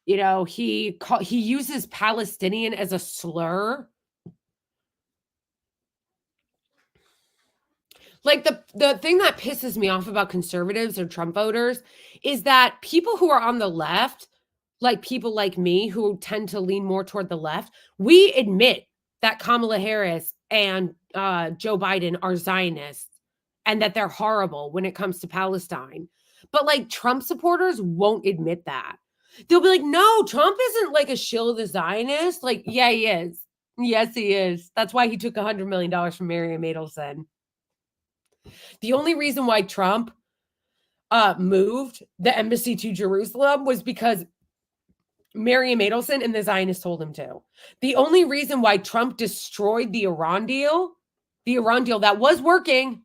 You know, he uses Palestinian as a slur. Like, the thing that pisses me off about conservatives or Trump voters is that people who are on the left, like people like me who tend to lean more toward the left, we admit that Kamala Harris and Joe Biden are Zionists and that they're horrible when it comes to Palestine. But like Trump supporters won't admit that. They'll be like, no, Trump isn't like a shill of the Zionist. Like, yeah, he is. Yes, he is. That's why he took $100 million from Miriam Adelson. The only reason why Trump moved the embassy to Jerusalem was because Miriam Adelson and the Zionists told him to. The only reason why Trump destroyed the Iran deal that was working,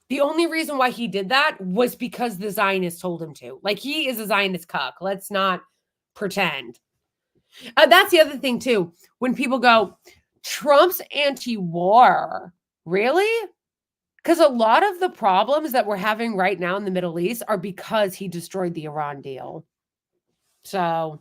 the only reason why he did that was because the Zionists told him to. Like, he is a Zionist cuck. Let's not pretend. That's the other thing, too. When people go, Trump's anti-war. Really? Because a lot of the problems that we're having right now in the Middle East are because he destroyed the Iran deal. So...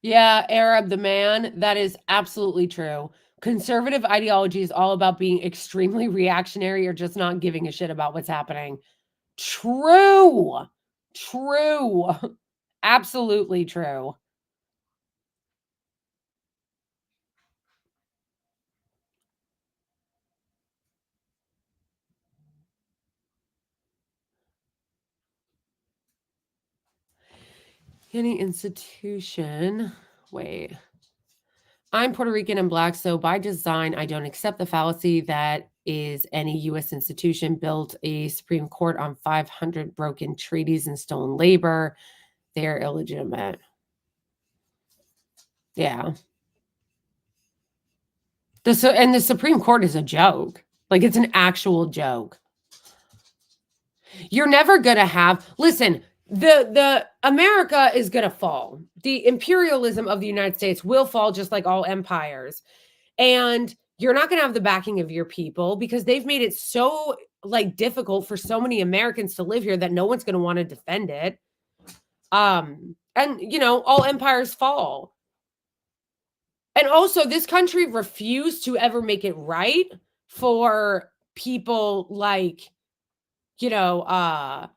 Yeah, Arab the man, that is absolutely true. Conservative ideology is all about being extremely reactionary or just not giving a shit about what's happening. True. True. Absolutely true. Any institution, wait. I'm Puerto Rican and Black, so by design, I don't accept the fallacy that is any U.S. institution built a Supreme Court on 500 broken treaties and stolen labor. They're illegitimate. Yeah. And the Supreme Court is a joke. Like, it's an actual joke. You're never going to have... Listen, the America is going to fall. The imperialism of the United States will fall just like all empires. And you're not going to have the backing of your people because they've made it so like difficult for so many Americans to live here that no one's going to want to defend it. And you know, all empires fall. And also this country refused to ever make it right for people like, you know,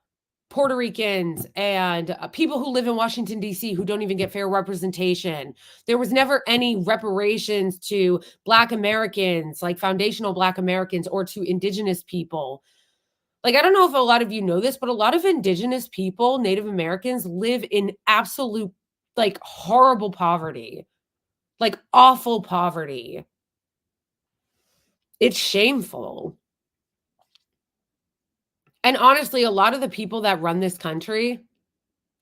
Puerto Ricans and people who live in Washington, D.C. who don't even get fair representation. There was never any reparations to Black Americans, like foundational Black Americans, or to Indigenous people. Like, I don't know if a lot of you know this, but a lot of Indigenous people, Native Americans, live in absolute, like, horrible poverty, like awful poverty. It's shameful. And honestly, a lot of the people that run this country,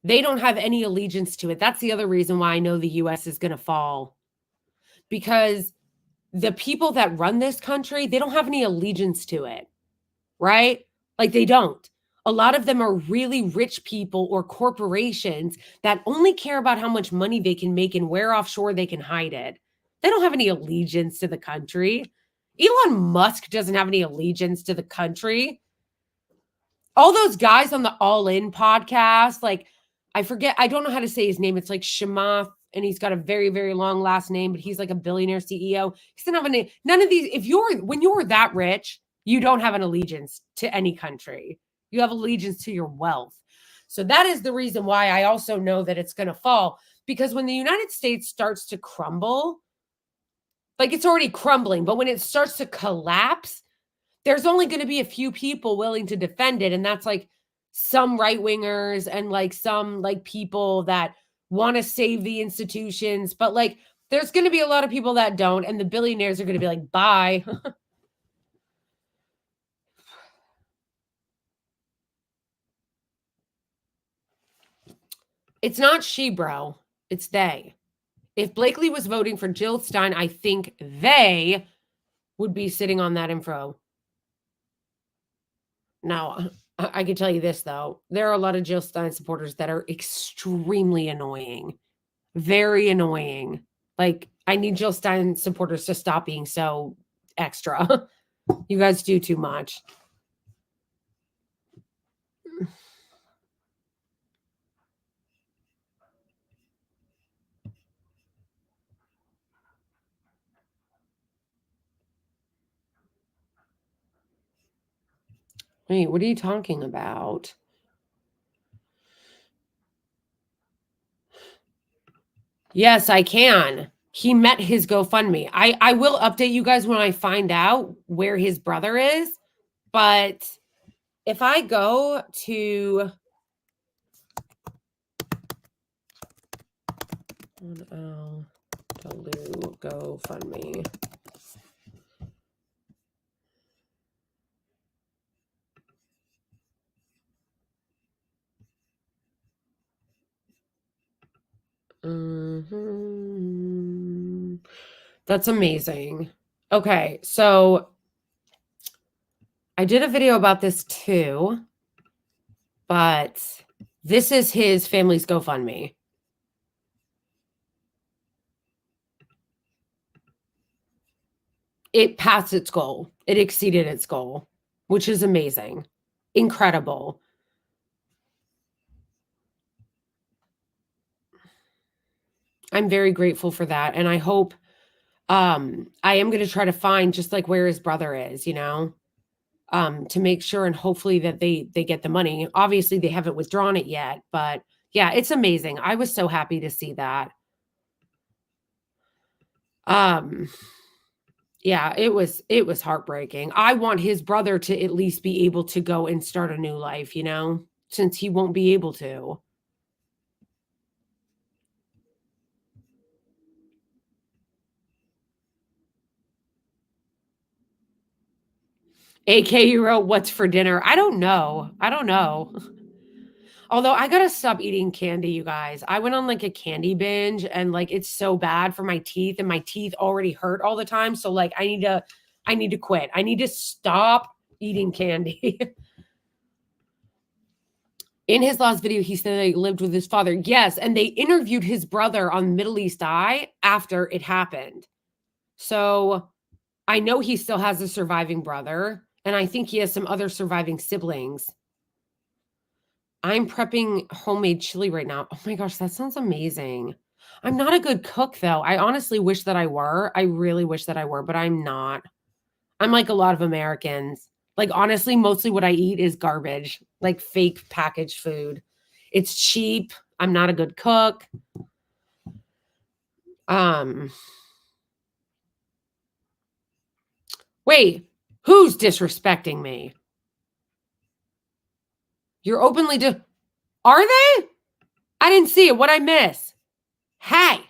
they don't have any allegiance to it. That's the other reason why I know the US is going to fall. Because the people that run this country, they don't have any allegiance to it, right? Like they don't. A lot of them are really rich people or corporations that only care about how much money they can make and where offshore they can hide it. They don't have any allegiance to the country. Elon Musk doesn't have any allegiance to the country. All those guys on the All In podcast, like, I forget, I don't know how to say his name. It's like Shamath, and he's got a very, very long last name, but he's like a billionaire CEO. He doesn't have a name. None of these, when you're that rich, you don't have an allegiance to any country. You have allegiance to your wealth. So that is the reason why I also know that it's going to fall, because when the United States starts to crumble, like it's already crumbling, but when it starts to collapse, there's only going to be a few people willing to defend it. And that's like some right-wingers and like some like people that want to save the institutions. But like, there's going to be a lot of people that don't. And the billionaires are going to be like, bye. It's not she, bro. It's they. If Blakely was voting for Jill Stein, I think they would be sitting on that info. Now, I can tell you this, though. There are a lot of Jill Stein supporters that are extremely annoying. Very annoying. Like, I need Jill Stein supporters to stop being so extra. You guys do too much. Wait, what are you talking about? Yes, I can. He met his GoFundMe. I will update you guys when I find out where his brother is. But if I go to GoFundMe. That's amazing. Okay, so I did a video about this too, but this is his family's GoFundMe. It passed its goal. It exceeded its goal, which is amazing. Incredible. I'm very grateful for that. And I hope I am going to try to find just like where his brother is, you know, to make sure and hopefully that they get the money. Obviously, they haven't withdrawn it yet, but yeah, it's amazing. I was so happy to see that. Yeah, it was heartbreaking. I want his brother to at least be able to go and start a new life, you know, since he won't be able to. AK, you wrote, what's for dinner? I don't know. Although I gotta stop eating candy, you guys. I went on like a candy binge and like it's so bad for my teeth and my teeth already hurt all the time. So like I need to quit. I need to stop eating candy. In his last video, he said that he lived with his father. Yes, and they interviewed his brother on Middle East Eye after it happened. So I know he still has a surviving brother. And I think he has some other surviving siblings. I'm prepping homemade chili right now. Oh my gosh, that sounds amazing. I'm not a good cook, though. I honestly wish that I were. I really wish that I were, but I'm not. I'm like a lot of Americans. Like, honestly, mostly what I eat is garbage, like fake packaged food. It's cheap. I'm not a good cook. Wait, who's disrespecting me? You're openly Are they? I didn't see it. What'd I miss? Hey,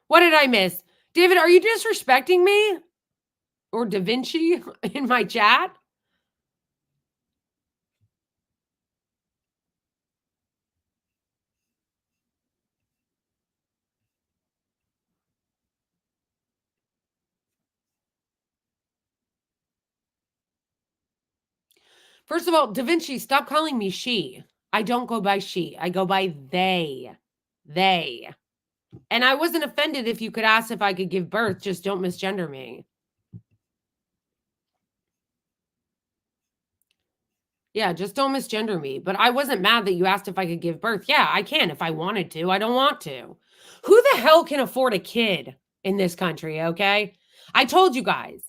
what did I miss? David, are you disrespecting me? Or Da Vinci in my chat? First of all, Da Vinci, stop calling me she. I don't go by she. I go by they. They. And I wasn't offended if you could ask if I could give birth. Just don't misgender me. Yeah, just don't misgender me. But I wasn't mad that you asked if I could give birth. Yeah, I can if I wanted to. I don't want to. Who the hell can afford a kid in this country, okay? I told you guys.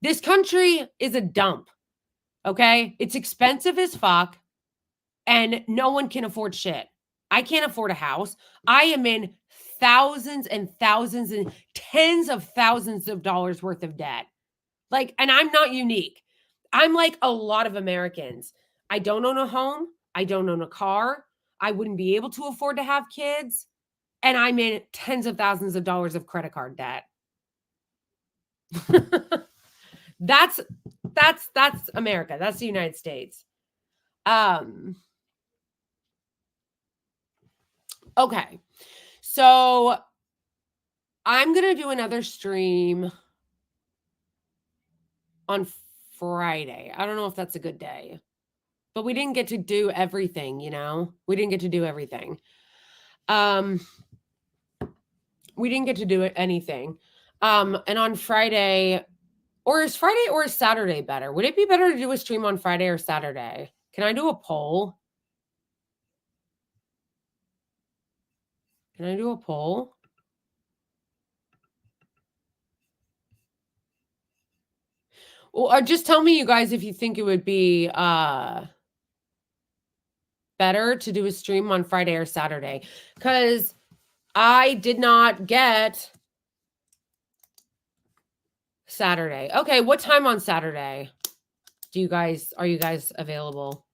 This country is a dump, okay? It's expensive as fuck, and no one can afford shit. I can't afford a house. I am in thousands and thousands and tens of thousands of dollars worth of debt. Like, and I'm not unique. I'm like a lot of Americans. I don't own a home. I don't own a car. I wouldn't be able to afford to have kids. And I'm in tens of thousands of dollars of credit card debt. That's America. That's the United States. Okay. So I'm going to do another stream on Friday. I don't know if that's a good day. But we didn't get to do everything, you know? We didn't get to do everything. We didn't get to do anything. And on Friday, or is Friday or is Saturday better? Would it be better to do a stream on Friday or Saturday? Can I do a poll? Can I do a poll? Well, just tell me, you guys, if you think it would be better to do a stream on Friday or Saturday. Because I did not get Saturday. Okay, what time on Saturday? Are you guys available?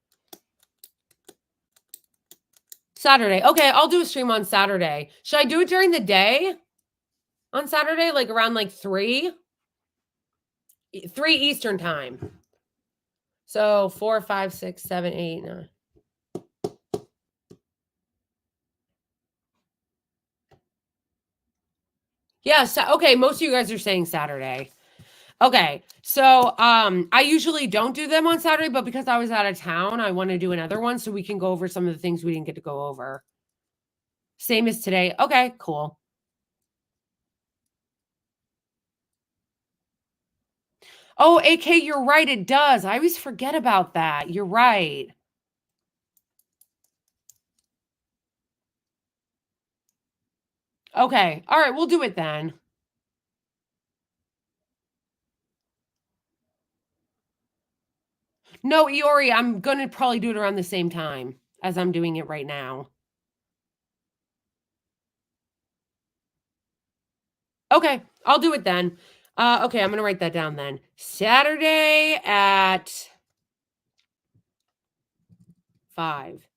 Saturday. Okay, I'll do a stream on Saturday. Should I do it during the day on Saturday? Like around like 3? 3 Eastern time. So 4, 5, 6, 7, 8, 9. Yeah, so, okay, most of you guys are saying Saturday. Okay, so I usually don't do them on Saturday, but because I was out of town, I want to do another one so we can go over some of the things we didn't get to go over. Same as today. Okay, cool. Oh, AK, you're right. It does. I always forget about that. You're right. Okay. All right. We'll do it then. No, Iori, I'm going to probably do it around the same time as I'm doing it right now. Okay. I'll do it then. Okay. I'm going to write that down then. Saturday at 5.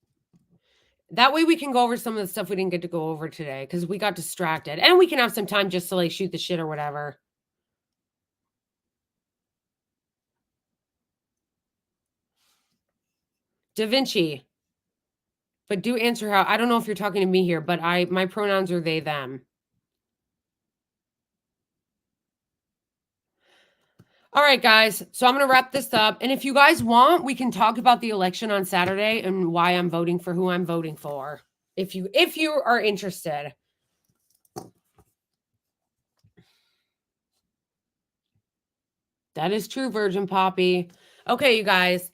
That way we can go over some of the stuff we didn't get to go over today because we got distracted. And we can have some time just to like shoot the shit or whatever. Da Vinci. But do answer how. I don't know if you're talking to me here, but my pronouns are they, them. All right, guys. So I'm going to wrap this up. And if you guys want, we can talk about the election on Saturday and why I'm voting for who I'm voting for. If you are interested. That is true, Virgin Poppy. Okay, you guys.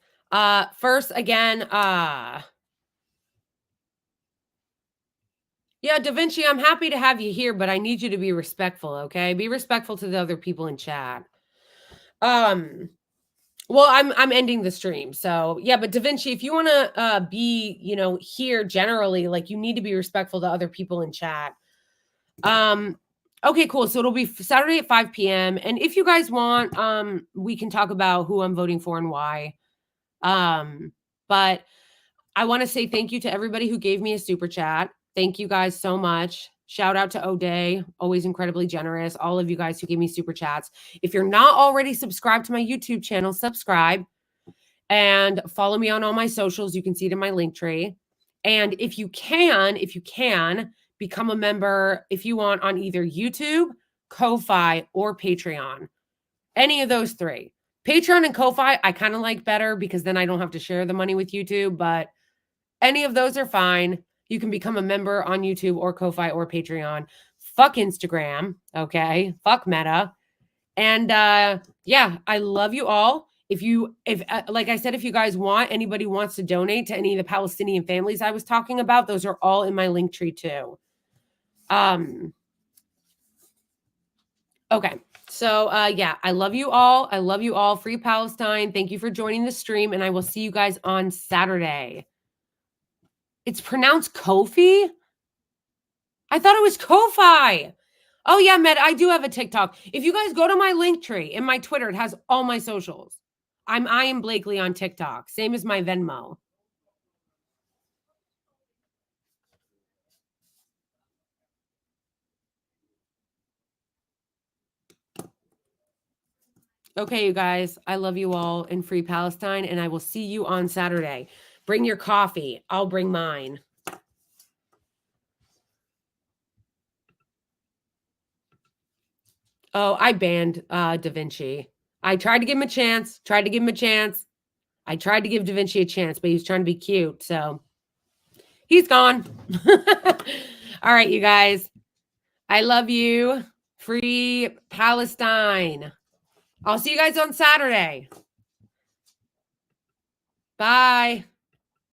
First, again, yeah, Da Vinci, I'm happy to have you here, but I need you to be respectful, okay? Be respectful to the other people in chat. Well, I'm ending the stream. So, yeah, but Da Vinci, if you want to be, you know, here generally, like you need to be respectful to other people in chat. Okay, cool. So it'll be Saturday at 5 p.m. And if you guys want, we can talk about who I'm voting for and why. But I want to say thank you to everybody who gave me a super chat. Thank you guys so much. Shout out to O'Day, always incredibly generous. All of you guys who gave me super chats. If you're not already subscribed to my YouTube channel, subscribe and follow me on all my socials. You can see it in my link tree. And if you can, become a member if you want on either YouTube, Ko-Fi, or Patreon. Any of those three. Patreon and Ko-Fi, I kind of like better because then I don't have to share the money with YouTube, but any of those are fine. You can become a member on YouTube or Ko-Fi or Patreon. Fuck Instagram, okay? Fuck Meta. And yeah, I love you all. If like I said, if you guys want, anybody wants to donate to any of the Palestinian families I was talking about, those are all in my link tree too. Okay. So yeah, I love you all. I love you all. Free Palestine. Thank you for joining the stream, and I will see you guys on Saturday. It's pronounced Kofi? I thought it was Ko-Fi. Oh, yeah, Med, I do have a TikTok. If you guys go to my link tree in my Twitter, it has all my socials. I am Blakely on TikTok. Same as my Venmo. Okay, you guys. I love you all in Free Palestine, and I will see you on Saturday. Bring your coffee. I'll bring mine. Oh, I banned Da Vinci. I tried to give him a chance. I tried to give Da Vinci a chance, but he was trying to be cute. So he's gone. All right, you guys. I love you. Free Palestine. I'll see you guys on Saturday. Bye.